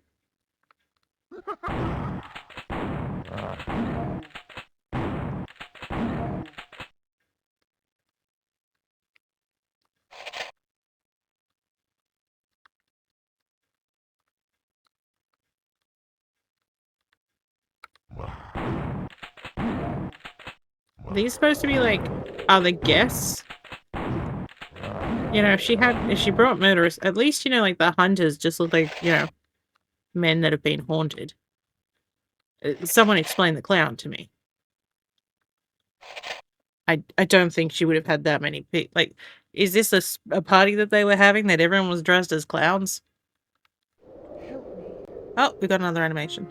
Are these supposed to be like other guests? If she brought murderers, at least, like the hunters just look like, men that have been haunted. Someone explain the clown to me. I don't think she would have had that many people. Like, is this a party that they were having that everyone was dressed as clowns? Oh, we got another animation.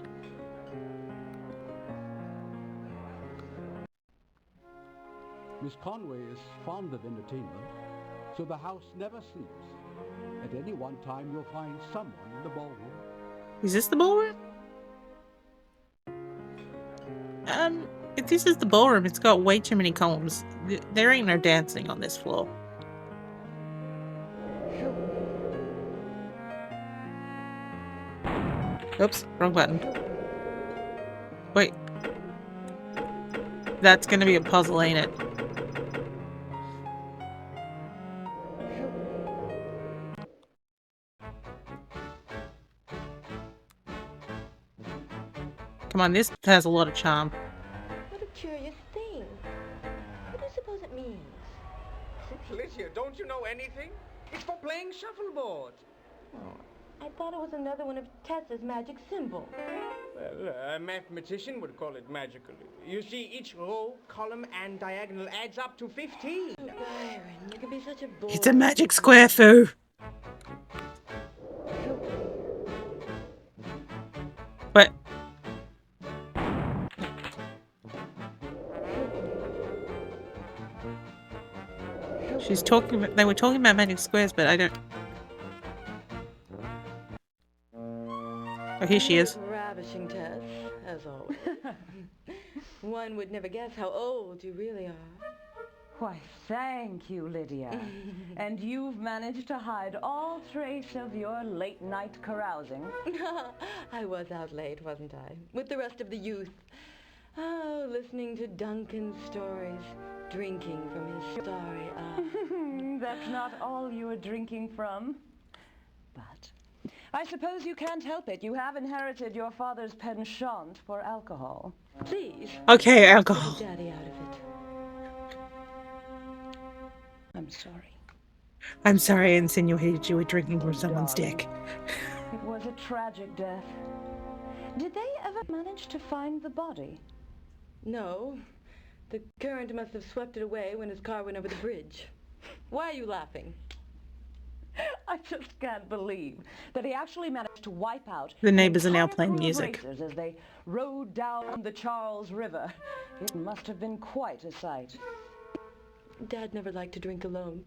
Miss Conway is fond of entertainment, so the house never sleeps. At any one time, you'll find someone in the ballroom. Is this the ballroom? If this is the ballroom, it's got way too many columns. There ain't no dancing on this floor. Oops, wrong button. Wait. That's gonna be a puzzle, ain't it? Come on, this has a lot of charm. What a curious thing. What do you suppose it means? Lydia, don't you know anything? It's for playing shuffleboard. Oh, I thought it was another one of Tessa's magic symbols. Well, a mathematician would call it magical. You see, each row, column, and diagonal adds up to 15. Oh, Byron, you can be such a boy. It's a magic square, Foo. What? They were talking about magic squares, but I don't. Oh, here she is. Ravishing, Tess, as always. One would never guess how old you really are. Why, thank you, Lydia. And you've managed to hide all trace of your late-night carousing. I was out late, wasn't I? With the rest of the youth. Oh, listening to Duncan's stories, drinking from his starry eyes. That's not all you were drinking from. But I suppose you can't help it. You have inherited your father's penchant for alcohol. Please. Okay, alcohol. Get Daddy out of it. I'm sorry. I'm sorry I insinuated you were drinking from someone's dick. It was a tragic death. Did they ever manage to find the body? No. The current must have swept it away when his car went over the bridge. Why are you laughing? I just can't believe that he actually managed to wipe out The neighbors are now entire playing crew of music. racers as they rode down the Charles River. It must have been quite a sight. Dad never liked to drink alone.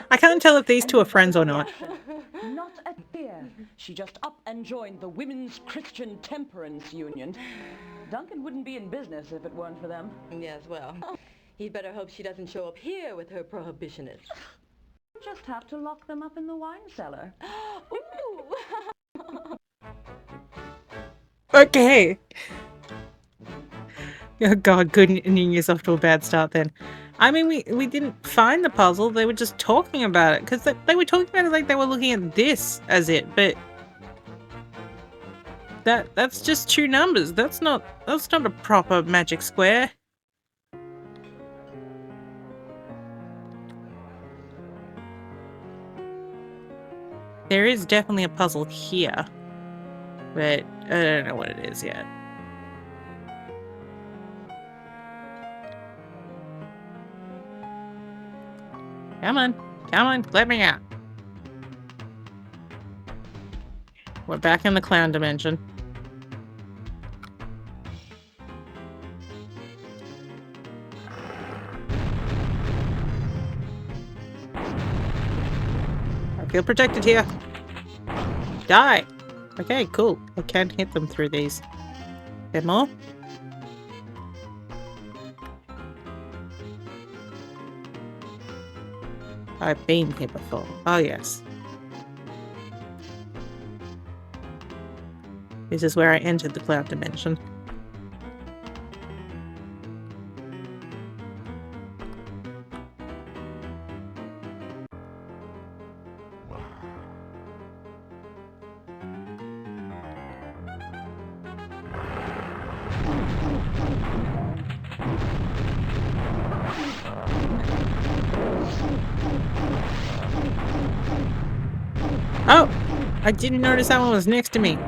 I can't tell if these two are friends or not. Not a tear. She just up and joined the Women's Christian Temperance Union. Duncan wouldn't be in business if it weren't for them. Yes, well, he'd better hope she doesn't show up here with her prohibitionists. Just have to lock them up in the wine cellar. Ooh! Okay. Oh god, good ending yourself to a bad start then. I mean, we didn't find the puzzle, they were just talking about it. Because they were talking about it like they were looking at this as it, but... That's just two numbers. That's not a proper magic square. There is definitely a puzzle here. But I don't know what it is yet. Come on, let me out. We're back in the clown dimension. I feel protected here. Die! Okay, cool. I can't hit them through these. There more? I've been here before. Oh, yes. This is where I entered the cloud dimension. Oh! I didn't notice that one was next to me.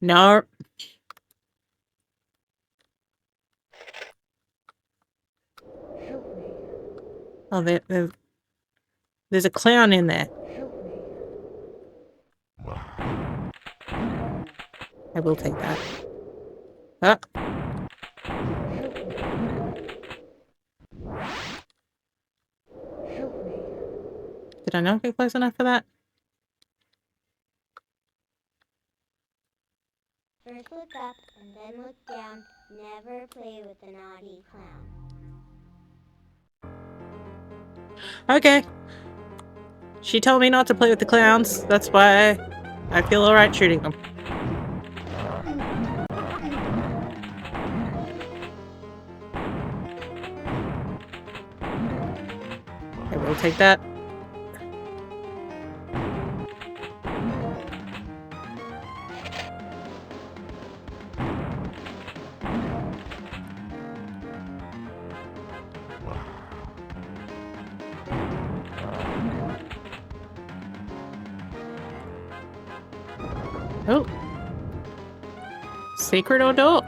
No. Oh, there's a clown in there. I will take that. Ah. Did I not get close enough for that? First look up and then look down. Never play with a naughty clown. Okay. She told me not to play with the clowns. That's why I feel alright shooting them. I will take that. Oh. Secret or door?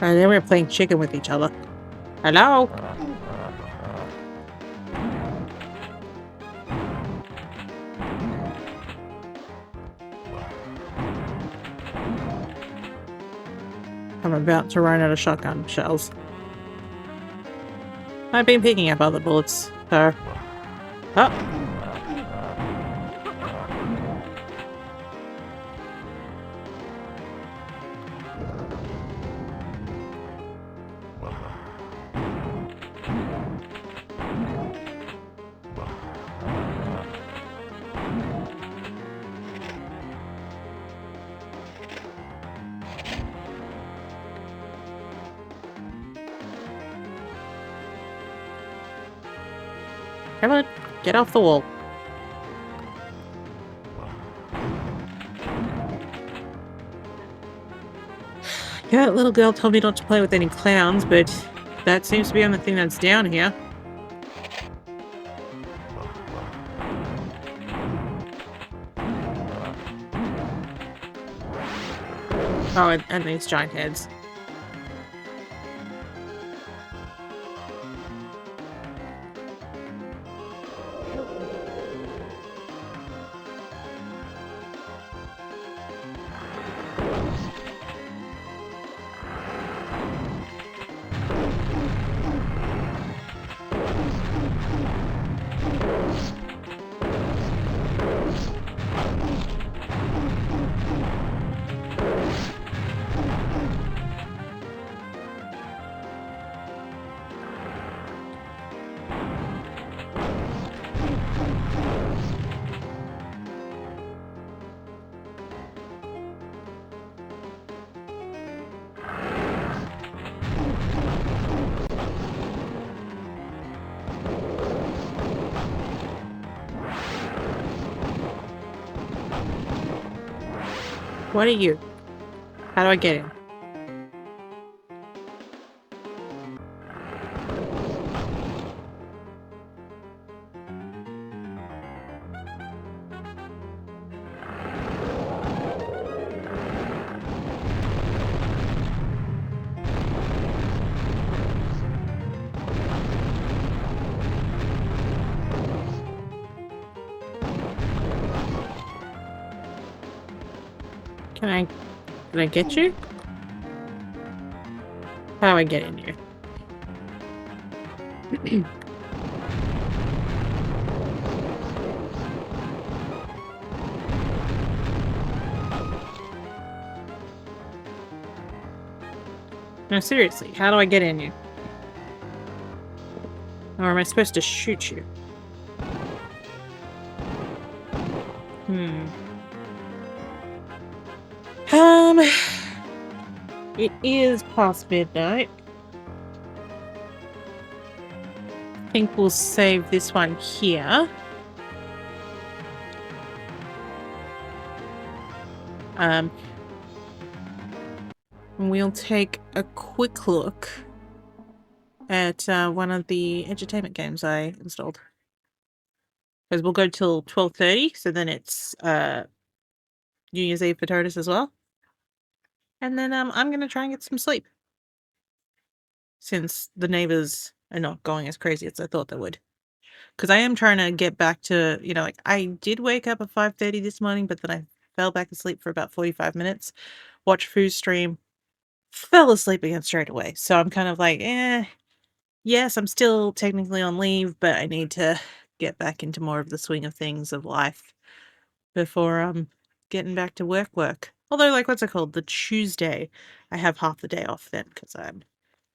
And then we're playing chicken with each other. Hello? I'm about to run out of shotgun shells. I've been picking up other bullets, so... Oh! Come on, get off the wall. Yeah, that little girl told me not to play with any clowns, but that seems to be the only thing that's down here. Oh, and these giant heads. What are you? How do I get in? Can I get you? How do I get in here? No, seriously, how do I get in here? Or am I supposed to shoot you? It is past midnight. I think we'll save this one here. And we'll take a quick look at one of the entertainment games I installed. Because we'll go till 12:30, so then it's New Year's Eve for Totus as well. And then I'm gonna try and get some sleep. Since the neighbors are not going as crazy as I thought they would. Because I am trying to get back to, you know, like, I did wake up at 5:30 this morning, but then I fell back asleep for about 45 minutes, watched Foo's stream, fell asleep again straight away. So I'm kind of like, yes, I'm still technically on leave, but I need to get back into more of the swing of things of life before I'm getting back to work. Although, like, what's it called? The Tuesday, I have half the day off then because I've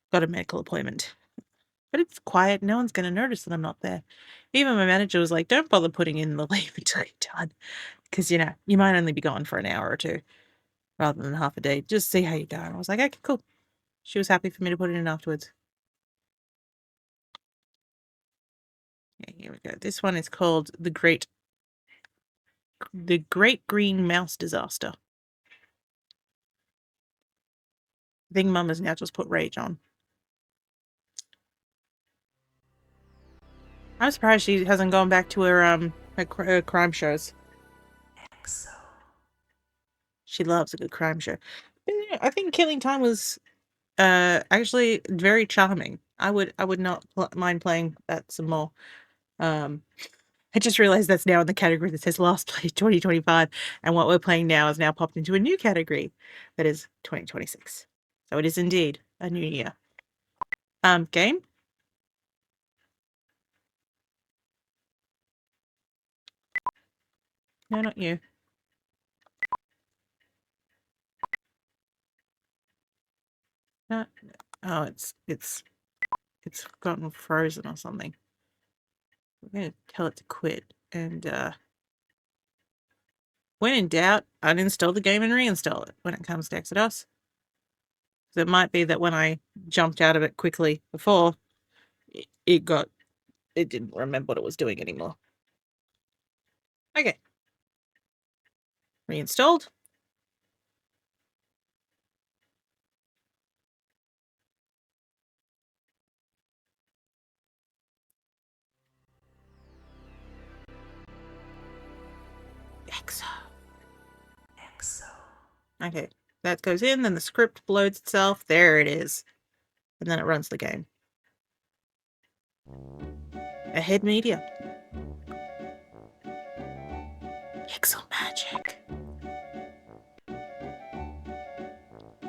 got a medical appointment. But it's quiet. No one's going to notice that I'm not there. Even my manager was like, don't bother putting in the leave until you're done. Because, you know, you might only be gone for an hour or two rather than half a day. Just see how you go. And I was like, okay, cool. She was happy for me to put it in afterwards. Yeah, here we go. This one is called The Great Green Mouse Disaster. I think Mum has now just put Rage on. I'm surprised she hasn't gone back to her crime shows. She loves a good crime show. But, yeah, I think Killing Time was actually very charming. I would not mind playing that some more. Um, I just realized that's now in the category that says last played 2025, and what we're playing now is now popped into a new category that is 2026. So it is indeed a new year. Game? No, not you. No. Oh, it's gotten frozen or something. We're gonna tell it to quit, and when in doubt, uninstall the game and reinstall it when it comes to Exodus. So it might be that when I jumped out of it quickly before, it didn't remember what it was doing anymore. Okay. Reinstalled. Exo. Okay, that goes in, then the script loads itself. There it is. And then it runs the game. Ahead Media. Pixel Magic.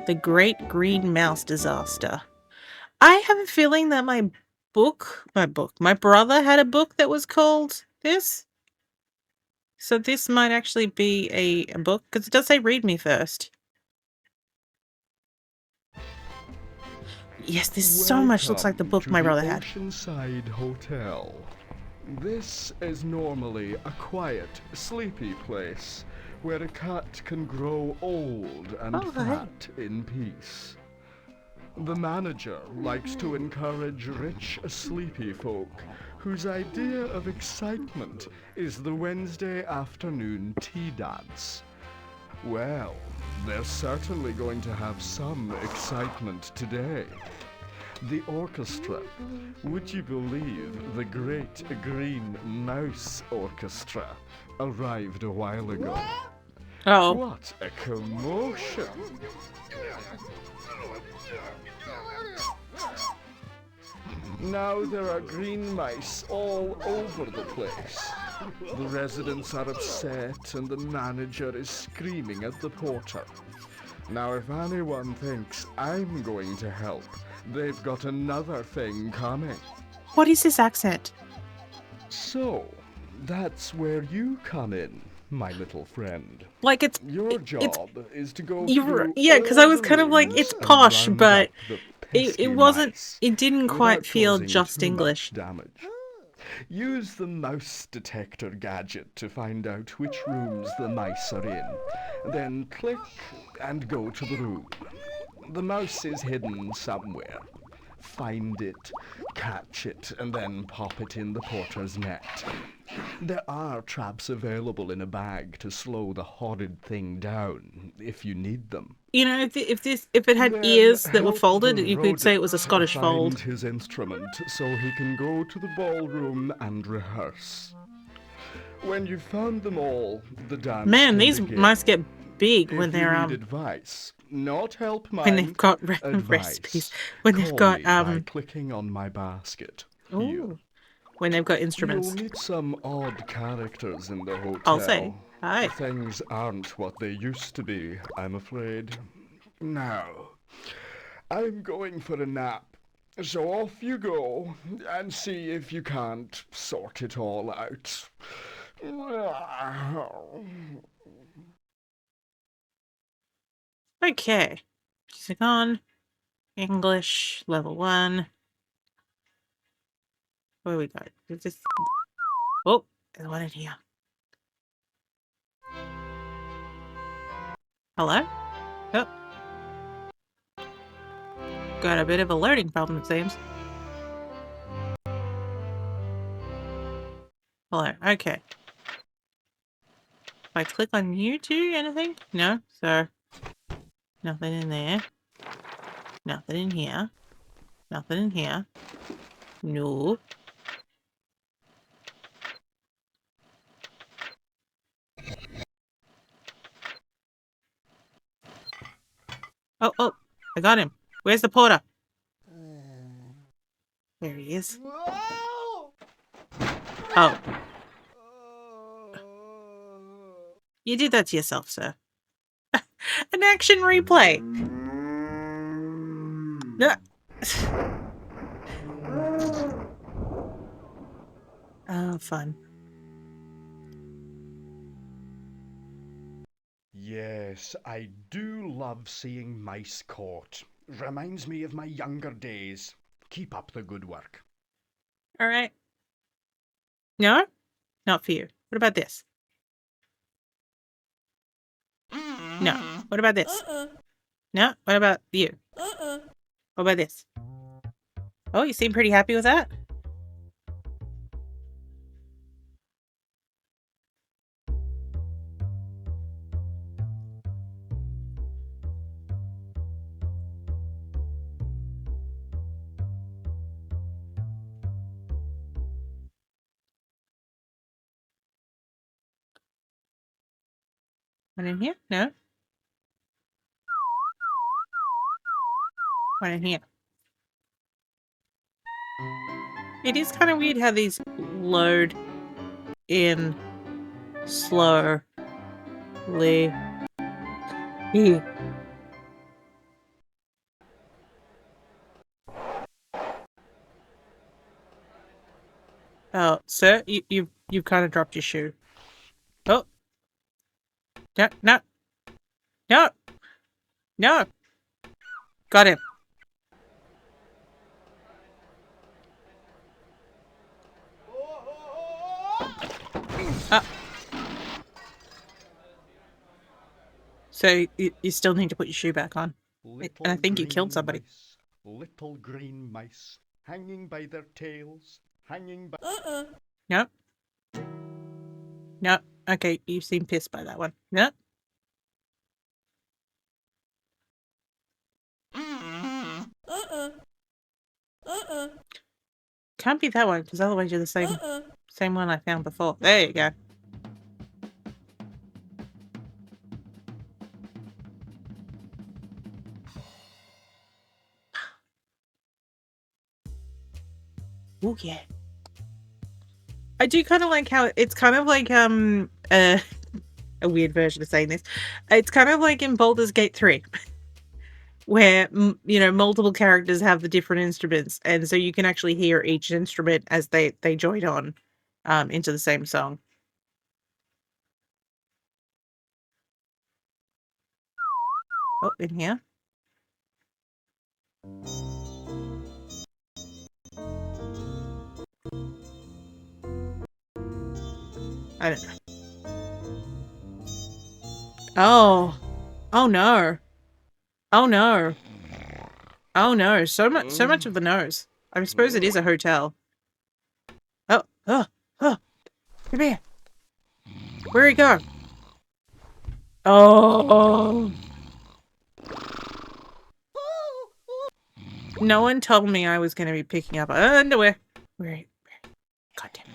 The Great Green Mouse Disaster. I have a feeling that my brother had a book that was called this. So this might actually be a book, because it does say read me first. Yes, this so much looks like the book my brother had. Oceanside Hotel. This is normally a quiet, sleepy place where a cat can grow old and fat in peace. The manager likes to encourage rich, sleepy folk whose idea of excitement is the Wednesday afternoon tea dance. Well, they're certainly going to have some excitement today. The orchestra. Would you believe the Great Green Mouse Orchestra arrived a while ago? Oh. What a commotion! Now there are green mice all over the place. The residents are upset and the manager is screaming at the porter. Now if anyone thinks I'm going to help, they've got another thing coming. What is this accent? So, that's where you come in, my little friend. Like it's your job is to go through yeah, because I was kind of like, it's posh, but it wasn't. It didn't quite feel just English. Damage. Use the mouse detector gadget to find out which rooms the mice are in. Then click and go to the room. The mouse is hidden somewhere. Find it, catch it, and then pop it in the porter's net. There are traps available in a bag to slow the horrid thing down, if you need them. You know, if it had ears that were folded, you could say it was a Scottish fold. Find his instrument so he can go to the ballroom and rehearse. When you've found them all, the dance. Man, these mice get big when they're advice, not help mine, when they've got recipes. When they've got by clicking on my basket. Ooh. When they've got instruments. You'll meet some odd characters in the hotel. I'll say hi. Things aren't what they used to be, I'm afraid. Now, I'm going for a nap. So off you go, and see if you can't sort it all out. Okay. Music on. English, level 1. What do we got? Is this... Oh, there's one in here. Hello? Oh. Got a bit of a loading problem, it seems. Hello, okay. If I click on you two, anything? No, so... Nothing in there. Nothing in here. Nothing in here. No. Oh, I got him. Where's the porter? There he is. Oh. You did that to yourself, sir. An action replay. No. Oh, fun. Yes, I do love seeing mice caught. Reminds me of my younger days. Keep up the good work. All right. No? Not for you. What about this? No. What about this? No? What about you? What about this? Oh, you seem pretty happy with that? One in here? No? One in here. It is kind of weird how these load in slowly. Oh, sir, you've kind of dropped your shoe. Oh. No, no. No. No. Got him. So you still need to put your shoe back on. And I think you killed somebody. Mice, little green mice, hanging by their tails, hanging by... No. No. Okay, you seem pissed by that one. No. Can't be that one, because otherwise you're the same one I found before. There you go. Oh yeah. I do kind of like how it's kind of like a weird version of saying this. It's kind of like in Baldur's Gate 3. Where, you know, multiple characters have the different instruments, and so you can actually hear each instrument as they join on into the same song. Oh, in here. I don't know. Oh. Oh no. Oh no. Oh no. So much of the nose. I suppose it is a hotel. Oh. Oh. Oh. Come here. Where'd he go? Oh. No one told me I was going to be picking up underwear. Where? God damn it.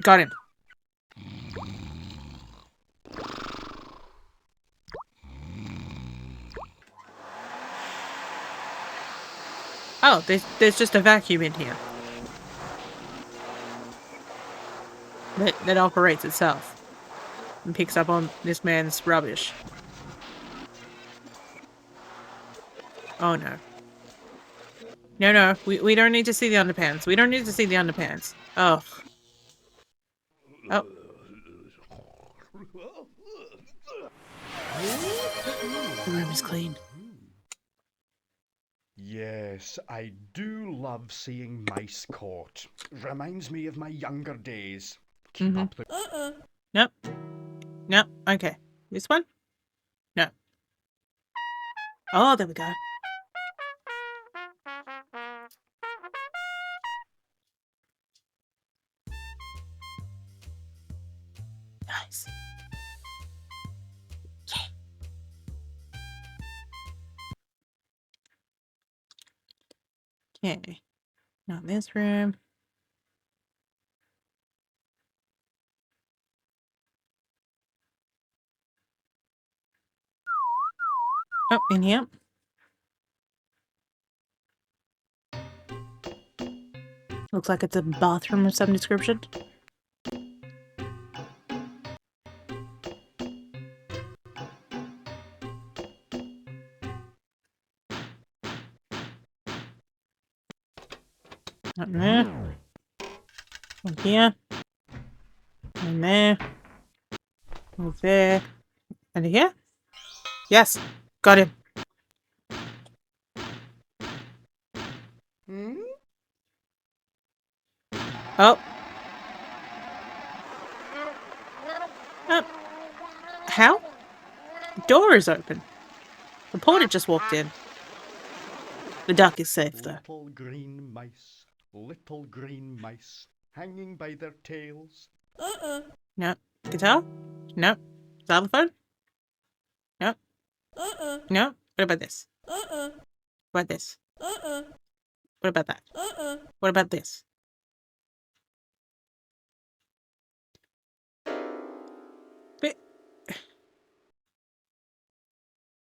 Got him. Oh, there's just a vacuum in here. That operates itself. And picks up on this man's rubbish. Oh no. No, we don't need to see the underpants. We don't need to see the underpants. Oh. Oh. The room is clean. Yes, I do love seeing mice caught. Reminds me of my younger days. Keep up the... Nope. Nope. Okay. This one? No. Oh, there we go. Nice. Okay. Not in this room. Oh, in here. Looks like it's a bathroom of some description. Not there. One here. One there. One there. And here? Yes. Got him. Oh. Oh. How? The door is open. The porter just walked in. The duck is safe, though. Little green mice, hanging by their tails. No. Guitar? No. Xylophone? No. No. What about this? What about this? What about that? What about this?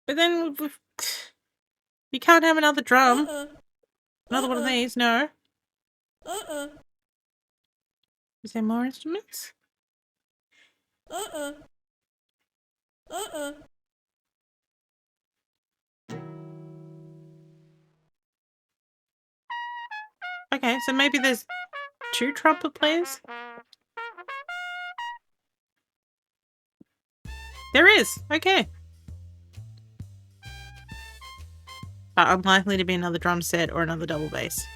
But then you can't have another drum. Another one of these, no. Is there more instruments? Okay, so maybe there's 2 trumpet players? There is, okay. But unlikely to be another drum set or another double bass.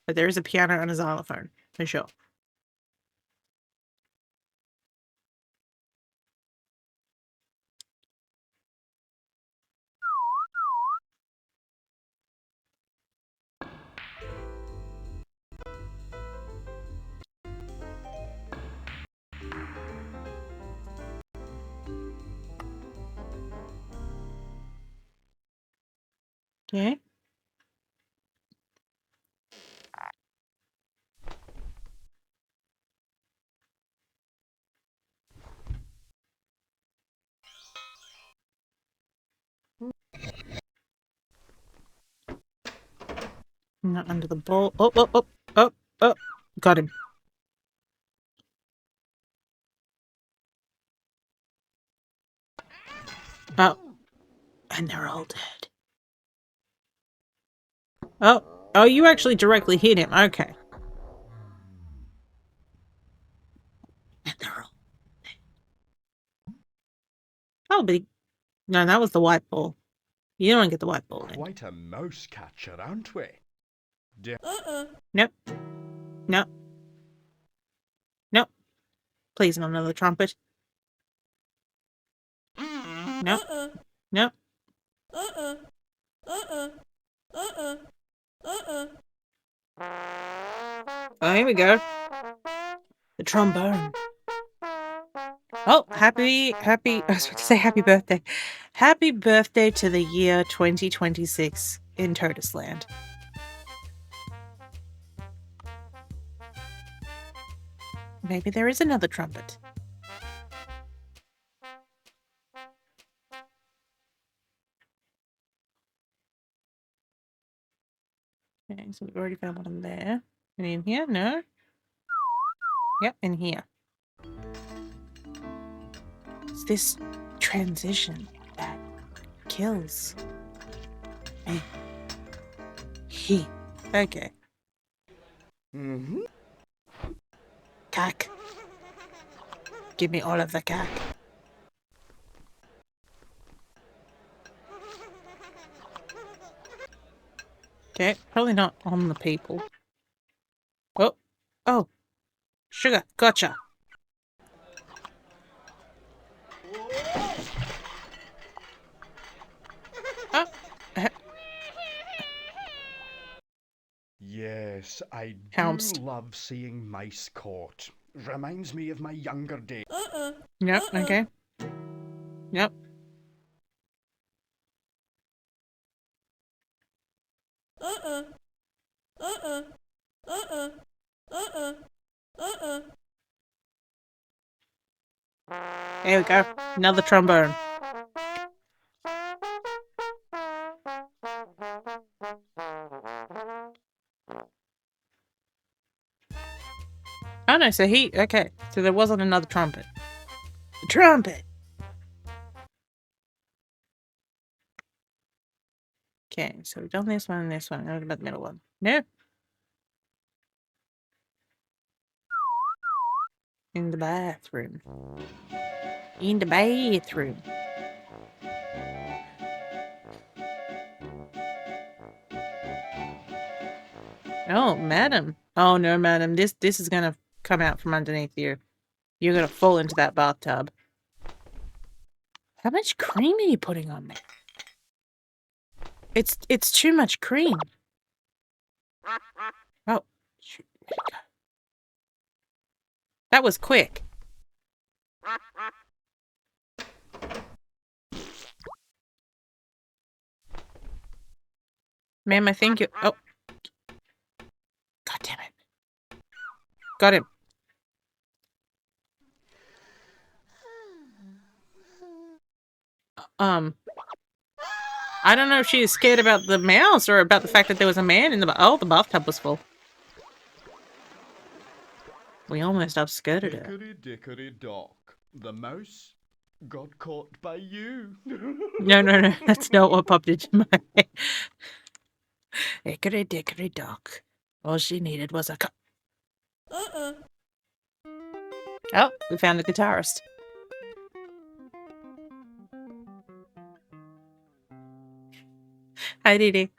But there is a piano and a xylophone, for sure. Okay. Not under the ball. Oh, oh, oh, oh, oh. Got him. Oh. And they're all dead. Oh. Oh, you actually directly hit him. Okay. And they're all dead. Oh, but no, that was the white ball. You don't get the white ball. Quite a mouse catcher, aren't we? Nope. Nope. Nope. Please, not another trumpet. Nope. Nope. Oh, here we go. The trombone. Oh, happy, I was about to say happy birthday. Happy birthday to the year 2026 in Totusland. Maybe there is another trumpet. Okay, so we've already found one in there. And in here? No? Yep, in here. It's this transition that kills me. He. Okay. Cack. Give me all of the cack. Okay, probably not on the people. Oh. Oh. Sugar, gotcha. Oh. Yes, I Helms. do love seeing mice caught. Reminds me of my younger days. Yep, okay. Yep. There we go. Another trombone. Oh no, so okay. So there wasn't another trumpet. The trumpet! Okay, so we've done this one and this one. What about the middle one? No. In the bathroom. In the bathroom. Oh, madam. Oh no, madam. This is gonna come out from underneath you. You're gonna fall into that bathtub. How much cream are you putting on there? It's too much cream. Oh, shoot. That was quick. Ma'am, I think you... Oh. God damn it. Got him. I don't know if she was scared about the mouse or about the fact that there was a man in the... Oh, the bathtub was full. We almost upskirted her. Hickory dickory dock. The mouse got caught by you. No. That's not what popped into my head. Hickory dickory dock. All she needed was a Oh, we found a guitarist. Hi, Dee Dee.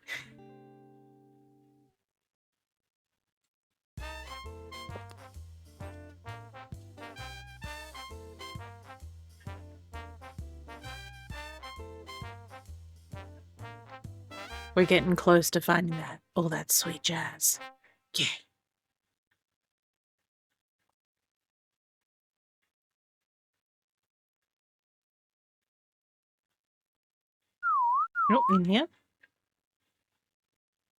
We're getting close to finding all that sweet jazz. Yeah. Oh, in here.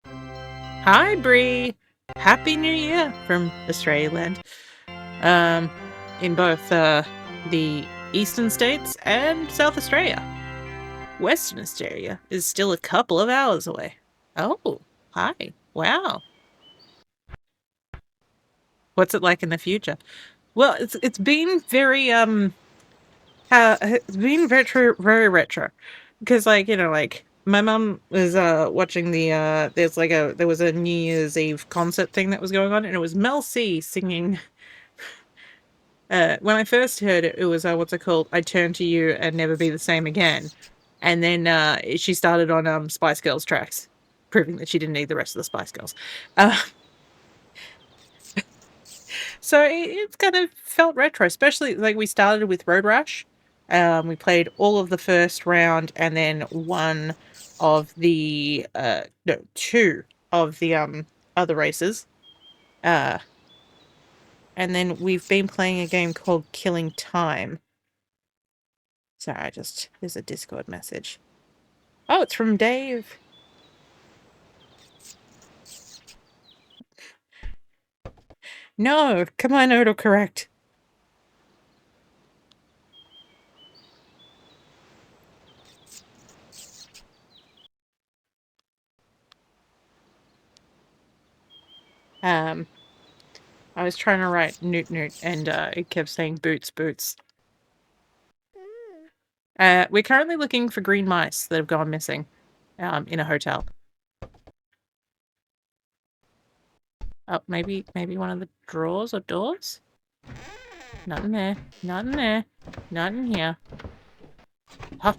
Hi, Bree. Happy New Year from Australia land. In both the eastern states and South Australia. Western Australia is still a couple of hours away. Oh, hi. Wow. What's it like in the future? Well, it's been very it's been very retro. Because like my mum was watching the there was a New Year's Eve concert thing that was going on, and it was Mel C singing. When I first heard it, it was what's it called? I Turn to You and Never Be the Same Again. And then she started on Spice Girls tracks, proving that she didn't need the rest of the Spice Girls. So it's kind of felt retro, especially like we started with Road Rash. We played all of the first round and then one of the no, two of the other races. And then we've been playing a game called Killing Time. Sorry, there's a Discord message. Oh, it's from Dave. No, come on, autocorrect. I was trying to write Newt Newt and it kept saying boots, boots. We're currently looking for green mice that have gone missing in a hotel. Oh, maybe one of the drawers or doors? Not in there. Not in there. Not in here. Huh.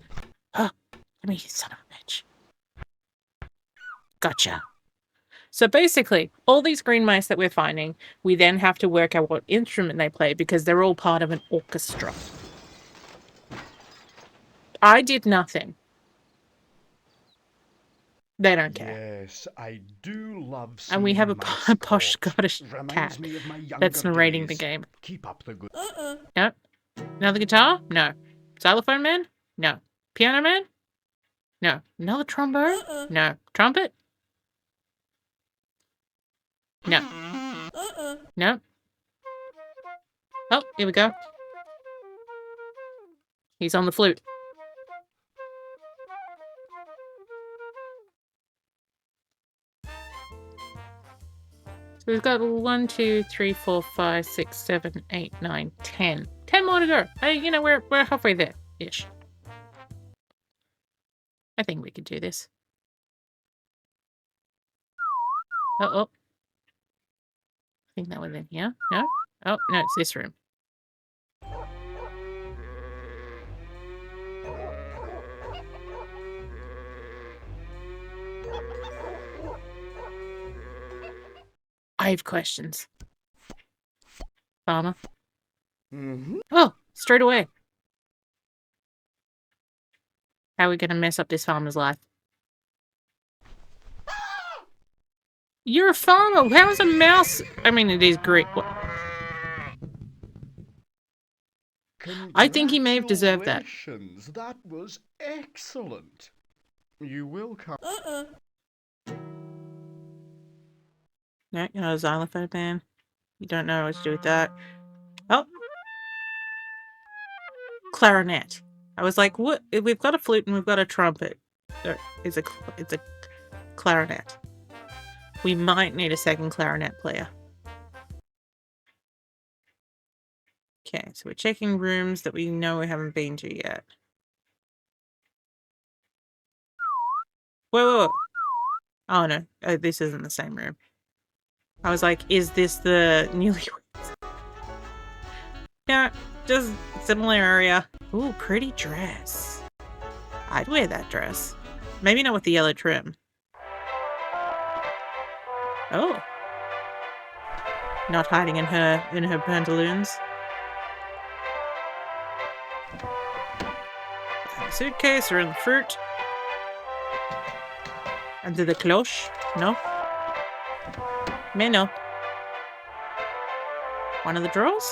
Huh. Come here, you son of a bitch. Gotcha. So basically, all these green mice that we're finding, we then have to work out what instrument they play because they're all part of an orchestra. I did nothing. They don't care. Yes, I do love. And we have a posh Scottish cat that's narrating the game. Keep up the good. No. Another guitar? No. Xylophone man? No. Piano man? No. Another trombone? No. Trumpet? No. No. Oh, here we go. He's on the flute. So we've got 1, 2, 3, 4, 5, 6, 7, 8, 9, 10. 10 more to go. Hey, you know, we're halfway there ish. I think we could do this. Oh. I think that was in here. No? Oh, no, it's this room. I have questions. Farmer. Oh, straight away. How are we going to mess up this farmer's life? You're a farmer. How is a mouse? I mean, it is great. What? I think he may have deserved that. That was excellent. You will come. No, you're not a xylophone man. You don't know what to do with that. Oh. Clarinet. I was like, what? We've got a flute and we've got a trumpet. It's a clarinet. We might need a second clarinet player. Okay, so we're checking rooms that we know we haven't been to yet. Whoa. Oh no, this isn't the same room. I was like, is this the newlyweds? Yeah, just similar area. Ooh, pretty dress. I'd wear that dress. Maybe not with the yellow trim. Oh. Not hiding in her pantaloons. In the suitcase or in the fruit. Under the cloche? No? Mais no. One of the drawers?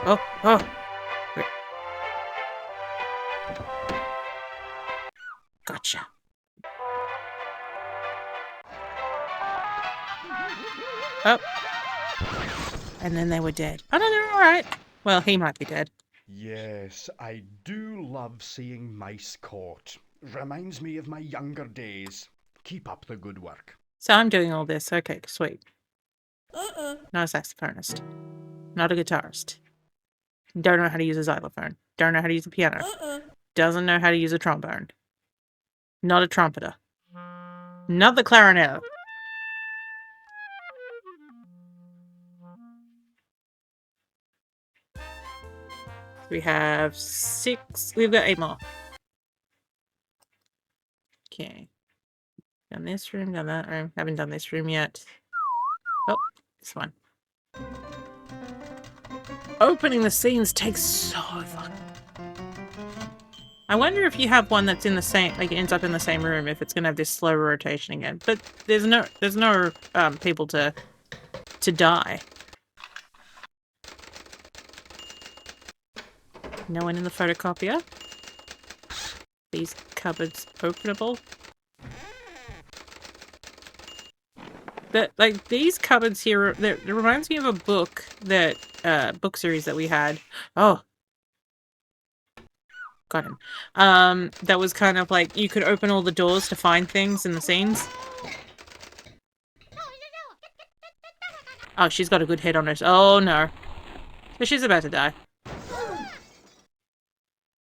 Oh. Wait. Gotcha. Oh. And then they were dead. Oh no, they're alright. Well, he might be dead. Yes, I do love seeing mice caught. Reminds me of my younger days. Keep up the good work. So I'm doing all this. Okay, sweet. Not a saxophonist. Not a guitarist. Don't know how to use a xylophone. Don't know how to use a piano. Doesn't know how to use a trombone. Not a trumpeter. Not the clarinet. We have 6. We've got 8 more. Okay. Done this room, done that room. Haven't done this room yet. Oh, this one. Opening the scenes takes so long. I wonder if you have one that's in the same, like, it ends up in the same room, if it's gonna have this slow rotation again. But there's no people to die. No one in the photocopier. These cupboards openable. But like these cupboards here, it reminds me of a book that book series that we had. Oh, got him. That was kind of like you could open all the doors to find things in the scenes. Oh, she's got a good head on her. Oh no, so she's about to die.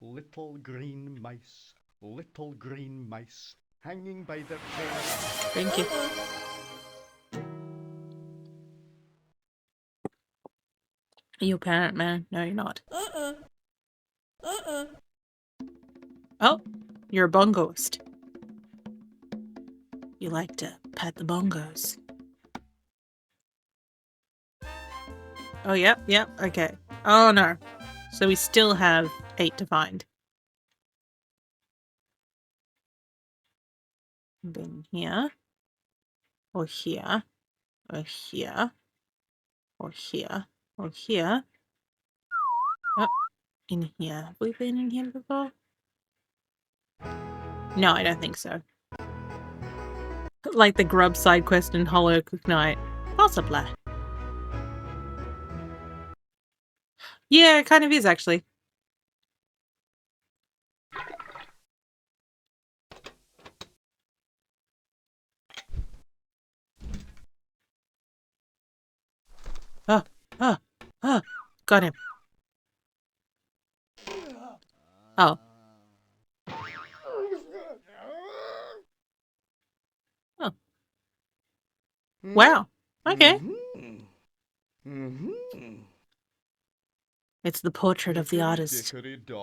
Little green mice, hanging by their tails. Thank you. Are you a parent, man? No, you're not. Oh, you're a bongoist. You like to pat the bongos. Oh, yep, okay. Oh, no. So we still have 8 to find. Then here. Or here. Or here. Or here. Or here. Oh, in here. Have we been in here before? No, I don't think so. Like the grub side quest in Hollow Cook Night. Possibly. Yeah, it kind of is, actually. Oh, oh, oh. Got him. Oh. Oh. Wow. Okay. It's the portrait of the artist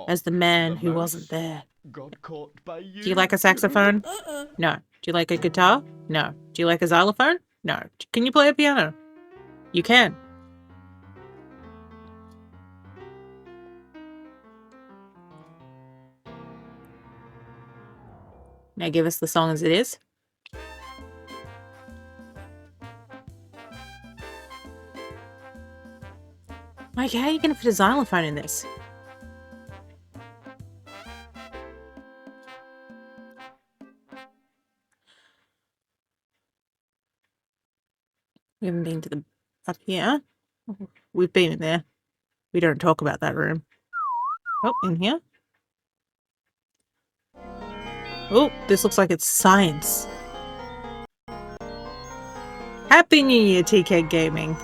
as the man who wasn't there. Got caught by you. Do you like a saxophone? No. Do you like a guitar? No. Do you like a xylophone? No. Can you play a piano? You can. Now give us the song as it is. Mike, how are you going to fit a xylophone in this? We haven't been to the up here. We've been in there. We don't talk about that room. Oh, in here. Oh, this looks like it's science. Happy New Year, TK Gaming.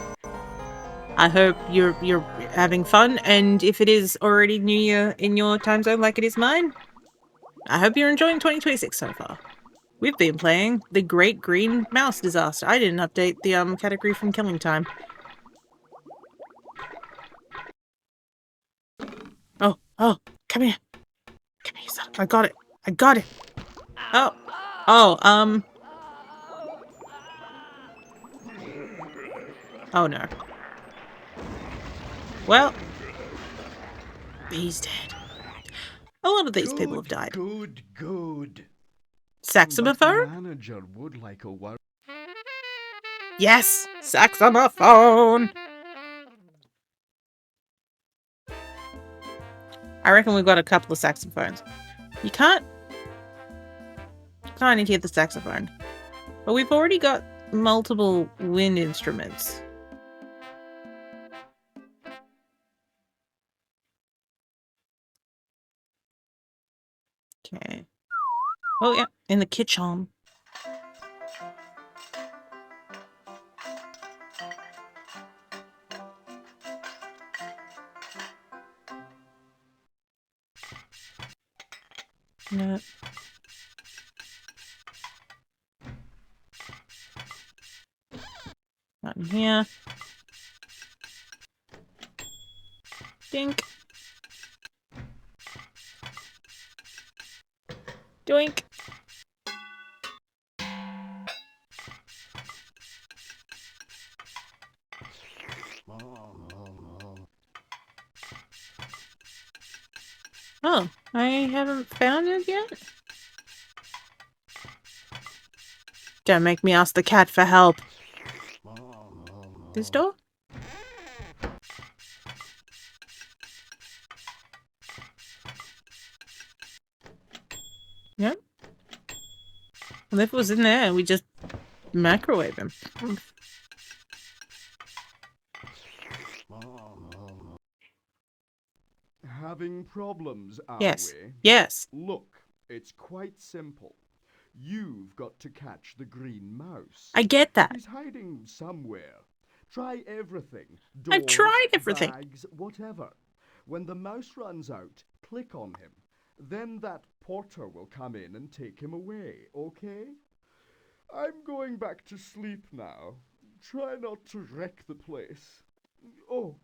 I hope you're having fun, and if it is already New Year in your time zone like it is mine, I hope you're enjoying 2026 so far. We've been playing The Great Green Mouse Disaster. I didn't update the category from Killing Time. Oh, come here. Come here, son. I got it. I got it. Oh. Oh, no. Well, he's dead. A lot of these people have died. Good. Saxophone? Manager would like a word. Yes! Saxophone! I reckon we've got a couple of saxophones. You can't hear the saxophone. But we've already got multiple wind instruments. Okay. Oh yeah, in the kitchen. No. Not in here. Dink. Doink. Oh, I haven't found it yet? Don't make me ask the cat for help. This door? Yep. Well, if it was in there, we just microwave him. Having problems, are Yes. we? Yes. Look, it's quite simple. You've got to catch the green mouse. I get that. He's hiding somewhere. Try everything. I've Doors, tried everything. bags, whatever. When the mouse runs out, click on him. Then that porter will come in and take him away, okay? I'm going back to sleep now. Try not to wreck the place. Oh,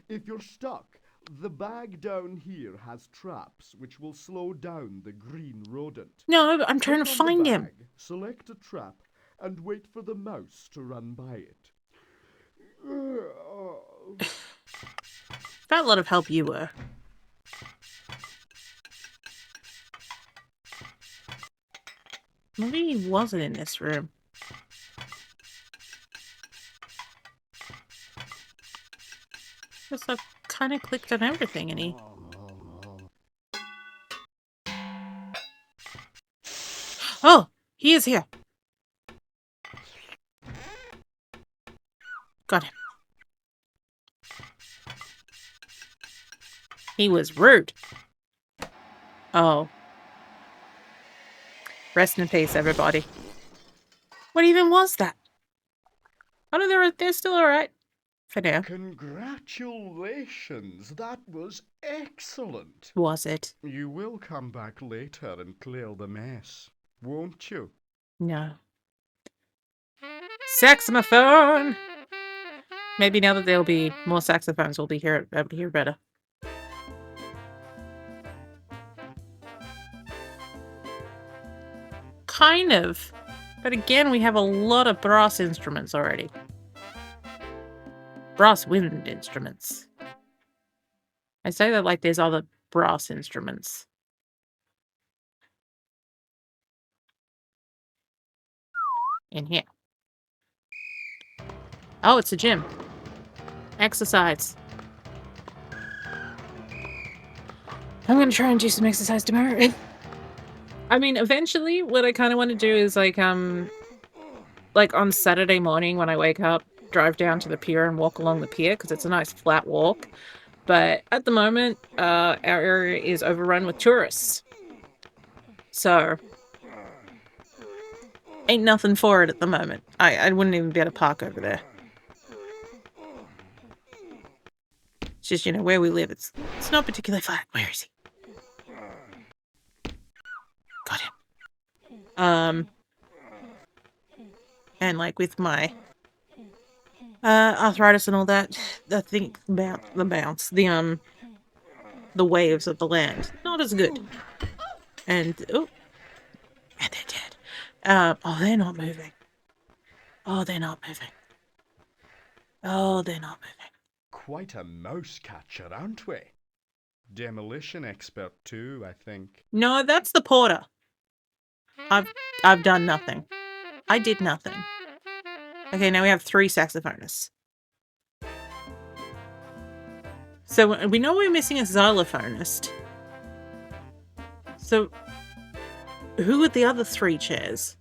if you're stuck, the bag down here has traps which will slow down the green rodent. No, I'm trying to Click on the find him. bag, select a trap, and wait for the mouse to run by it. That lot of help you were. Maybe he wasn't in this room. Guess I've kind of clicked on everything and he... Oh! He is here! Got him. He was rude. Oh. Rest in peace, everybody. What even was that? Oh no, they're still alright. For now. Congratulations! That was excellent! Was it? You will come back later and clear the mess, won't you? No. Saxophone! Maybe now that there'll be more saxophones, we'll be able to hear better. Kind of. But again, we have a lot of brass instruments already. Brass wind instruments. I say that like there's other brass instruments. In here. Oh, it's a gym. Exercise. I'm gonna try and do some exercise tomorrow. I mean, eventually, what I kind of want to do is like on Saturday morning when I wake up, drive down to the pier and walk along the pier because it's a nice flat walk. But at the moment, our area is overrun with tourists. So, ain't nothing for it at the moment. I wouldn't even be able to park over there. It's just, you know, where we live, it's not particularly flat. Where is he? Got him. And like with my arthritis and all that, I think about the bounce, the waves of the land, not as good. And oh, and they're dead. Oh, they're not moving. Oh, they're not moving. Oh, they're not moving. Quite a mouse catcher, aren't we? Demolition expert too, I think. No, that's the porter. I've done nothing. I did nothing. Okay, now we have 3 saxophonists. So we know we're missing a xylophonist. So who are the other 3 chairs?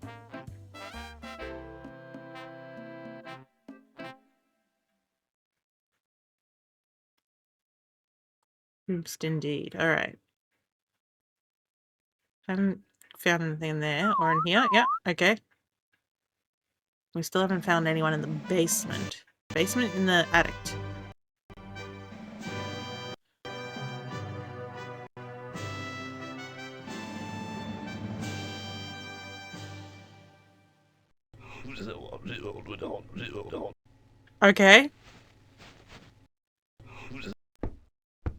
Oops, indeed. All right. Haven't found anything in there or in here. Yeah, okay. We still haven't found anyone in the basement. Basement in the attic. Okay.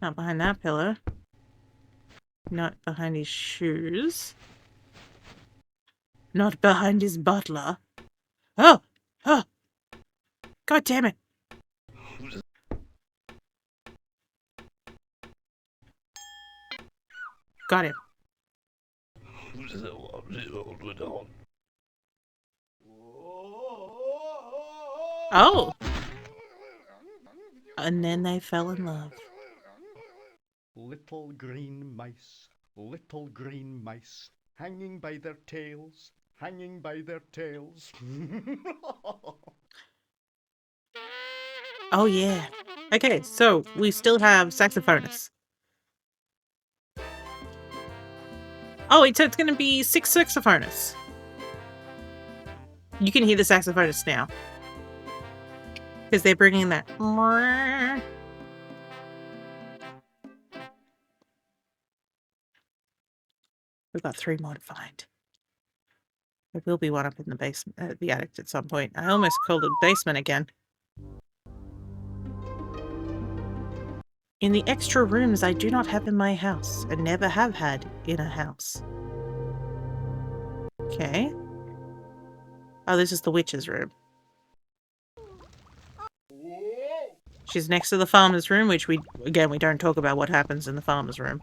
Not behind that pillar. Not behind his shoes. Not behind his butler. Oh! Oh! God damn it! Got him. Oh! And then they fell in love. Little green mice, hanging by their tails, hanging by their tails. Oh yeah. Okay, so we still have saxophonists. Oh, it's going to be 6 saxophonists. You can hear the saxophonists now. Because they're bringing that. We've got 3 more to find. There will be one up in the basement, the attic at some point. I almost called it basement again. In the extra rooms I do not have in my house, and never have had in a house. Okay. Oh, this is the witch's room. She's next to the farmer's room, which we don't talk about what happens in the farmer's room.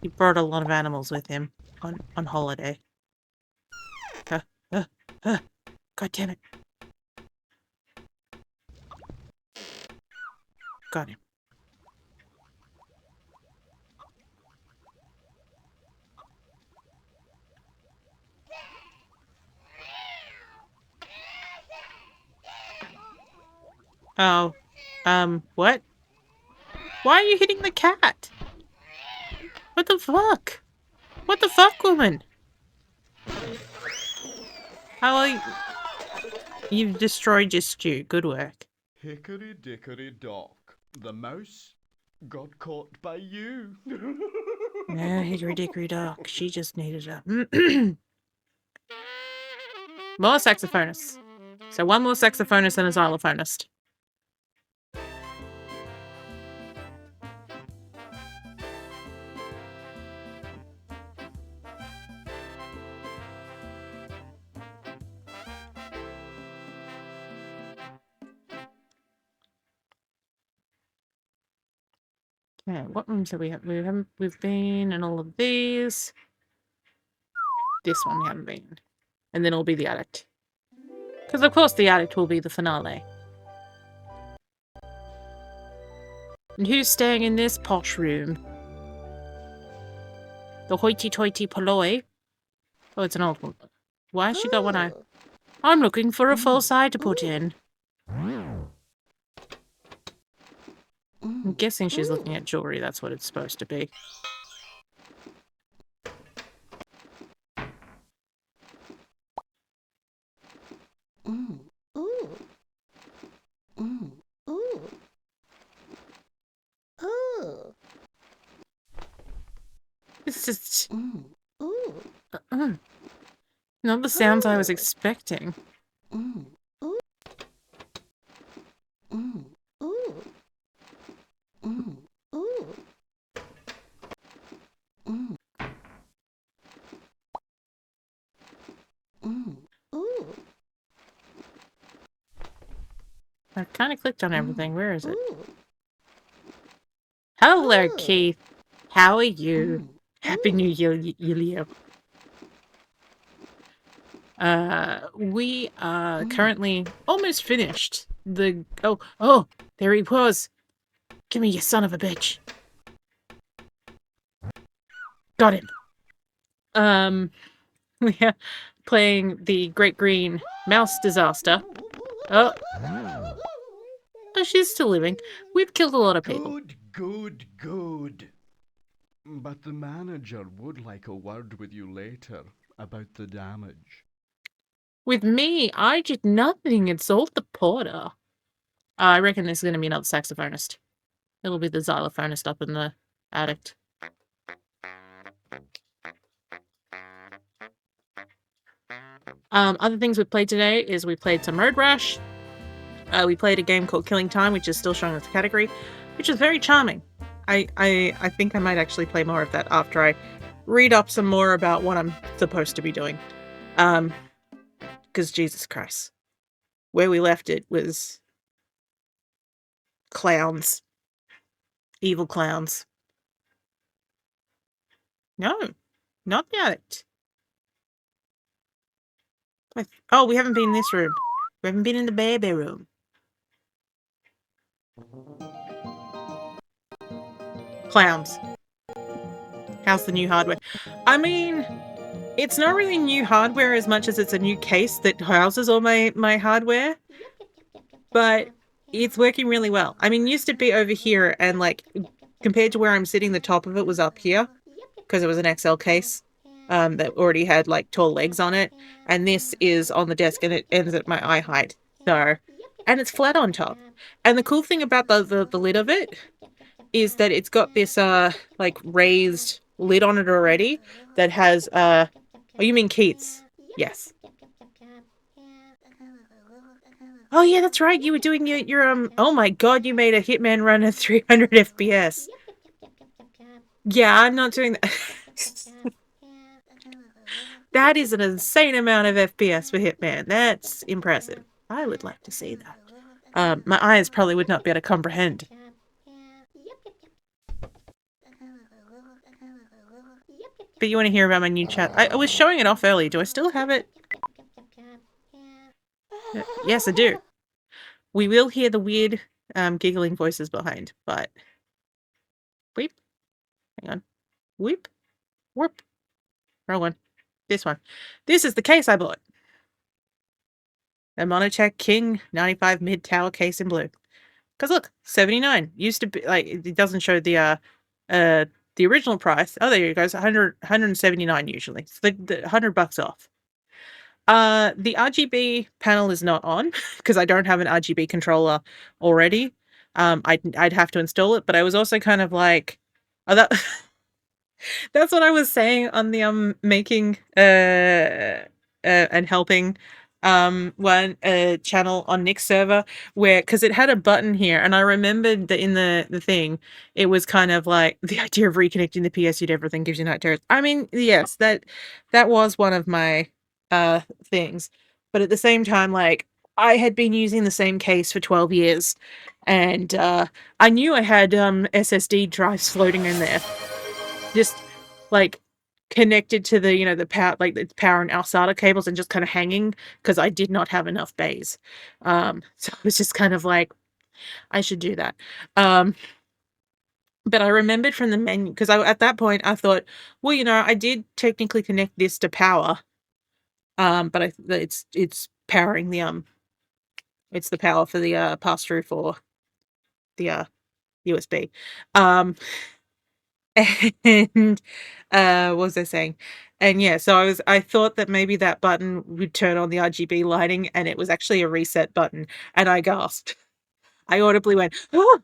He brought a lot of animals with him on holiday. God damn it. Got him. Oh. What? Why are you hitting the cat? What the fuck? What the fuck, woman? How are you? You've destroyed your stew. Good work. Hickory dickory dock. The mouse got caught by you. Yeah, hickory dickory dock. She just needed a... more saxophonists. So one more saxophonist and a xylophonist. Okay, what rooms have we had? We've been in all of these. This one we haven't been. And then it'll be the addict. Because of course the addict will be the finale. And who's staying in this posh room? The hoity-toity polloi. Oh, it's an old one. Why has she got one eye? I'm looking for a false eye to put in. I'm guessing she's looking at jewelry. That's what it's supposed to be. It's just... not the sounds I was expecting. I kind of clicked on everything. Where is it? Hello, Keith. How are you? Happy New Year, Leo. We are currently almost finished. Oh, there he was. Give me, you son of a bitch. Got him. We are playing the Great Green Mouse Disaster. Oh, she's still living. We've killed a lot of people. Good. But the manager would like a word with you later about the damage. With me, I did nothing. It's all the porter. I reckon there's going to be another saxophonist. It'll be the xylophonist up in the attic. Other things we played today is we played some Road Rash. We played a game called Killing Time, which is still showing as a category, which is very charming. I think I might actually play more of that after I read up some more about what I'm supposed to be doing. Because Jesus Christ. Where we left it was clowns. Evil clowns. No, not the addict. Oh, we haven't been in this room. We haven't been in the baby room. Clowns. How's the new hardware? I mean, it's not really new hardware as much as it's a new case that houses all my hardware. But it's working really well. I mean, it used to be over here and like, compared to where I'm sitting, the top of it was up here. Because it was an XL case. That already had like tall legs on it, and this is on the desk and it ends at my eye height. So, and it's flat on top. And the cool thing about the lid of it is that it's got this like raised lid on it already that has oh, you mean Keats? Yes. Oh yeah, that's right. You were doing your oh my god, you made a Hitman run at 300 FPS. Yeah, I'm not doing that. That is an insane amount of FPS for Hitman. That's impressive. I would like to see that. My eyes probably would not be able to comprehend. But you want to hear about my new chat? I was showing it off early. Do I still have it? Yes, I do. We will hear the weird giggling voices behind, but... Weep. Hang on. Weep. Whoop. Wrong one. This one. This is the case I bought. A Monotech King 95 mid-tower case in blue. Because look, 79 used to be like it doesn't show the original price. Oh, there you go. It's 179 usually. So the $100 off. The RGB panel is not on because I don't have an RGB controller already. I'd have to install it, but I was also kind of like, oh, that's what I was saying on the making and helping one channel on Nick's server, where because it had a button here and I remembered that in the thing it was kind of like the idea of reconnecting the PSU to everything gives you night terrors. I mean, yes, that was one of my things, but at the same time, like, I had been using the same case for 12 years and I knew I had SSD drives floating in there, just like connected to the, the power, like the power and SATA cables, and just kind of hanging because I did not have enough bays. So it was just kind of like, I should do that. But I remembered from the menu, because at that point I thought, well, I did technically connect this to power, but it's powering the it's the power for the pass through for the USB. And what was I saying? And yeah, so I thought that maybe that button would turn on the RGB lighting, and it was actually a reset button, and I gasped. I audibly went, oh!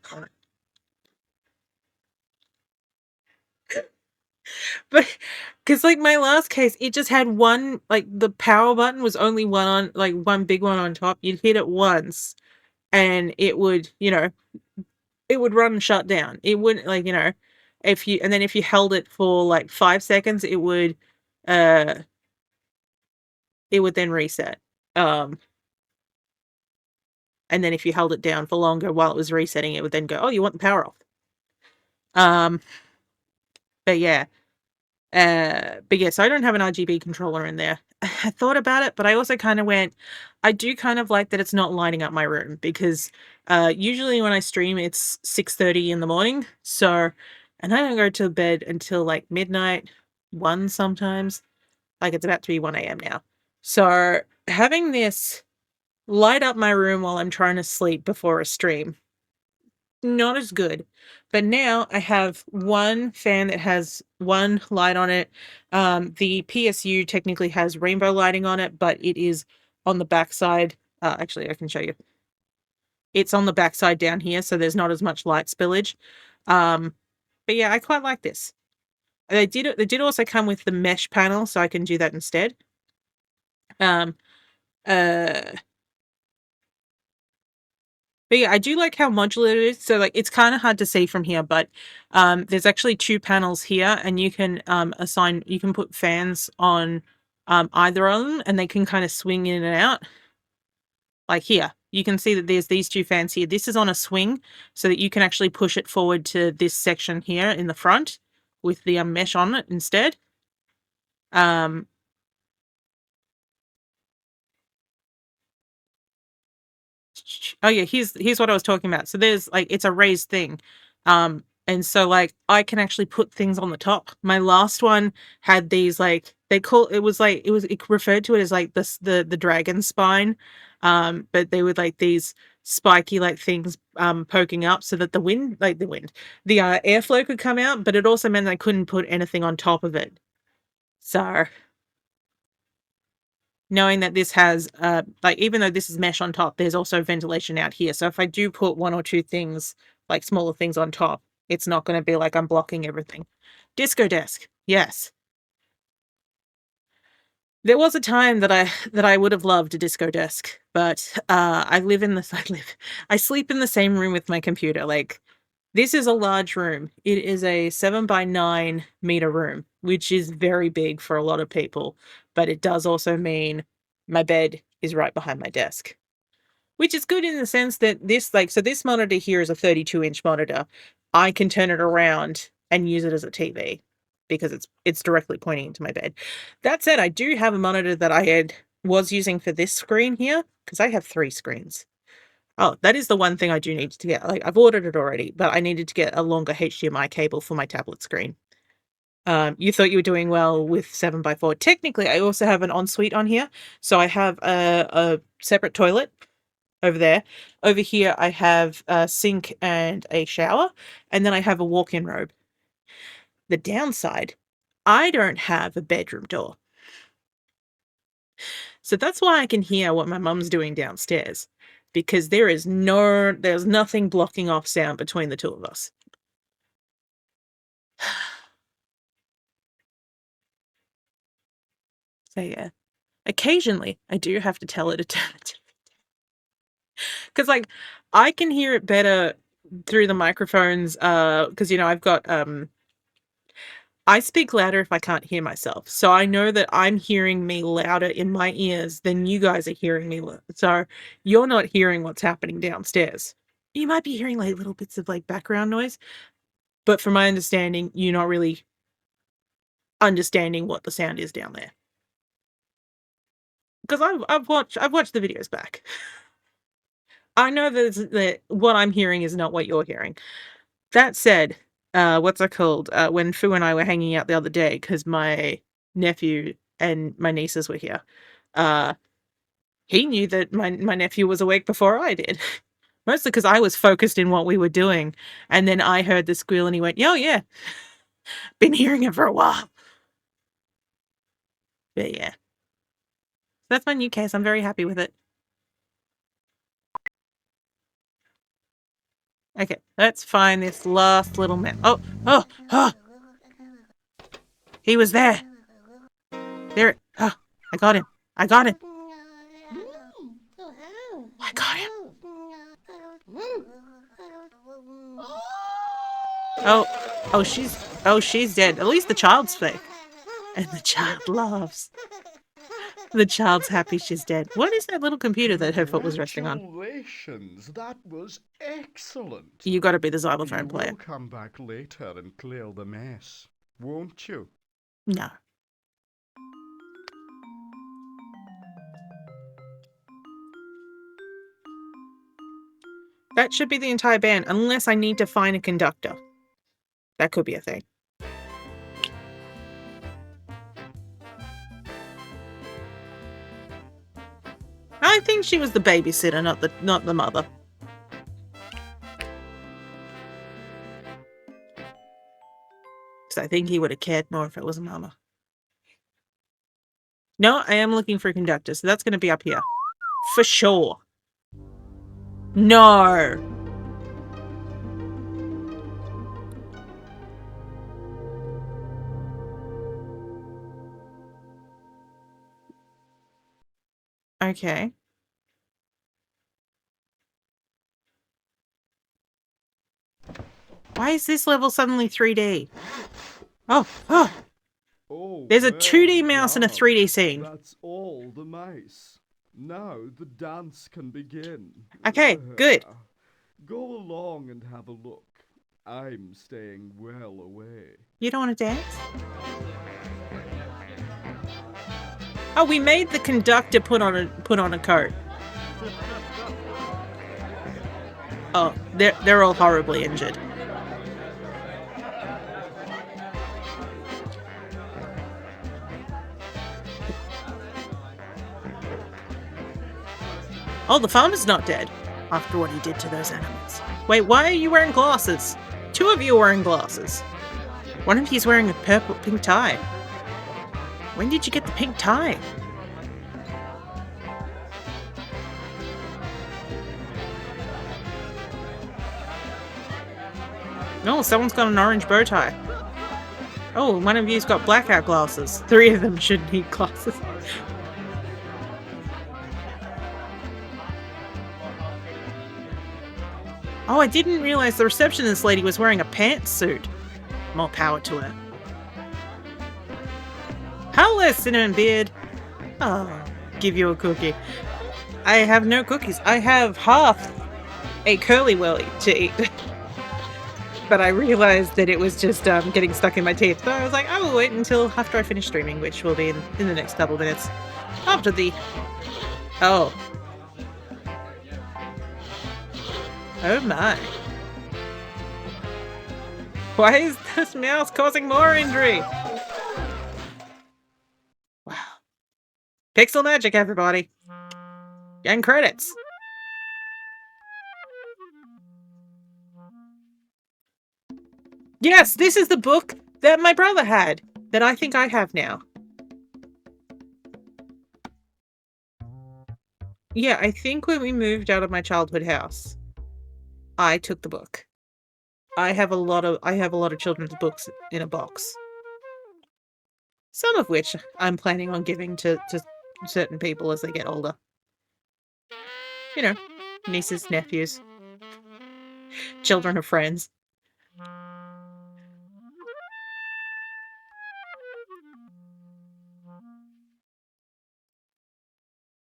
But because like my last case, it just had one, like the power button was only one on, like one big one on top. You'd hit it once and it would, it would run and shut down. It wouldn't, like, if you held it for like 5 seconds, uh it would then reset. And then if you held it down for longer while it was resetting, it would then go, oh, you want the power off. But yeah. So I don't have an RGB controller in there. I thought about it, but I also kind of went, I do kind of like that it's not lighting up my room, because usually when I stream, it's 6:30 in the morning. So, and I don't go to bed until like midnight, 1 sometimes. Like it's about to be 1 a.m. now. So having this light up my room while I'm trying to sleep before a stream, not as good. But now I have one fan that has one light on it. The PSU technically has rainbow lighting on it, but it is on the backside. Actually, I can show you. It's on the backside down here, so there's not as much light spillage. But yeah, I quite like this. They did also come with the mesh panel, so I can do that instead. But yeah, I do like how modular it is. So like it's kind of hard to see from here, but there's actually 2 panels here, and you can you can put fans on either of them, and they can kind of swing in and out. Like here, you can see that there's these 2 fans here. This is on a swing, so that you can actually push it forward to this section here in the front with the mesh on it instead. Oh yeah, here's what I was talking about. So there's like, it's a raised thing. And so like I can actually put things on the top. My last one had these, like, it referred to it as like the dragon spine. But they were like these spiky like things poking up so that the airflow could come out, but it also meant I couldn't put anything on top of it. So knowing that this has, like, even though this is mesh on top, there's also ventilation out here. So if I do put 1 or 2 things, like smaller things on top, it's not going to be like I'm blocking everything. Disco desk. Yes. There was a time that I would have loved a disco desk, but I sleep in the same room with my computer. Like, this is a large room. It is a 7 by 9 meter room, which is very big for a lot of people. But it does also mean my bed is right behind my desk, which is good in the sense that this monitor here is a 32-inch monitor. I can turn it around and use it as a TV because it's directly pointing into my bed. That said, I do have a monitor that I was using for this screen here, because I have 3 screens. Oh, that is the one thing I do need to get. Like, I've ordered it already, but I needed to get a longer HDMI cable for my tablet screen. You thought you were doing well with 7x4. Technically, I also have an ensuite on here. So I have a separate toilet, over there. Over here, I have a sink and a shower, and then I have a walk-in robe. The downside, I don't have a bedroom door. So that's why I can hear what my mum's doing downstairs, because there's nothing blocking off sound between the two of us. So yeah, occasionally I do have to tell her to turn it. Because like I can hear it better through the microphones, because you know I've got I speak louder if I can't hear myself. So I know that I'm hearing me louder in my ears than you guys are hearing me. So you're not hearing what's happening downstairs. You might be hearing like little bits of like background noise, but from my understanding, you're not really understanding what the sound is down there. Because I've watched the videos back. I know that what I'm hearing is not what you're hearing. That said, what's it called? When Fu and I were hanging out the other day, because my nephew and my nieces were here, he knew that my nephew was awake before I did. Mostly because I was focused in what we were doing, and then I heard the squeal, and he went, "Oh yeah, been hearing it for a while." But yeah, that's my new case. I'm very happy with it. Okay, let's find this last little man. Oh! He was there. There. Oh, I got him. I got him. I got him. She's dead. At least the child's safe. And the child laughs. The child's happy she's dead. What is that little computer that her foot was resting on? Congratulations, that was excellent. You gotta be the xylophone player. You'll come back later and clear the mess, won't you? No. That should be the entire band, unless I need to find a conductor. That could be a thing. I think she was the babysitter, not the mother. Because I think he would have cared more if it was a mama. No, I am looking for a conductor, so that's going to be up here. For sure. No! Okay. Why is this level suddenly 3D? Oh! There's a 2D mouse and a 3D scene. That's all the mice. Now the dance can begin. Okay, good. Go along and have a look. I'm staying well away. You don't want to dance? Oh, we made the conductor put on a coat. Oh, they're all horribly injured. Oh, the farmer's not dead after what he did to those animals. Wait, why are you wearing glasses? Two of you are wearing glasses. One of you's wearing a pink tie. When did you get the pink tie? No, someone's got an orange bow tie. Oh, one of you's got blackout glasses. 3 of them should need glasses. Oh, I didn't realize the receptionist lady was wearing a pantsuit. More power to her. Hello, Cinnamon Beard. Oh, give you a cookie. I have no cookies. I have half a Curly Whirly to eat. But I realized that it was just getting stuck in my teeth. So I was like, I will wait until after I finish streaming, which will be in the next couple minutes. After the... Oh. Oh my. Why is this mouse causing more injury? Wow. Pixel magic, everybody. And credits. Yes, this is the book that my brother had, that I think I have now. Yeah, I think when we moved out of my childhood house, I took the book. I have a lot of children's books in a box. Some of which I'm planning on giving to certain people as they get older. You know, nieces, nephews, children of friends.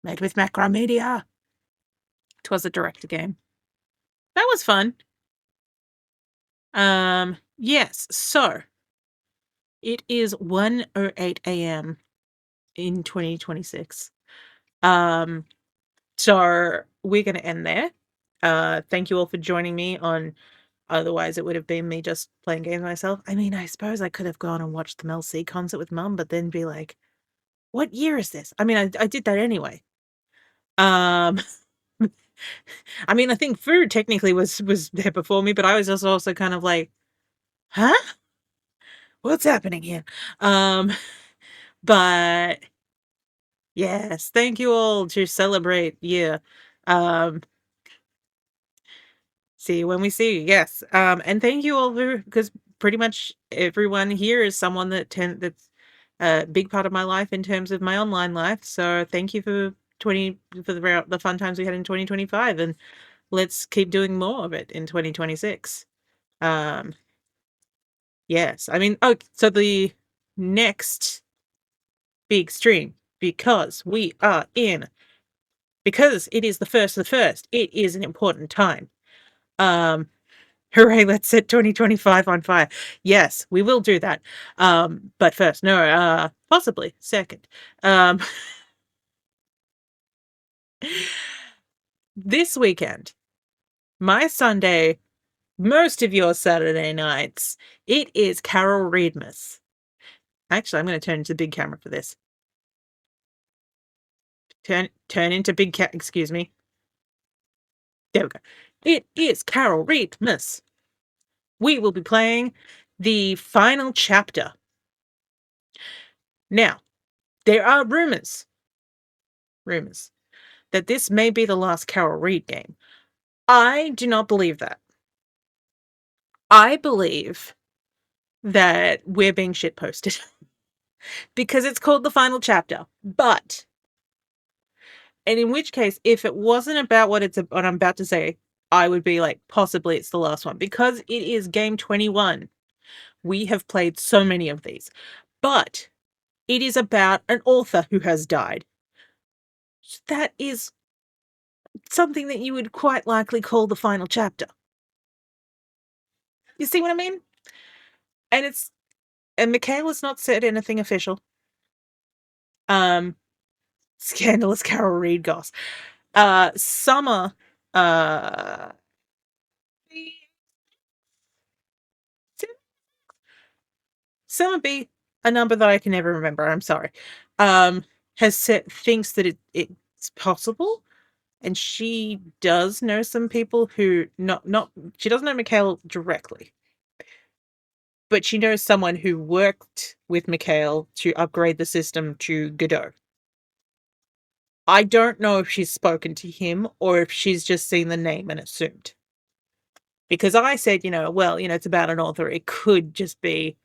Made with Macromedia. 'Twas a director game. That was fun. Yes, so it is 1:08 a.m. in 2026. So we're gonna end there. Thank you all for joining me on. Otherwise, it would have been me just playing games myself. I mean, I suppose I could have gone and watched the Mel C concert with Mum, but then be like, "What year is this?" I mean, I did that anyway. Um, I mean, I think food technically was there before me, but I was just also kind of like, "Huh? What's happening here?" Um, but yes, thank you all to celebrate. Yeah. Um, See you when we see you. Yes. And thank you all for, because pretty much everyone here is someone that's a big part of my life in terms of my online life. So thank you for the fun times we had in 2025, and let's keep doing more of it in 2026. Um, yes. I mean, oh, so the next big stream, because it is the first of the first, it is an important time. Hooray, let's set 2025 on fire. Yes, we will do that. But first, no, possibly second. This weekend, my Sunday, most of your Saturday nights, it is Carol Reedmas. Actually, I'm going to turn into big camera for this. Turn into big cat, excuse me. There we go. It is Carol Reedmas. We will be playing the final chapter. Now, there are rumors that this may be the last Carol Reed game. I do not believe that. I believe that we're being shitposted because it's called the final chapter. But, and in which case, if it wasn't about what I'm about to say, I would be like, possibly it's the last one, because it is game 21. We have played so many of these, but it is about an author who has died. That is something that you would quite likely call the final chapter. You see what I mean? And Mikhail has not said anything official. Scandalous Carol Reed goss. Summer, Summer B, a number that I can never remember, I'm sorry, has said, thinks that it's possible, and she does know some people who, she doesn't know Mikhail directly, but she knows someone who worked with Mikhail to upgrade the system to Godot. I don't know if she's spoken to him or if she's just seen the name and assumed. Because I said, it's about an author. It could just be,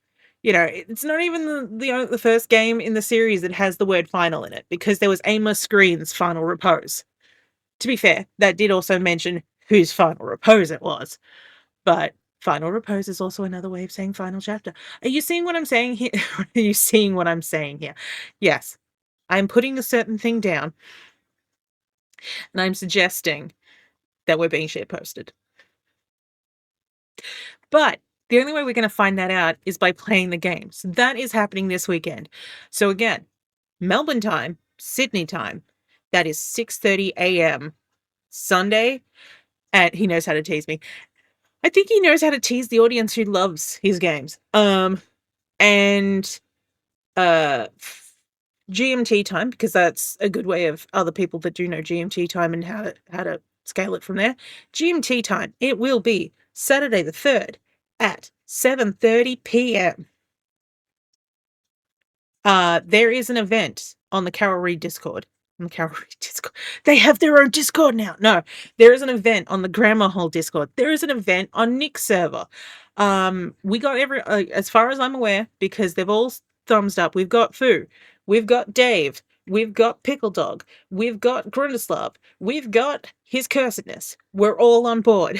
it's not even the first game in the series that has the word final in it, because there was Amos Green's Final Repose. To be fair, that did also mention whose Final Repose it was. But Final Repose is also another way of saying final chapter. Are you seeing what I'm saying here? Are you seeing what I'm saying here? Yes. I'm putting a certain thing down, and I'm suggesting that we're being shitposted. But the only way we're going to find that out is by playing the game. So that is happening this weekend. So again, Melbourne time, Sydney time, that is 6:30 a.m. Sunday. And he knows how to tease me. I think he knows how to tease the audience who loves his games. And GMT time, because that's a good way of other people that do know GMT time and how to scale it from there. GMT time, it will be Saturday the 3rd at 7:30 p.m. There is an event on the Carol Reed Discord. On the Carol Reed Discord. They have their own Discord now. No, there is an event on the Grammar Hall Discord. There is an event on Nick's server. We got as far as I'm aware, because they've all thumbs up. We've got Foo, we've got Dave, we've got Pickle Dog, we've got Grundislav, we've got his cursedness. We're all on board.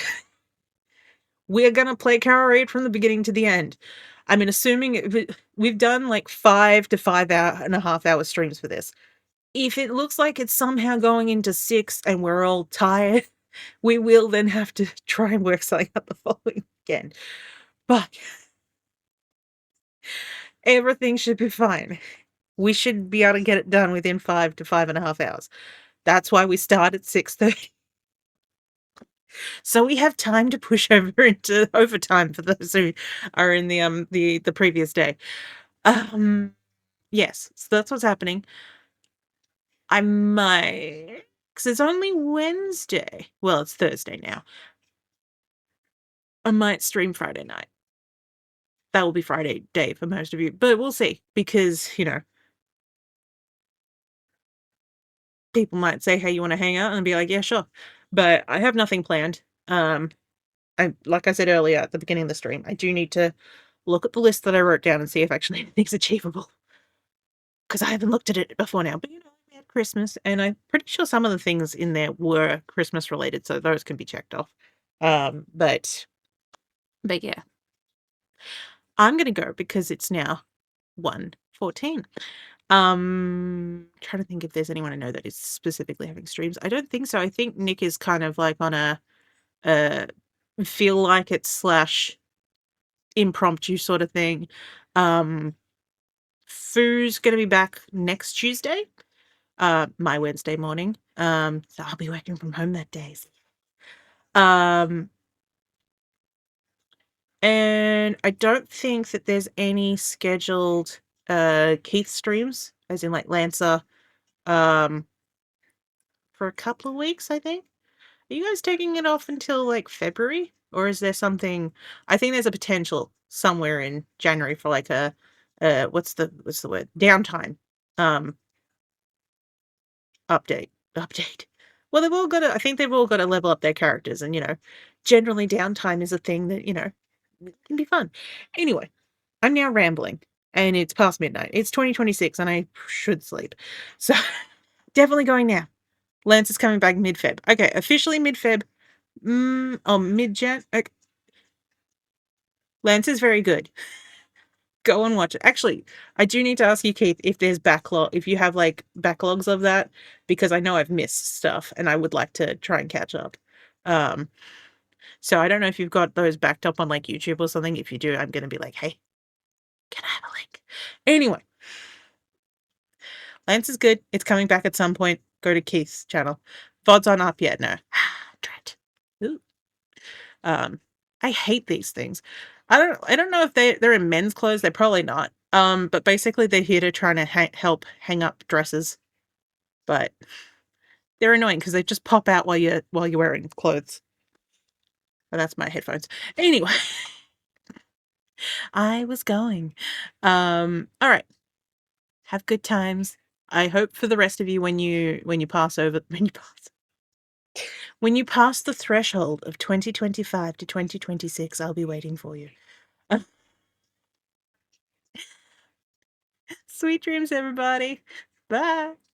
We're gonna play Carol Reed from the beginning to the end. I mean, assuming we've done like 5 to 5.5 hour streams for this. If it looks like it's somehow going into 6 and we're all tired, we will then have to try and work something out the following weekend. But everything should be fine. We should be able to get it done within 5 to 5.5 hours. That's why we start at 6:30. So we have time to push over into overtime for those who are in the previous day. Yes, so that's what's happening. I might, because it's only Wednesday. Well, it's Thursday now. I might stream Friday night. That will be Friday day for most of you, but we'll see, because, people might say, hey, you want to hang out? And be like, yeah, sure. But I have nothing planned. Like I said earlier at the beginning of the stream, I do need to look at the list that I wrote down and see if actually anything's achievable. Because I haven't looked at it before now. But, we had Christmas, and I'm pretty sure some of the things in there were Christmas related, so those can be checked off. But yeah. I'm going to go because it's now 1:14. Trying to think if there's anyone I know that is specifically having streams. I don't think so. I think Nick is kind of like on a feel like it / impromptu sort of thing. Foo's gonna be back next Tuesday, my Wednesday morning. So I'll be working from home that day. And I don't think that there's any scheduled Keith streams, as in like Lancer, for a couple of weeks, I think. Are you guys taking it off until like February? Or is there something? I think there's a potential somewhere in January for like a what's the word? Downtime. Update. Well, I think they've all got to level up their characters, and generally downtime is a thing that, can be fun. Anyway, I'm now rambling, and it's past midnight. It's 2026 and I should sleep. So definitely going now. Lance is coming back mid-Feb. Okay, officially mid-Feb. Mid-Jan. Okay. Lance is very good. Go and watch it. Actually, I do need to ask you, Keith, if there's if you have like backlogs of that, because I know I've missed stuff and I would like to try and catch up. So I don't know if you've got those backed up on like YouTube or something. If you do, I'm going to be like, hey, can I have a link? Anyway, Lance is good. It's coming back at some point. Go to Keith's channel. VOD's aren't up yet. No. Dread. Ooh. I hate these things. I don't know if they're in men's clothes. They're probably not. But basically they're here to try to help hang up dresses. But they're annoying because they just pop out while you're wearing clothes. But that's my headphones. Anyway, I was going. All right. Have good times. I hope for the rest of you when you pass the threshold of 2025 to 2026, I'll be waiting for you. Sweet dreams, everybody. Bye.